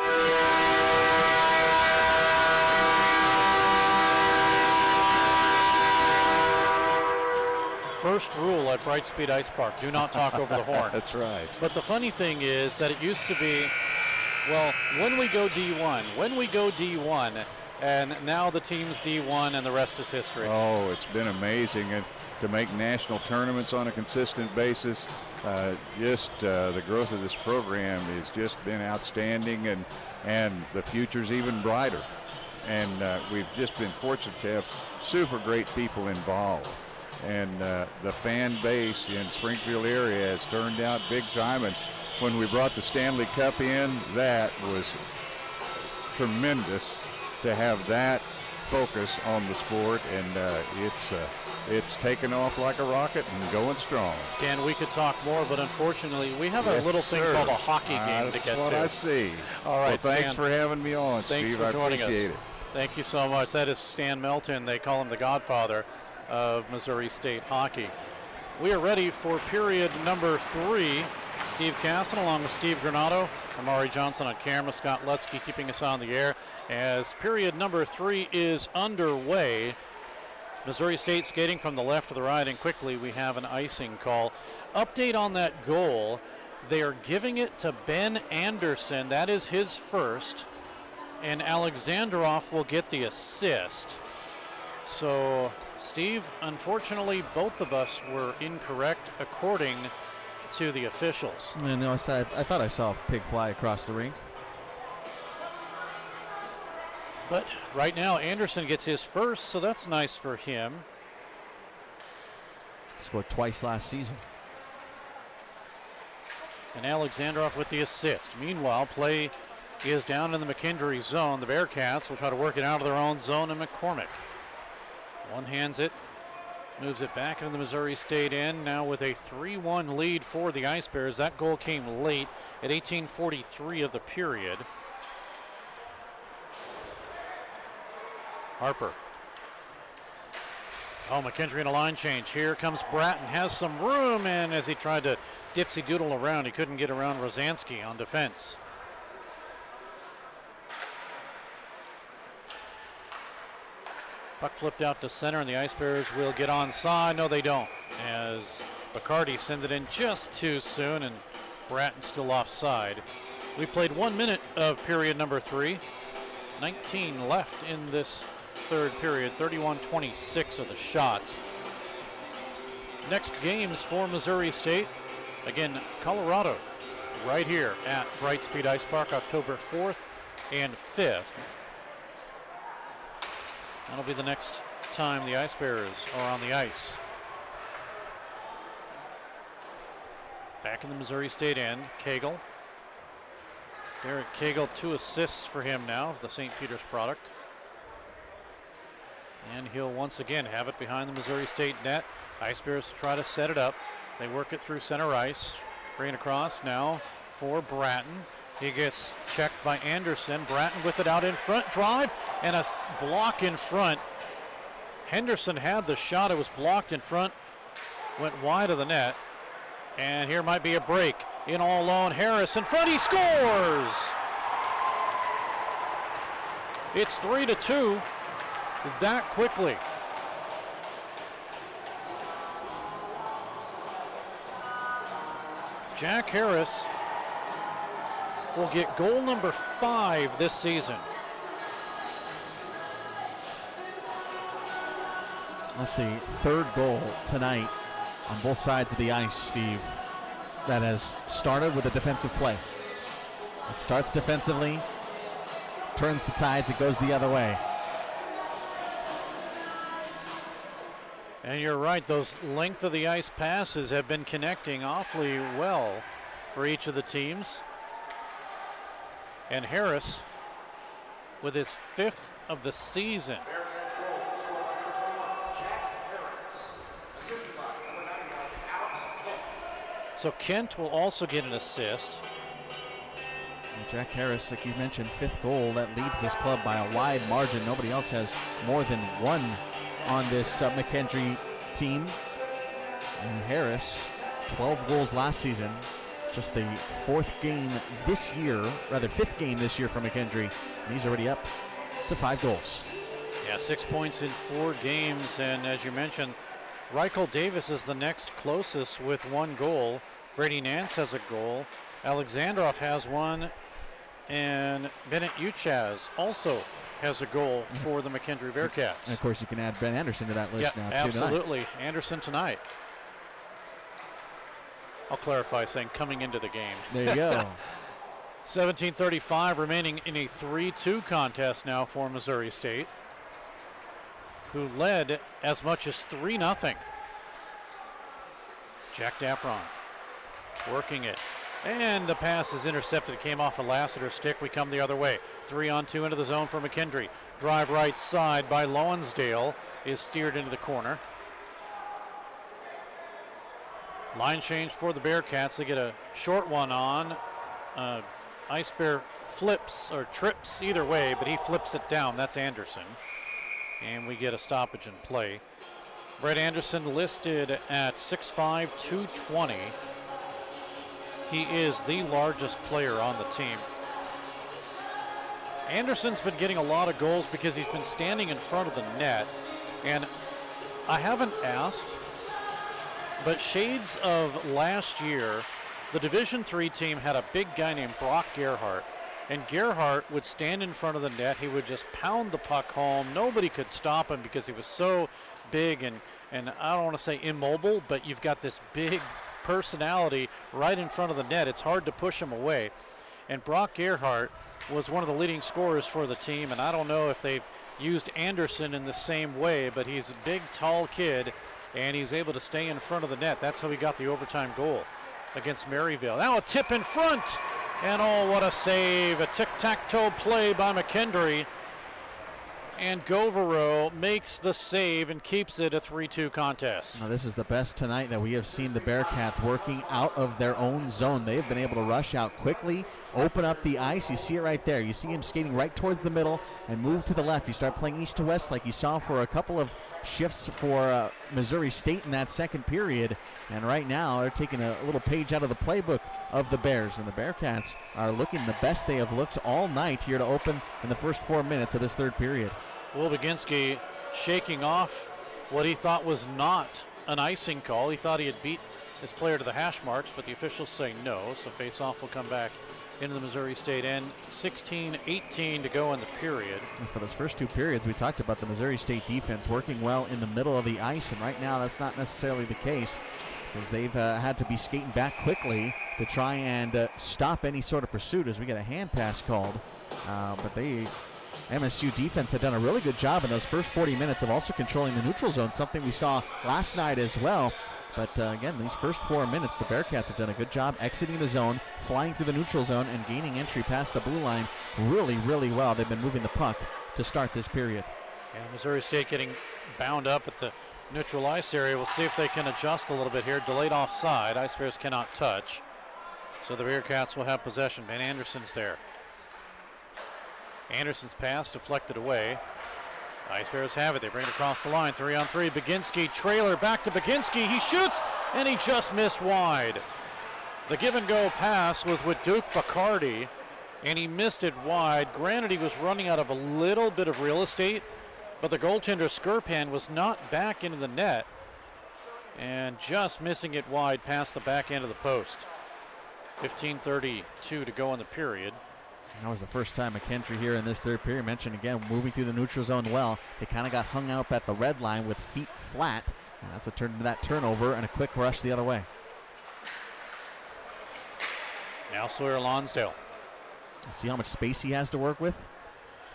first rule at Brightspeed Ice Park, do not talk over the horn. That's right. But the funny thing is that it used to be, well, when we go D1, and now the team's D1 and the rest is history. Oh, it's been amazing. And to make national tournaments on a consistent basis, the growth of this program has just been outstanding, and the future's even brighter. And we've just been fortunate to have super great people involved. And the fan base in Springfield area has turned out big time. And when we brought the Stanley Cup in, that was tremendous to have that focus on the sport. And it's taken off like a rocket and going strong. Stan, we could talk more, but unfortunately we have a little thing called a hockey game to get to. That's what I see. All right, well, thanks Stan, for having me on, thanks Steve. for joining I appreciate us. it. Thank you so much. That is Stan Melton. They call him the godfather of Missouri State hockey. We are ready for period number 3. Steve Casson along with Steve Granato, Amari Johnson on camera, Scott Lutzke keeping us on the air as period number 3 is underway. Missouri State skating from the left to the right, and quickly we have an icing call. Update on that goal. They are giving it to Ben Anderson. That is his first. And Alexandrov will get the assist. So, Steve, unfortunately, both of us were incorrect according to the officials. And I thought I saw a pig fly across the rink. But right now, Anderson gets his first, so that's nice for him. Scored twice last season. And Alexandrov with the assist. Meanwhile, play is down in the McKendree zone. The Bearcats will try to work it out of their own zone in McCormick. One hands it, moves it back into the Missouri State end, now with a 3-1 lead for the Ice Bears. That goal came late at 18:43 of the period. Harper. Oh, McKendree in a line change. Here comes Bratton, has some room, and as he tried to dipsy doodle around, he couldn't get around Rosansky on defense. Puck flipped out to center, and the Ice Bears will get onside. No, they don't, as Bacardi sends it in just too soon, and Bratton still offside. We played 1 minute of period number 3. 19 left in this third period. 31-26 of the shots. Next games for Missouri State. Again, Colorado right here at Brightspeed Ice Park, October 4th and 5th. That'll be the next time the Ice Bears are on the ice. Back in the Missouri State end, Cagle. Derek Cagle, 2 assists for him now, the St. Peter's product. And he'll once again have it behind the Missouri State net. Ice Bears try to set it up. They work it through center ice. Bring it across now for Bratton. He gets checked by Anderson. Bratton with it out in front. Drive and a block in front. Henderson had the shot. It was blocked in front. Went wide of the net. And here might be a break. In all alone, Harris in front. He scores! It's 3-2 that quickly. Jack Harris will get goal number 5 this season. That's the third goal tonight on both sides of the ice, Steve, that has started with a defensive play. It starts defensively, turns the tides, it goes the other way. And you're right, those length of the ice passes have been connecting awfully well for each of the teams. And Harris with his 5th of the season. So Kent will also get an assist. And Jack Harris, like you mentioned, 5th goal. That leads this club by a wide margin. Nobody else has more than 1 on this McKendree team. And Harris, 12 goals last season. Just the 4th game this year, rather 5th game this year for McKendree. And he's already up to 5 goals. Yeah, 6 points in 4 games. And as you mentioned, Reichel Davis is the next closest with 1 goal. Brady Nance has a goal. Alexandrov has 1. And Bennett Uchaz also has a goal for the McKendree Bearcats. And of course, you can add Ben Anderson to that list now, too. Absolutely. Tonight. Anderson tonight. I'll clarify saying coming into the game. There you go. 17:35 remaining in a 3-2 contest now for Missouri State, who led as much as 3-0. Jack Dapron working it. And the pass is intercepted. It came off a Lassiter stick. We come the other way. 3-on-2 into the zone for McKendree. Drive right side by Lowensdale is steered into the corner. Line change for the Bearcats. They get a short one on. Ice Bear flips or trips either way, but he flips it down. That's Anderson. And we get a stoppage in play. Brett Anderson listed at 6'5", 220. He is the largest player on the team. Anderson's been getting a lot of goals because he's been standing in front of the net. And I haven't asked, but shades of last year, the Division III team had a big guy named Brock Gerhardt. And Gerhardt would stand in front of the net. He would just pound the puck home. Nobody could stop him because he was so big and I don't want to say immobile, but you've got this big personality right in front of the net. It's hard to push him away. And Brock Gerhardt was one of the leading scorers for the team, and I don't know if they've used Anderson in the same way, but he's a big, tall kid, and he's able to stay in front of the net. That's how he got the overtime goal against Maryville. Now a tip in front. And oh, what a save. A tic-tac-toe play by McKendree. And Govero makes the save and keeps it a 3-2 contest. Now, this is the best tonight that we have seen the Bearcats working out of their own zone. They've been able to rush out quickly, open up the ice. You see it right there. You see him skating right towards the middle and move to the left. You start playing east to west like you saw for a couple of shifts for Missouri State in that second period. And right now they're taking a little page out of the playbook of the Bears. And the Bearcats are looking the best they have looked all night here to open in the first 4 minutes of this third period. Will Baginski shaking off what he thought was not an icing call. He thought he had beat his player to the hash marks, but the officials say no. So face-off will come back into the Missouri State end. 16-18 to go in the period. And for those first two periods, we talked about the Missouri State defense working well in the middle of the ice, and right now that's not necessarily the case because they've had to be skating back quickly to try and stop any sort of pursuit as we get a hand pass called. But MSU defense had done a really good job in those first 40 minutes of also controlling the neutral zone, something we saw last night as well. But again, these first 4 minutes, the Bearcats have done a good job exiting the zone, flying through the neutral zone, and gaining entry past the blue line really, really well. They've been moving the puck to start this period. And Missouri State getting bound up at the neutral ice area. We'll see if they can adjust a little bit here. Delayed offside. Ice Bears cannot touch. So the Bearcats will have possession. Van Anderson's there. Anderson's pass deflected away. Ice Bears have it. They bring it across the line. 3-on-3. Baginski trailer back to Baginski. He shoots and he just missed wide. The give and go pass was with Duke Bacardi and he missed it wide. Granted, he was running out of a little bit of real estate, but the goaltender Skirpan was not back into the net and just missing it wide past the back end of the post. 15:32 to go in the period. That was the first time McKendree here in this third period. Mentioned again, moving through the neutral zone well. They kind of got hung out at the red line with feet flat, and that's what turned into that turnover and a quick rush the other way. Now Sawyer Lonsdale. See how much space he has to work with?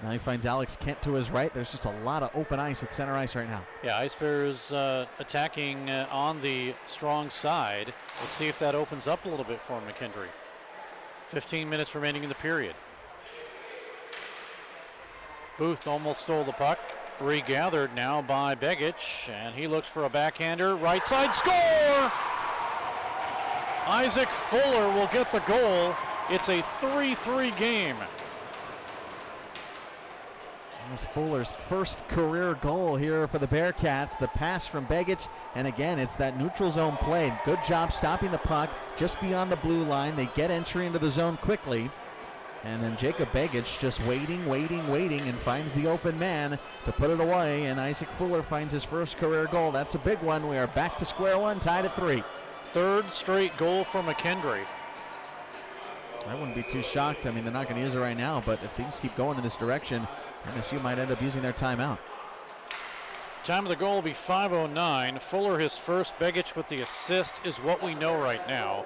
Now he finds Alex Kent to his right. There's just a lot of open ice at center ice right now. Yeah, Ice Bears attacking on the strong side. We'll see if that opens up a little bit for McKendree. 15 minutes remaining in the period. Booth almost stole the puck. Regathered now by Begich, and he looks for a backhander. Right side score! Isaac Fuller will get the goal. It's a 3-3 game. That's Fuller's first career goal here for the Bearcats. The pass from Begich, and again, it's that neutral zone play. Good job stopping the puck just beyond the blue line. They get entry into the zone quickly. And then Jacob Begich just waiting, and finds the open man to put it away. And Isaac Fuller finds his first career goal. That's a big one. We are back to square one, tied at 3. Third straight goal for McKendree. I wouldn't be too shocked. I mean, they're not going to use it right now, but if things keep going in this direction, MSU might end up using their timeout. Time of the goal will be 5:09. Fuller his first. Begich with the assist is what we know right now.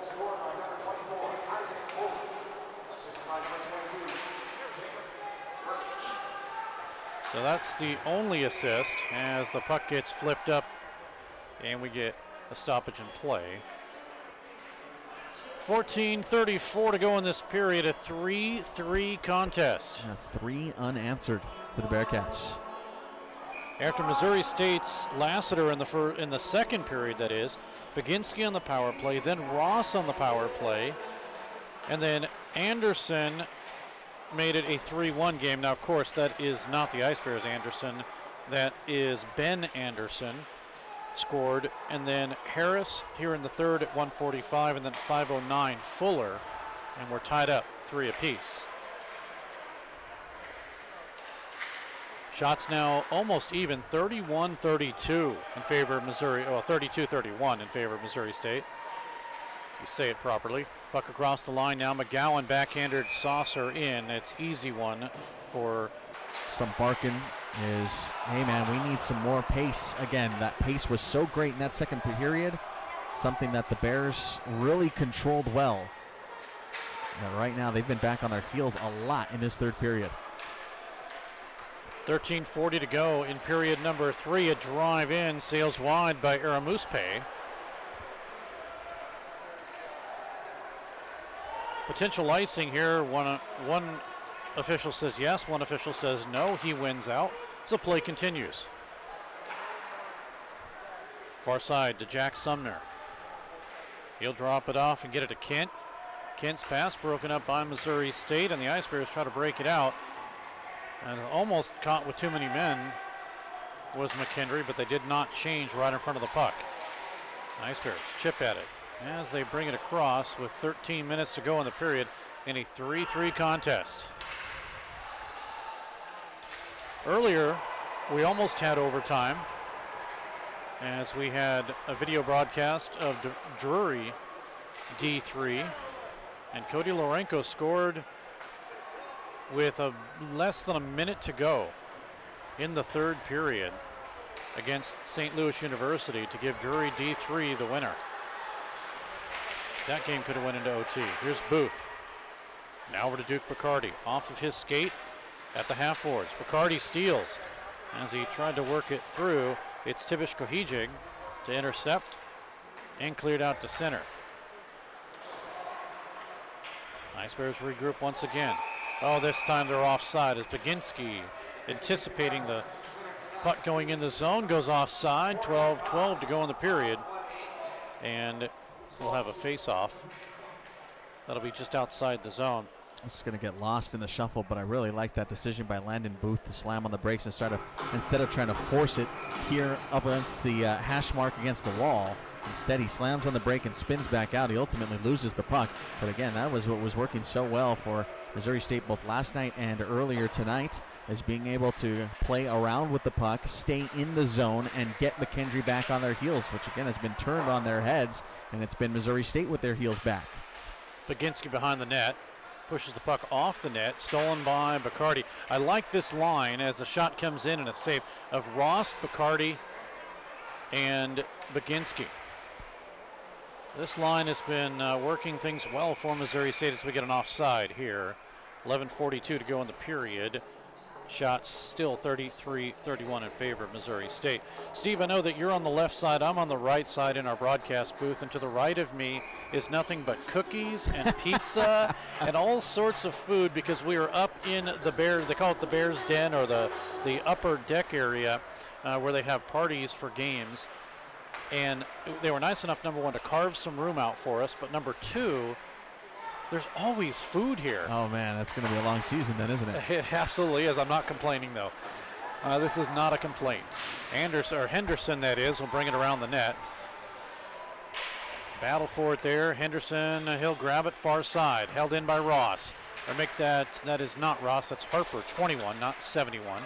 So that's the only assist as the puck gets flipped up and we get a stoppage in play. 14:34 to go in this period, a 3-3 contest. That's 3 unanswered for the Bearcats. After Missouri State's Lassiter in the second period, that is, Baginski on the power play, then Ross on the power play. And then Anderson made it a 3-1 game. Now, of course, that is not the Ice Bears Anderson. That is Ben Anderson scored. And then Harris here in the third at 1:45, and then 5:09 Fuller. And we're tied up 3 apiece. Shots now almost even, 31-32 in favor of Missouri, 32-31 in favor of Missouri State. If you say it properly. Puck across the line now. McGowan backhanded saucer in. It's easy one for. Some barking is, hey man, we need some more pace. Again, that pace was so great in that second period. Something that the Bears really controlled well. And right now they've been back on their heels a lot in this third period. 13:40 to go in period number 3. A drive in, sails wide by Aramuspe. Potential icing here. One official says yes, one official says no. He wins out. So play continues. Far side to Jack Sumner. He'll drop it off and get it to Kent. Kent's pass broken up by Missouri State, and the Ice Bears try to break it out. And almost caught with too many men was McKendree, but they did not change right in front of the puck. Ice Bears chip at it as they bring it across with 13 minutes to go in the period in a 3-3 contest. Earlier, we almost had overtime as we had a video broadcast of Drury D3, and Cody Lorenko scored with less than a minute to go in the third period against St. Louis University to give Drury D3 the winner. That game could have went into OT. Here's Booth. Now over to Duke Bacardi. Off of his skate at the half boards. Bacardi steals as he tried to work it through. It's Tibish Kohijig to intercept and cleared out to center. Ice Bears regroup once again. Oh, this time they're offside as Baginski, anticipating the puck going in the zone, goes offside. 12-12 to go in the period. And we'll have a face-off. That'll be just outside the zone. This is going to get lost in the shuffle, but I really like that decision by Landon Booth to slam on the brakes and instead of trying to force it here up against the hash mark against the wall. Instead, he slams on the brake and spins back out. He ultimately loses the puck. But again, that was what was working so well for Missouri State both last night and earlier tonight, is being able to play around with the puck, stay in the zone, and get McKendree back on their heels, which again has been turned on their heads, and it's been Missouri State with their heels back. Baginski behind the net, pushes the puck off the net, stolen by Bacardi. I like this line as the shot comes in and a save of Ross, Bacardi, and Baginski. This line has been working things well for Missouri State as we get an offside here. 11:42 to go in the period. Shots still 33-31 in favor of Missouri State. Steve, I know that you're on the left side. I'm on the right side in our broadcast booth, and to the right of me is nothing but cookies and pizza and all sorts of food, because we are up in the Bears, they call it the Bears Den, or the upper deck area where they have parties for games. And they were nice enough, number one, to carve some room out for us, but number two, there's always food here. Oh, man, that's going to be a long season then, isn't it? It absolutely is. I'm not complaining, though. This is not a complaint. Henderson, that is, will bring it around the net. Battle for it there. Henderson, he'll grab it far side. Held in by Ross. That is not Ross. That's Harper, 21, not 71.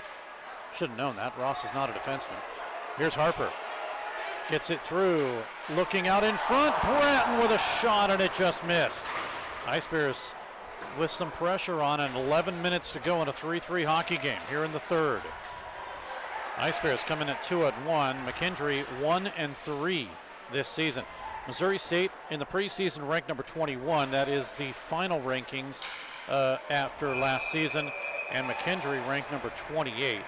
Should have known that. Ross is not a defenseman. Here's Harper. Gets it through. Looking out in front. Bratton with a shot, and it just missed. Ice Bears with some pressure on, and 11 minutes to go in a 3-3 hockey game here in the third. Ice Bears come in at 2-1. McKendree 1-3 this season. Missouri State in the preseason ranked number 21. That is the final rankings after last season. And McKendree ranked number 28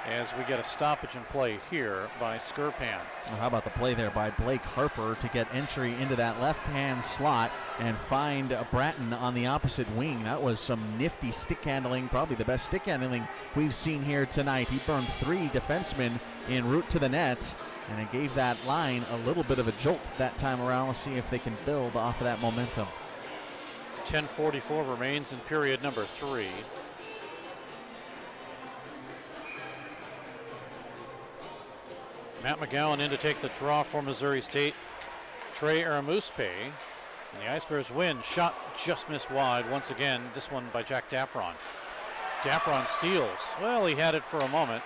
as we get a stoppage in play here by Skirpan. Well, how about the play there by Blake Harper to get entry into that left-hand slot and find Bratton on the opposite wing. That was some nifty stick handling, probably the best stick handling we've seen here tonight. He burned 3 defensemen en route to the net, and it gave that line a little bit of a jolt that time around. We'll see if they can build off of that momentum. 10:44 remains in period number 3. Matt McGowan in to take the draw for Missouri State. Trey Aramuspe, and the Ice Bears win. Shot just missed wide once again, this one by Jack Dapron. Dapron steals. Well, he had it for a moment.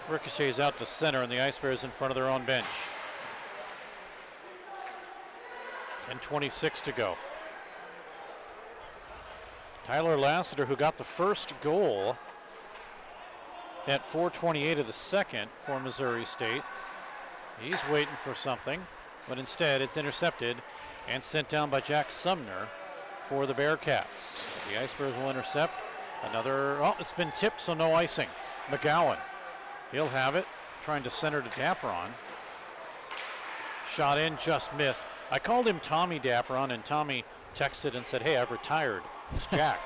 Ricochets out to center, and the Ice Bears in front of their own bench. And 26 to go. Tyler Lassiter, who got the first goal at 4:28 of the second for Missouri State. He's waiting for something, but instead it's intercepted and sent down by Jack Sumner for the Bearcats. The Ice Bears will intercept another. Oh, it's been tipped, so no icing. McGowan, he'll have it, trying to center to Dapron. Shot in, just missed. I called him Tommy Dapron, and Tommy texted and said, "Hey, I've retired. It's Jack."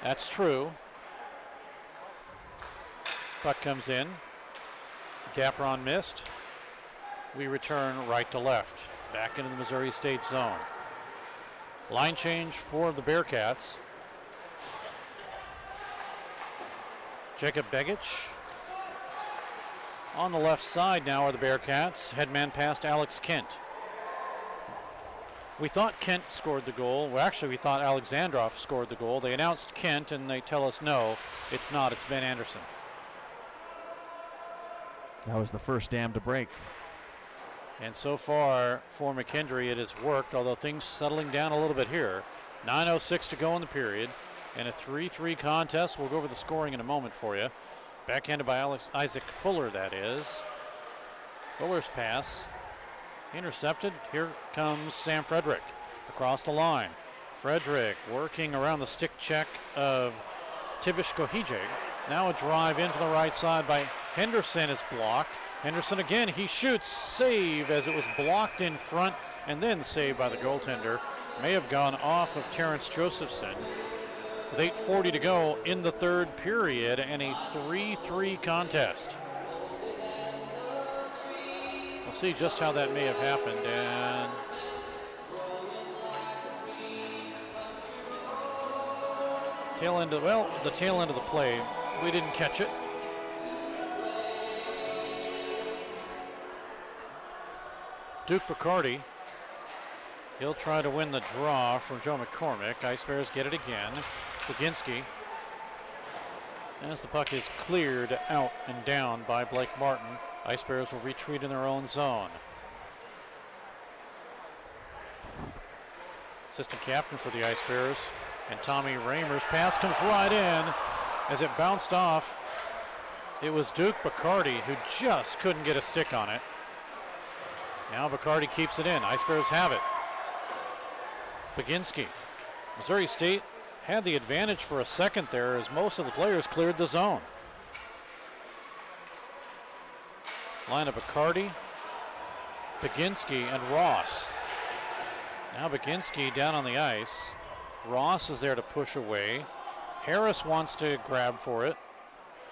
That's true. Puck comes in. Dapron missed. We return right to left, back into the Missouri State zone. Line change for the Bearcats. Jacob Begic. On the left side now are the Bearcats. Headman past Alex Kent. We thought Kent scored the goal. Well, actually, we thought Alexandrov scored the goal. They announced Kent, and they tell us no, it's not. It's Ben Anderson. That was the first dam to break. And so far for McKendree, it has worked, although things settling down a little bit here. 9:06 to go in the period, and a 3-3 contest. We'll go over the scoring in a moment for you. Backhanded by Isaac Fuller, that is. Fuller's pass intercepted. Here comes Sam Frederick across the line. Frederick working around the stick check of Tibish Kohijig. Now a drive into the right side by Henderson is blocked. Henderson again, he shoots, save as it was blocked in front and then saved by the goaltender. May have gone off of Terrence Josephson. With 8:40 to go in the third period and a 3-3 contest. We'll see just how that may have happened, and the tail end of the play, we didn't catch it. Duke Bacardi, he'll try to win the draw from Joe McCormick. Ice Bears get it again. Baginski, as the puck is cleared out and down by Blake Martin. Ice Bears will retreat in their own zone. Assistant captain for the Ice Bears, and Tommy Raymer's pass comes right in. As it bounced off, it was Duke Bacardi who just couldn't get a stick on it. Now Bacardi keeps it in. Ice Bears have it. Baginski. Missouri State had the advantage for a second there as most of the players cleared the zone. Line of Bacardi, Baginski, and Ross. Now Baginski down on the ice. Ross is there to push away. Harris wants to grab for it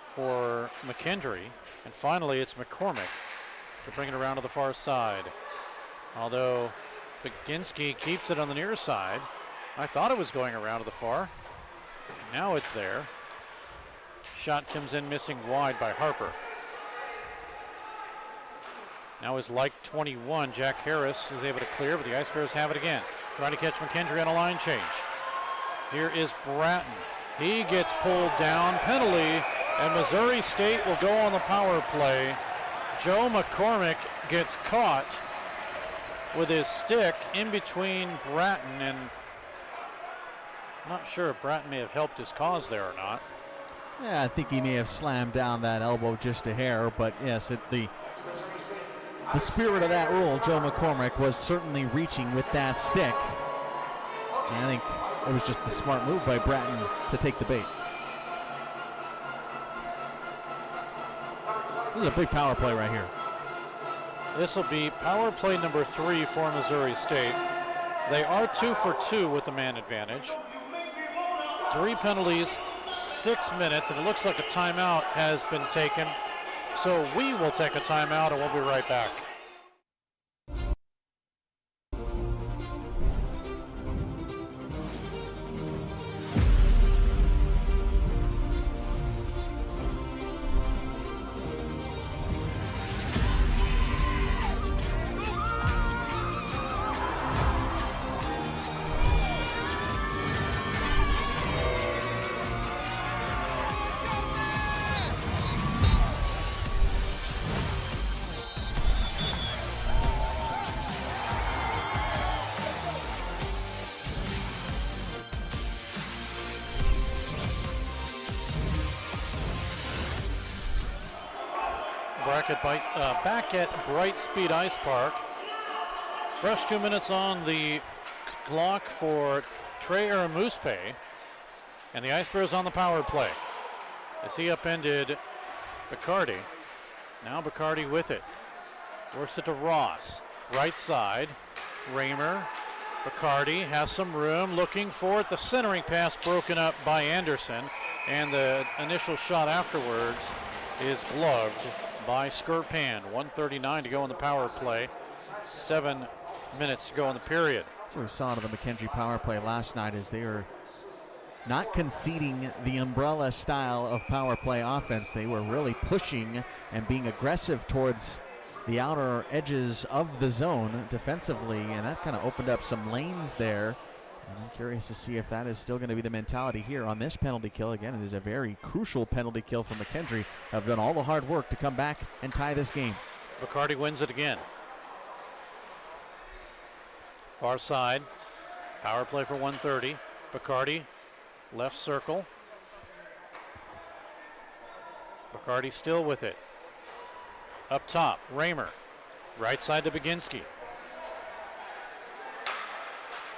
for McKendree. And finally it's McCormick to bring it around to the far side. Although Baginski keeps it on the near side. I thought it was going around to the far. Now it's there. Shot comes in missing wide by Harper. Now is like 21. Jack Harris is able to clear, but the Ice Bears have it again. Trying to catch McKendree on a line change. Here is Bratton. He gets pulled down. Penalty, and Missouri State will go on the power play. Joe McCormick gets caught with his stick in between Bratton, and I'm not sure if Bratton may have helped his cause there or not. Yeah, I think he may have slammed down that elbow just a hair, but yes, the spirit of that rule, Joe McCormick was certainly reaching with that stick. And I think it was just the smart move by Bratton to take the bait. This is a big power play right here. This will be power play number 3 for Missouri State. They are 2 for 2 with the man advantage. 3 penalties, 6 minutes, and it looks like a timeout has been taken. So we will take a timeout and we'll be right back. back at Brightspeed Ice Park. Fresh 2 minutes on the clock for Trey Aramuspe. And the Ice Bears on the power play. As he upended Bacardi. Now Bacardi with it. Works it to Ross. Right side. Raymer. Bacardi has some room. Looking for it. The centering pass broken up by Anderson. And the initial shot afterwards is gloved by Skirpan. 1:39 to go in the power play. 7 minutes to go in the period. So we saw it on the McKendree power play last night as they were not conceding the umbrella style of power play offense. They were really pushing and being aggressive towards the outer edges of the zone defensively, and that kind of opened up some lanes there. And I'm curious to see if that is still going to be the mentality here on this penalty kill. Again, it is a very crucial penalty kill for McKendree. Have done all the hard work to come back and tie this game. Bacardi wins it again. Far side, power play for 1:30. Bacardi, left circle. Bacardi still with it. Up top, Raymer. Right side to Baginski.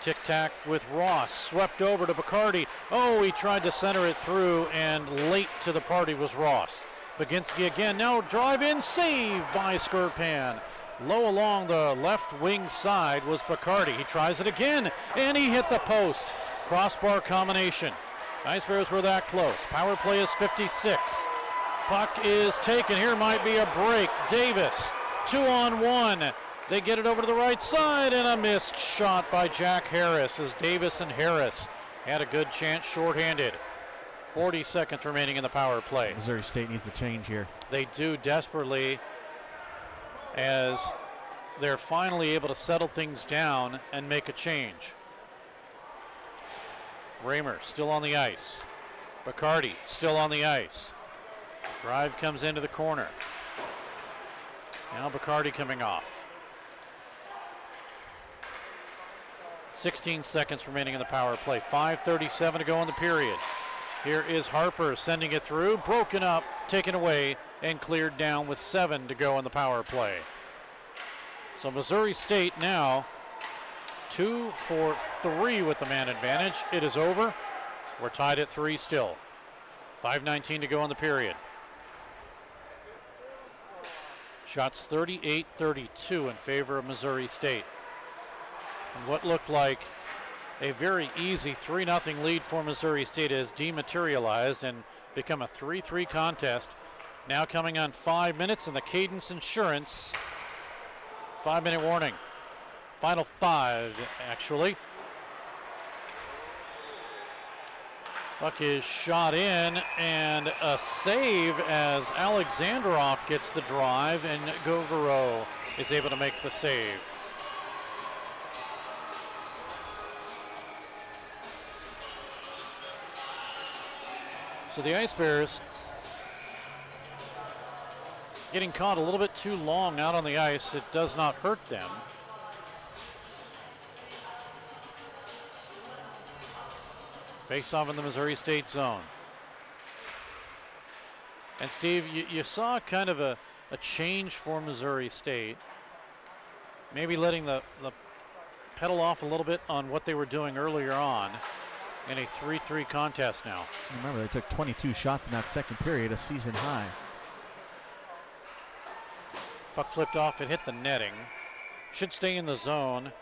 Tic-tac with Ross, swept over to Bacardi. Oh, he tried to center it through, and late to the party was Ross. Baginski again, now drive in, save by Skirpan. Low along the left wing side was Bacardi. He tries it again, and he hit the post. Crossbar combination. Ice Bears were that close. Power play is 56. Puck is taken. Here might be a break. Davis, 2-on-1. They get it over to the right side, and a missed shot by Jack Harris as Davis and Harris had a good chance shorthanded. 40 seconds remaining in the power play. Missouri State needs a change here. They do desperately, as they're finally able to settle things down and make a change. Raymer still on the ice. Bacardi still on the ice. Drive comes into the corner. Now Bacardi coming off. 16 seconds remaining in the power play. 5:37 to go in the period. Here is Harper sending it through. Broken up, taken away, and cleared down with 7 to go in the power play. So Missouri State now 2 for 3 with the man advantage. It is over. We're tied at 3 still. 5:19 to go in the period. Shots 38-32 in favor of Missouri State. And what looked like a very easy 3-0 lead for Missouri State has dematerialized and become a 3-3 contest. Now coming on 5 minutes, and the Cadence Insurance 5-minute warning. Final 5, actually. Puck is shot in, and a save as Alexandrov gets the drive, and Govero is able to make the save. So the Ice Bears getting caught a little bit too long out on the ice. It does not hurt them. Face off in the Missouri State zone. And Steve, you saw kind of a change for Missouri State. Maybe letting the pedal off a little bit on what they were doing earlier on in a 3-3 contest now. Remember, they took 22 shots in that second period, a season high. Puck flipped off, it hit the netting. Should stay in the zone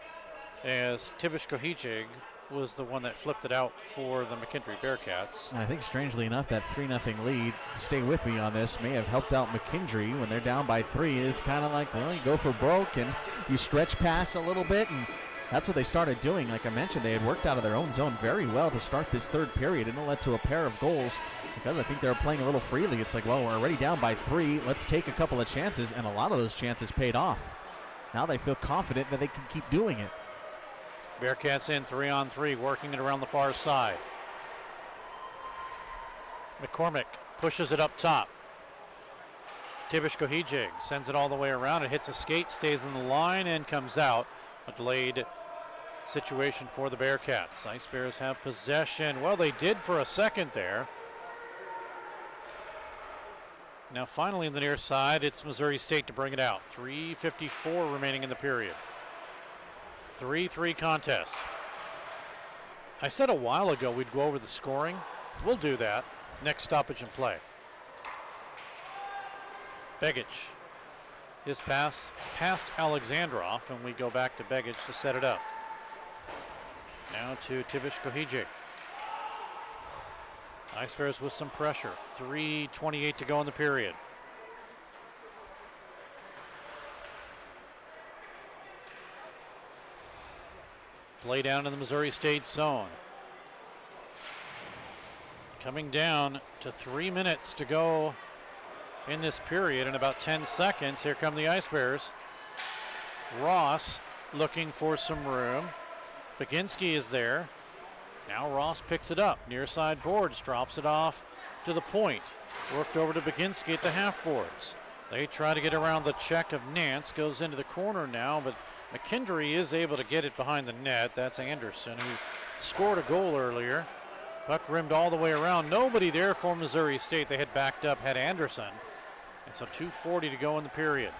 as Tibish Kohijig was the one that flipped it out for the McKendree Bearcats. I think strangely enough that 3-0 lead, stay with me on this, may have helped out McKendree when they're down by 3. It's kind of like, well, you go for broke and you stretch pass a little bit, and that's what they started doing. Like I mentioned, they had worked out of their own zone very well to start this third period, and it led to a pair of goals because I think they were playing a little freely. It's like, well, we're already down by 3. Let's take a couple of chances, and a lot of those chances paid off. Now they feel confident that they can keep doing it. Bearcats in 3-on-3, working it around the far side. McCormick pushes it up top. Tibish Kohijig sends it all the way around. It hits a skate, stays in the line, and comes out. A delayed situation for the Bearcats. Ice Bears have possession. Well, they did for a second there. Now finally on the near side, it's Missouri State to bring it out. 3:54 remaining in the period. 3-3 contest. I said a while ago we'd go over the scoring. We'll do that. Next stoppage in play. Begic. His pass past Alexandrov, and we go back to Begic to set it up. Now to Tibish Kohije. Ice Bears with some pressure. 3:28 to go in the period. Play down in the Missouri State zone. Coming down to 3 minutes to go in this period, in about 10 seconds. Here come the Ice Bears. Ross looking for some room. Baginski is there. Now Ross picks it up. Near side boards, drops it off to the point. Worked over to Baginski at the half boards. They try to get around the check of Nance. Goes into the corner now, but McKendree is able to get it behind the net. That's Anderson, who scored a goal earlier. Puck rimmed all the way around. Nobody there for Missouri State. They had backed up, had Anderson. And so 2:40 to go in the period.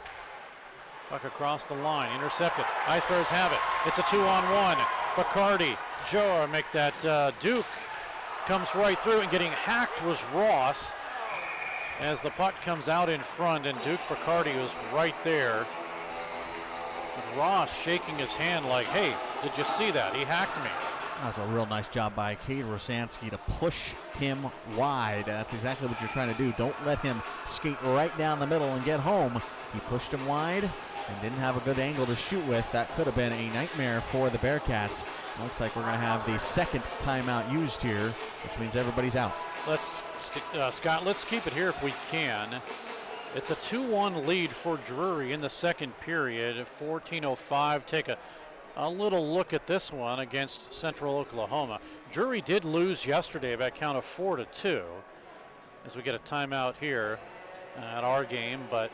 Puck across the line, intercepted. Ice Bears have it. It's a 2-on-1. Bacardi, Joe make that Duke comes right through, and getting hacked was Ross as the puck comes out in front, and Duke Bacardi was right there. But Ross shaking his hand like, hey, did you see that? He hacked me. That was a real nice job by Cade Rosansky to push him wide. That's exactly what you're trying to do. Don't let him skate right down the middle and get home. He pushed him wide and didn't have a good angle to shoot with. That could have been a nightmare for the Bearcats. Looks like we're going to have the second timeout used here, which means everybody's out. Scott, let's keep it here if we can. It's a 2-1 lead for Drury in the second period. 14:05. Take a little look at this one against Central Oklahoma. Drury did lose yesterday by a count of 4-2 as we get a timeout here at our game, but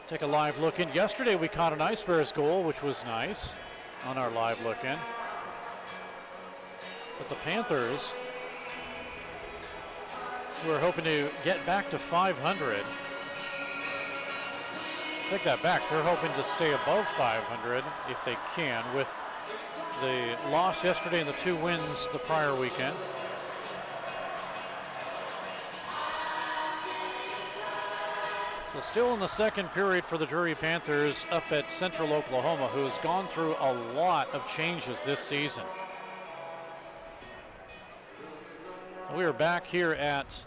take a live look in. Yesterday we caught an Ice Bears goal, which was nice on our live look in. But the Panthers, who are hoping to get back to 500, take that back. They're hoping to stay above 500 if they can, with the loss yesterday and the 2 wins the prior weekend. So still in the second period for the Drury Panthers up at Central Oklahoma, who's gone through a lot of changes this season. We are back here at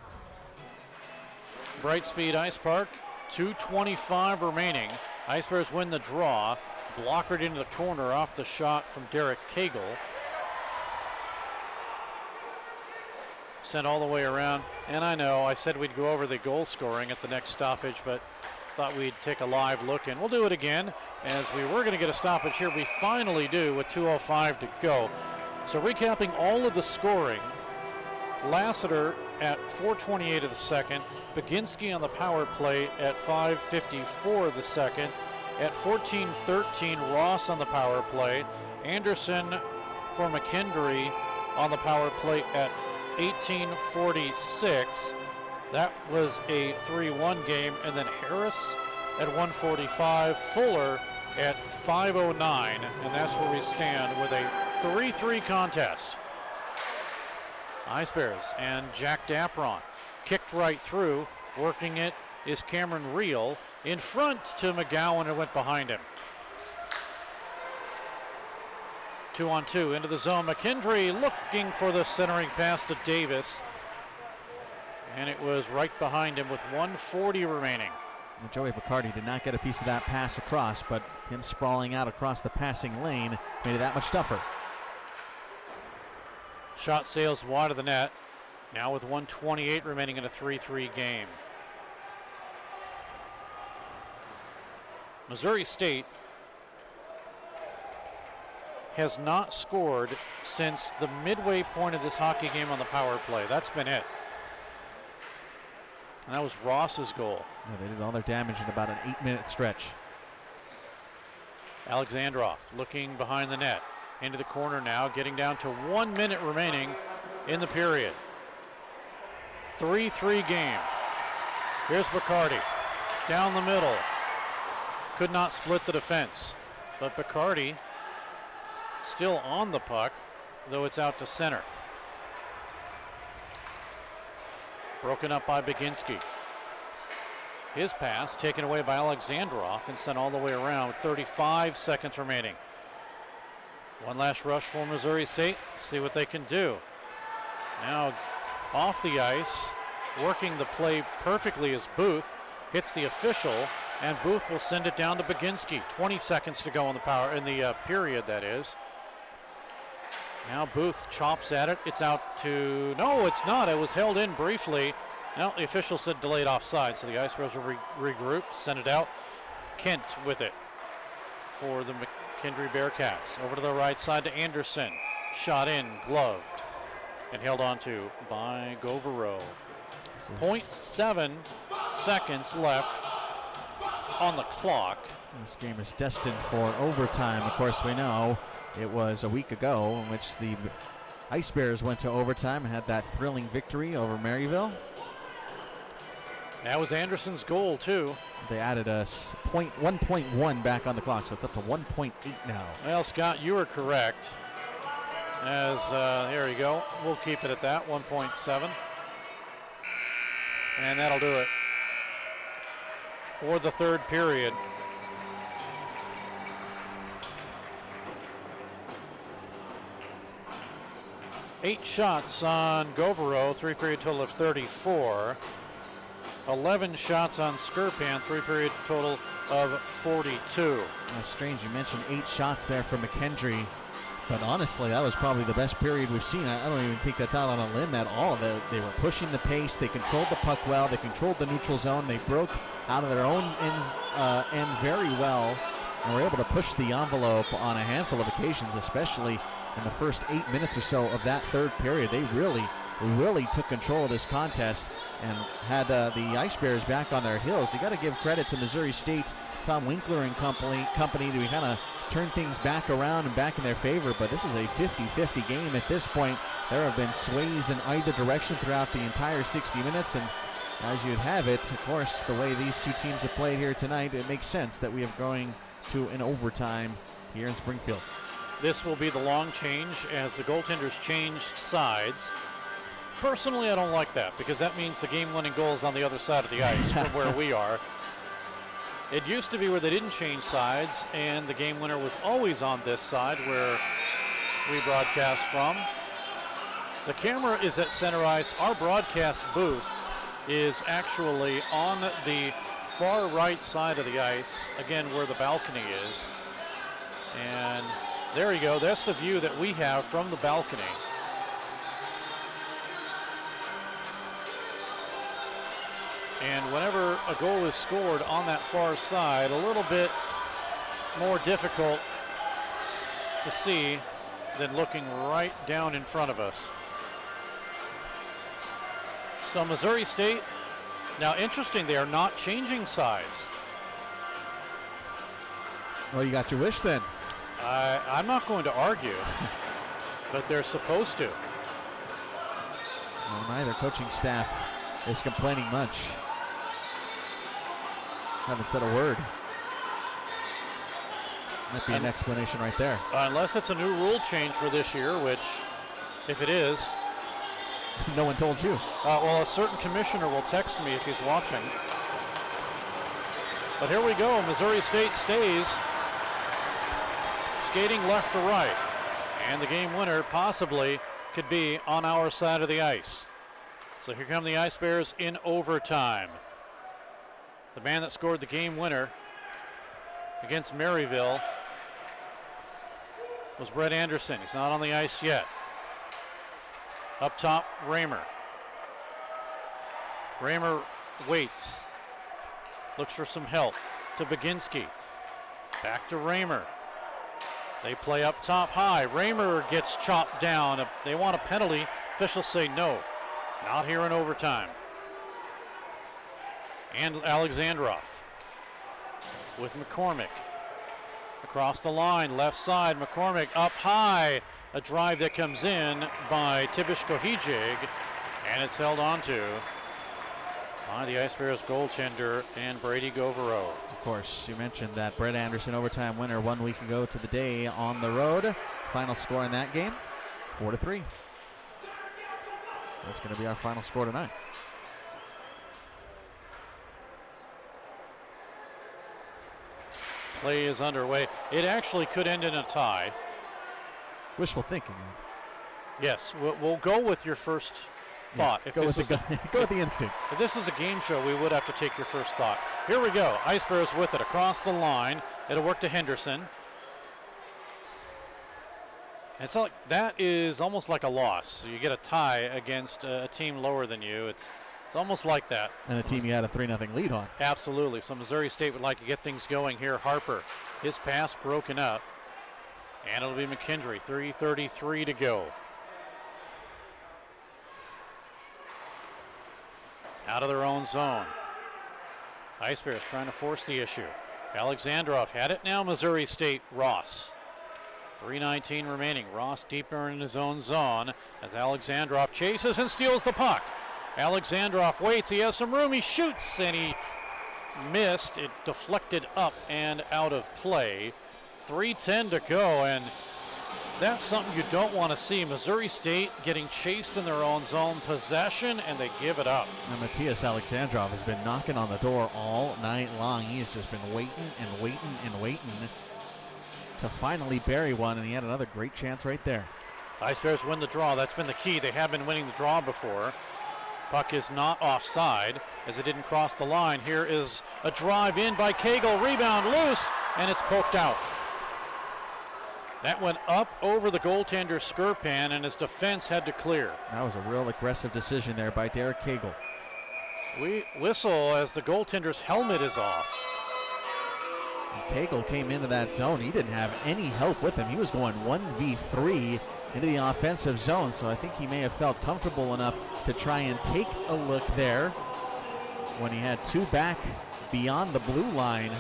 Brightspeed Ice Park. 2:25 remaining. Ice Bears win the draw. Blockered into the corner off the shot from Derek Cagle. Sent all the way around. And I know I said we'd go over the goal scoring at the next stoppage, but thought we'd take a live look, and we'll do it again, as we were going to get a stoppage here. We finally do with 2:05 to go. So recapping all of the scoring. Lassiter at 4:28 of the second. Baginski on the power play at 5:54 of the second. At 14:13, Ross on the power play. Anderson for McKendree on the power play at 18:46. That was a 3-1 game. And then Harris at 1:45. Fuller at 5:09. And that's where we stand with a 3-3 contest. Ice Bears and Jack Dapron kicked right through. Working it is Cameron Reel. In front to McGowan, and went behind him. 2-on-2 into the zone. McKendree looking for the centering pass to Davis. And it was right behind him with 1:40 remaining. And Joey Bacardi did not get a piece of that pass across, but him sprawling out across the passing lane made it that much tougher. Shot sails wide of the net. Now with 1:28 remaining in a 3-3 game. Missouri State has not scored since the midway point of this hockey game on the power play. That's been it. And that was Ross's goal. Yeah, they did all their damage in about an 8-minute stretch. Alexandrov looking behind the net. Into the corner now, getting down to 1 minute remaining in the period. 3-3 game. Here's Bacardi down the middle. Could not split the defense, but Bacardi still on the puck, though it's out to center. Broken up by Baginski. His pass taken away by Alexandrov and sent all the way around with 35 seconds remaining. One last rush for Missouri State. See what they can do. Now off the ice, working the play perfectly is Booth. Hits the official, and Booth will send it down to Baginski. 20 seconds to go in the period, that is. Now Booth chops at it. It's out to, no, it's not. It was held in briefly. Now the official said delayed offside, so the Ice Bears will regroup, send it out. Kent with it for the McKendree Bearcats. Over to the right side to Anderson. Shot in, gloved, and held on to by Govero. 0.7 seconds left on the clock. This game is destined for overtime. Of course, we know it was a week ago in which the Ice Bears went to overtime and had that thrilling victory over Maryville. That was Anderson's goal, too. They added a 1.1 back on the clock, so it's up to 1.8 now. Well, Scott, you are correct. As, here you go. We'll keep it at that, 1.7. And that'll do it for the third period. Eight shots on Govero, three-period total of 34. 11 shots on Skirpan, three-period total of 42. That's strange. You mentioned 8 shots there for McKendree, but honestly, that was probably the best period we've seen. I don't even think that's out on a limb at all. They were pushing the pace. They controlled the puck well. They controlled the neutral zone. They broke out of their own end very well and were able to push the envelope on a handful of occasions, especially in the first 8 minutes or so of that third period. They really took control of this contest and had the Ice Bears back on their heels. You got to give credit to Missouri State, Tom Winkler and company to kind of turn things back around and back in their favor, but this is a 50-50 game at this point. There have been sways in either direction throughout the entire 60 minutes, and as you'd have it, of course, the way these two teams have played here tonight, it makes sense that we are going to an overtime here in Springfield. This will be the long change as the goaltenders changed sides. Personally, I don't like that because that means the game-winning goal is on the other side of the ice from where we are. It used to be where they didn't change sides and the game winner was always on this side where we broadcast from. The camera is at center ice. Our broadcast booth is actually on the far right side of the ice, again where the balcony is. And there you go. That's the view that we have from the balcony. And whenever a goal is scored on that far side, a little bit more difficult to see than looking right down in front of us. So Missouri State, now interesting, they are not changing sides. Well, you got your wish then. I'm not going to argue, but they're supposed to. Well, neither coaching staff is complaining much. Haven't said a word. Might be an explanation right there. Unless it's a new rule change for this year, which, if it is, no one told you. Well, a certain commissioner will text me if he's watching. But here we go. Missouri State stays skating left to right. And the game winner possibly could be on our side of the ice. So here come the Ice Bears in overtime. The man that scored the game winner against Maryville was Brett Anderson. He's not on the ice yet. Up top, Raymer. Raymer waits. Looks for some help to Baginski. Back to Raymer. They play up top high. Raymer gets chopped down. They want a penalty. Officials say no. Not here in overtime. And Alexandrov with McCormick. Across the line, left side, McCormick up high. A drive that comes in by Tibish Kohijig, and it's held on to by the Ice Bears goaltender and Brady Govero. Of course, you mentioned that Brett Anderson overtime winner 1 week ago to the day on the road. Final score in that game, 4-3. That's going to be our final score tonight. Play is underway. It actually could end in a tie. Wishful thinking. Yes, we'll go with your first thought. Yeah, go with the instinct. If this is a game show, we would have to take your first thought. Here we go. Ice Bears with it across the line. It'll work to Henderson. It's like that is almost like a loss. So you get a tie against a team lower than you. It's almost like that. And a team you had a 3-0 lead on. Absolutely. So Missouri State would like to get things going here. Harper, his pass broken up. And it'll be McKendree, 3:33 to go. Out of their own zone. Ice Bears trying to force the issue. Alexandrov had it. Now Missouri State, Ross. 3:19 remaining. Ross deeper in his own zone as Alexandrov chases and steals the puck. Alexandrov waits. He has some room. He shoots and he missed. It deflected up and out of play. 3:10 to go, and that's something you don't want to see. Missouri State getting chased in their own zone, possession, and they give it up. And Matthias Alexandrov has been knocking on the door all night long. He's just been waiting and waiting and waiting to finally bury one, and he had another great chance right there. Ice Bears win the draw. That's been the key. They have been winning the draw before. Puck is not offside as it didn't cross the line. Here is a drive in by Cagle. Rebound loose, and it's poked out. That went up over the goaltender's skirt pan, and his defense had to clear. That was a real aggressive decision there by Derek Cagle. We whistle as the goaltender's helmet is off. Cagle came into that zone. He didn't have any help with him. He was going 1v3 into the offensive zone, so I think he may have felt comfortable enough to try and take a look there when he had two back beyond the blue line.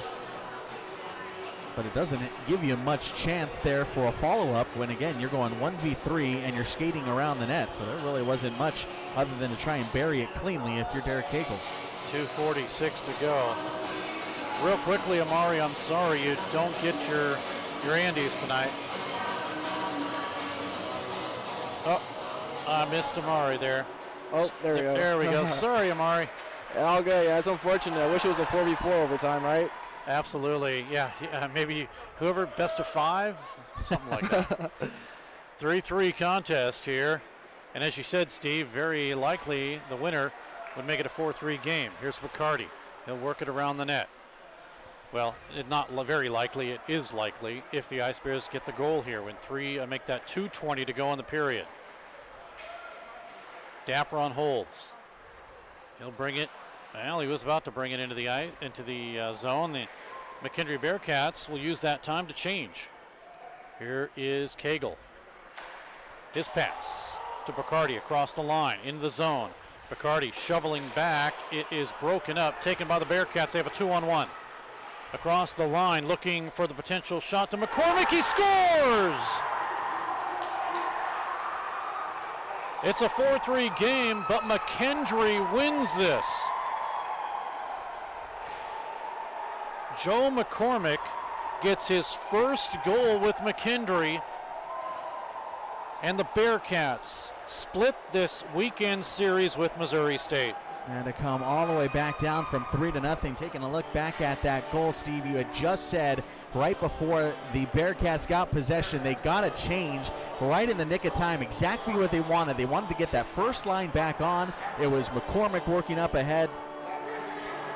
But it doesn't give you much chance there for a follow-up when, again, you're going 1v3 and you're skating around the net. So there really wasn't much other than to try and bury it cleanly if you're Derek Cagle. 2:46 to go. Real quickly, Amari, I'm sorry you don't get your Andes tonight. Oh, I missed Amari there. Oh, there we go. There we go. Sorry, Amari. All good. Yeah, it's unfortunate. I wish it was a 4v4 overtime, right? Absolutely. Yeah, maybe whoever best of 5, something like that. 3-3 contest here. And as you said, Steve, very likely the winner would make it a 4-3 game. Here's Bacardi. He'll work it around the net. Well, it's not very likely. It is likely if the Ice Bears get the goal here. When make that 2:20 to go in the period. Dapron holds. He'll bring it. Well, he was about to bring it into the zone. The McKendree Bearcats will use that time to change. Here is Cagle. His pass to Bacardi across the line into the zone. Bacardi shoveling back. It is broken up, taken by the Bearcats. They have a 2-on-1. Across the line, looking for the potential shot to McCormick. He scores! It's a 4-3 game, but McKendree wins this. Joe McCormick gets his first goal with McKendree, and the Bearcats split this weekend series with Missouri State. And to come all the way back down from 3-0, taking a look back at that goal, Steve, you had just said right before the Bearcats got possession, they got a change right in the nick of time, exactly what they wanted. They wanted to get that first line back on. It was McCormick working up ahead.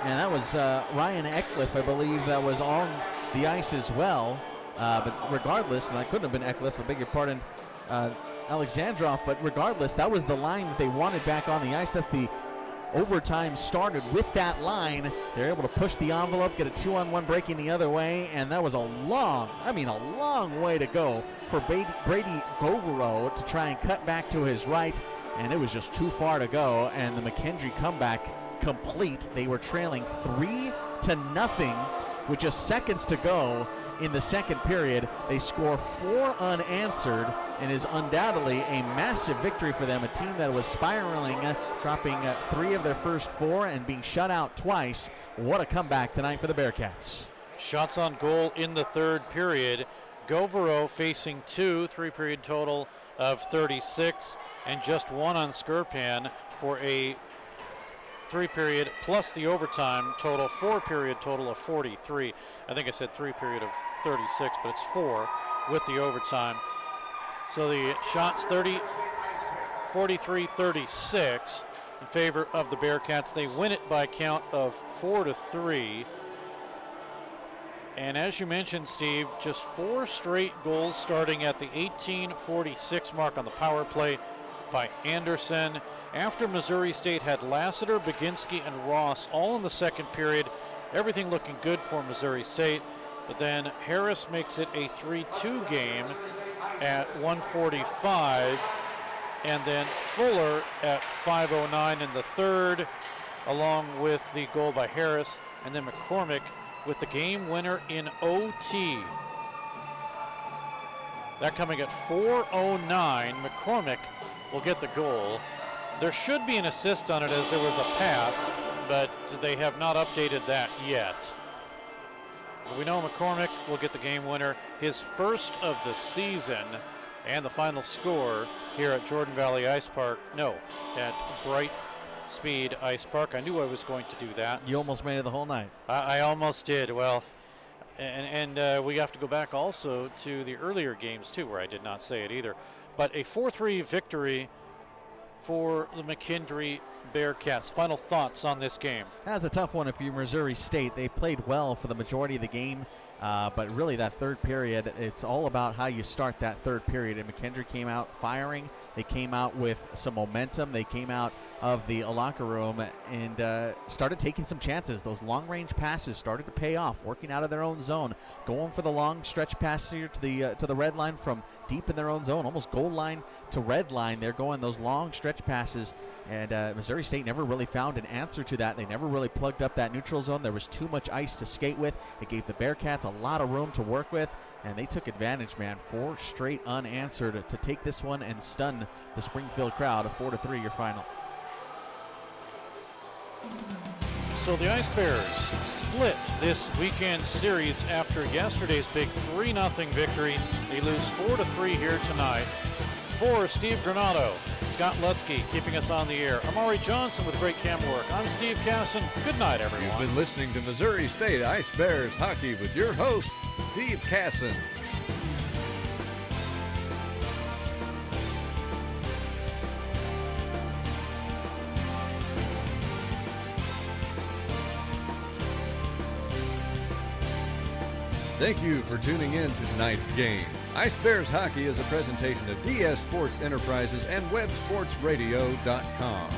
And that was Ryan Eckliff, I believe, that was on the ice as well. But regardless, and that couldn't have been Eckliff, I beg your pardon, Alexandrov, but regardless, that was the line that they wanted back on the ice. That the overtime started with that line. They're able to push the envelope, get a 2-on-1 breaking the other way, and that was a long way to go for Brady Govero to try and cut back to his right, and it was just too far to go, and the McKendree comeback complete. They were trailing 3-0 with just seconds to go, in the second period. They score 4 unanswered, and is undoubtedly a massive victory for them, a team that was spiraling, dropping 3 of their first 4 and being shut out twice. What a comeback tonight for the Bearcats. Shots on goal in the third period. Govero facing 2, 3-period total of 36, and just 1 on Skirpan for a 3-period plus the overtime total, 4-period total of 43. I think I said 3-period of 36, but it's 4 with the overtime. So the shots 43-36 in favor of the Bearcats. They win it by a count of 4-3. And as you mentioned, Steve, just 4 straight goals starting at the 18:46 mark on the power play by Anderson. After Missouri State had Lassiter, Baginski, and Ross all in the second period, everything looking good for Missouri State. But then Harris makes it a 3-2 game at 1:45, and then Fuller at 5:09 in the third, along with the goal by Harris, and then McCormick with the game winner in OT. That coming at 4:09. McCormick will get the goal. There should be an assist on it as there was a pass, but they have not updated that yet. We know McCormick will get the game winner, his first of the season, and the final score here at Jordan Valley Ice Park. No, at Brightspeed Ice Park. I knew I was going to do that. You almost made it the whole night. I almost did. Well, and we have to go back also to the earlier games too, where I did not say it either. But a 4-3 victory for the McKendree Bearcats. Final thoughts on this game? That's a tough one if you're Missouri State. They played well for the majority of the game, but really that third period, it's all about how you start that third period. And McKendree came out firing. They came out with some momentum. They came out of the locker room and started taking some chances. Those long-range passes started to pay off, working out of their own zone, going for the long stretch pass here to the red line from deep in their own zone, almost goal line to red line. They're going those long stretch passes, and Missouri State never really found an answer to that. They never really plugged up that neutral zone. There was too much ice to skate with. It gave the Bearcats a lot of room to work with, and they took advantage, man. 4 straight unanswered to take this one and stun the Springfield crowd. A 4-3 your final. So the Ice Bears split this weekend series after yesterday's big 3-0 victory. They lose 4-3 here tonight. For Steve Granado, Scott Lutzke keeping us on the air. I'm Ari Johnson with great camera work. I'm Steve Casson. Good night, everyone. You've been listening to Missouri State Ice Bears hockey with your host, Steve Casson. Thank you for tuning in to tonight's game. Ice Bears Hockey is a presentation of DS Sports Enterprises and WebSportsRadio.com.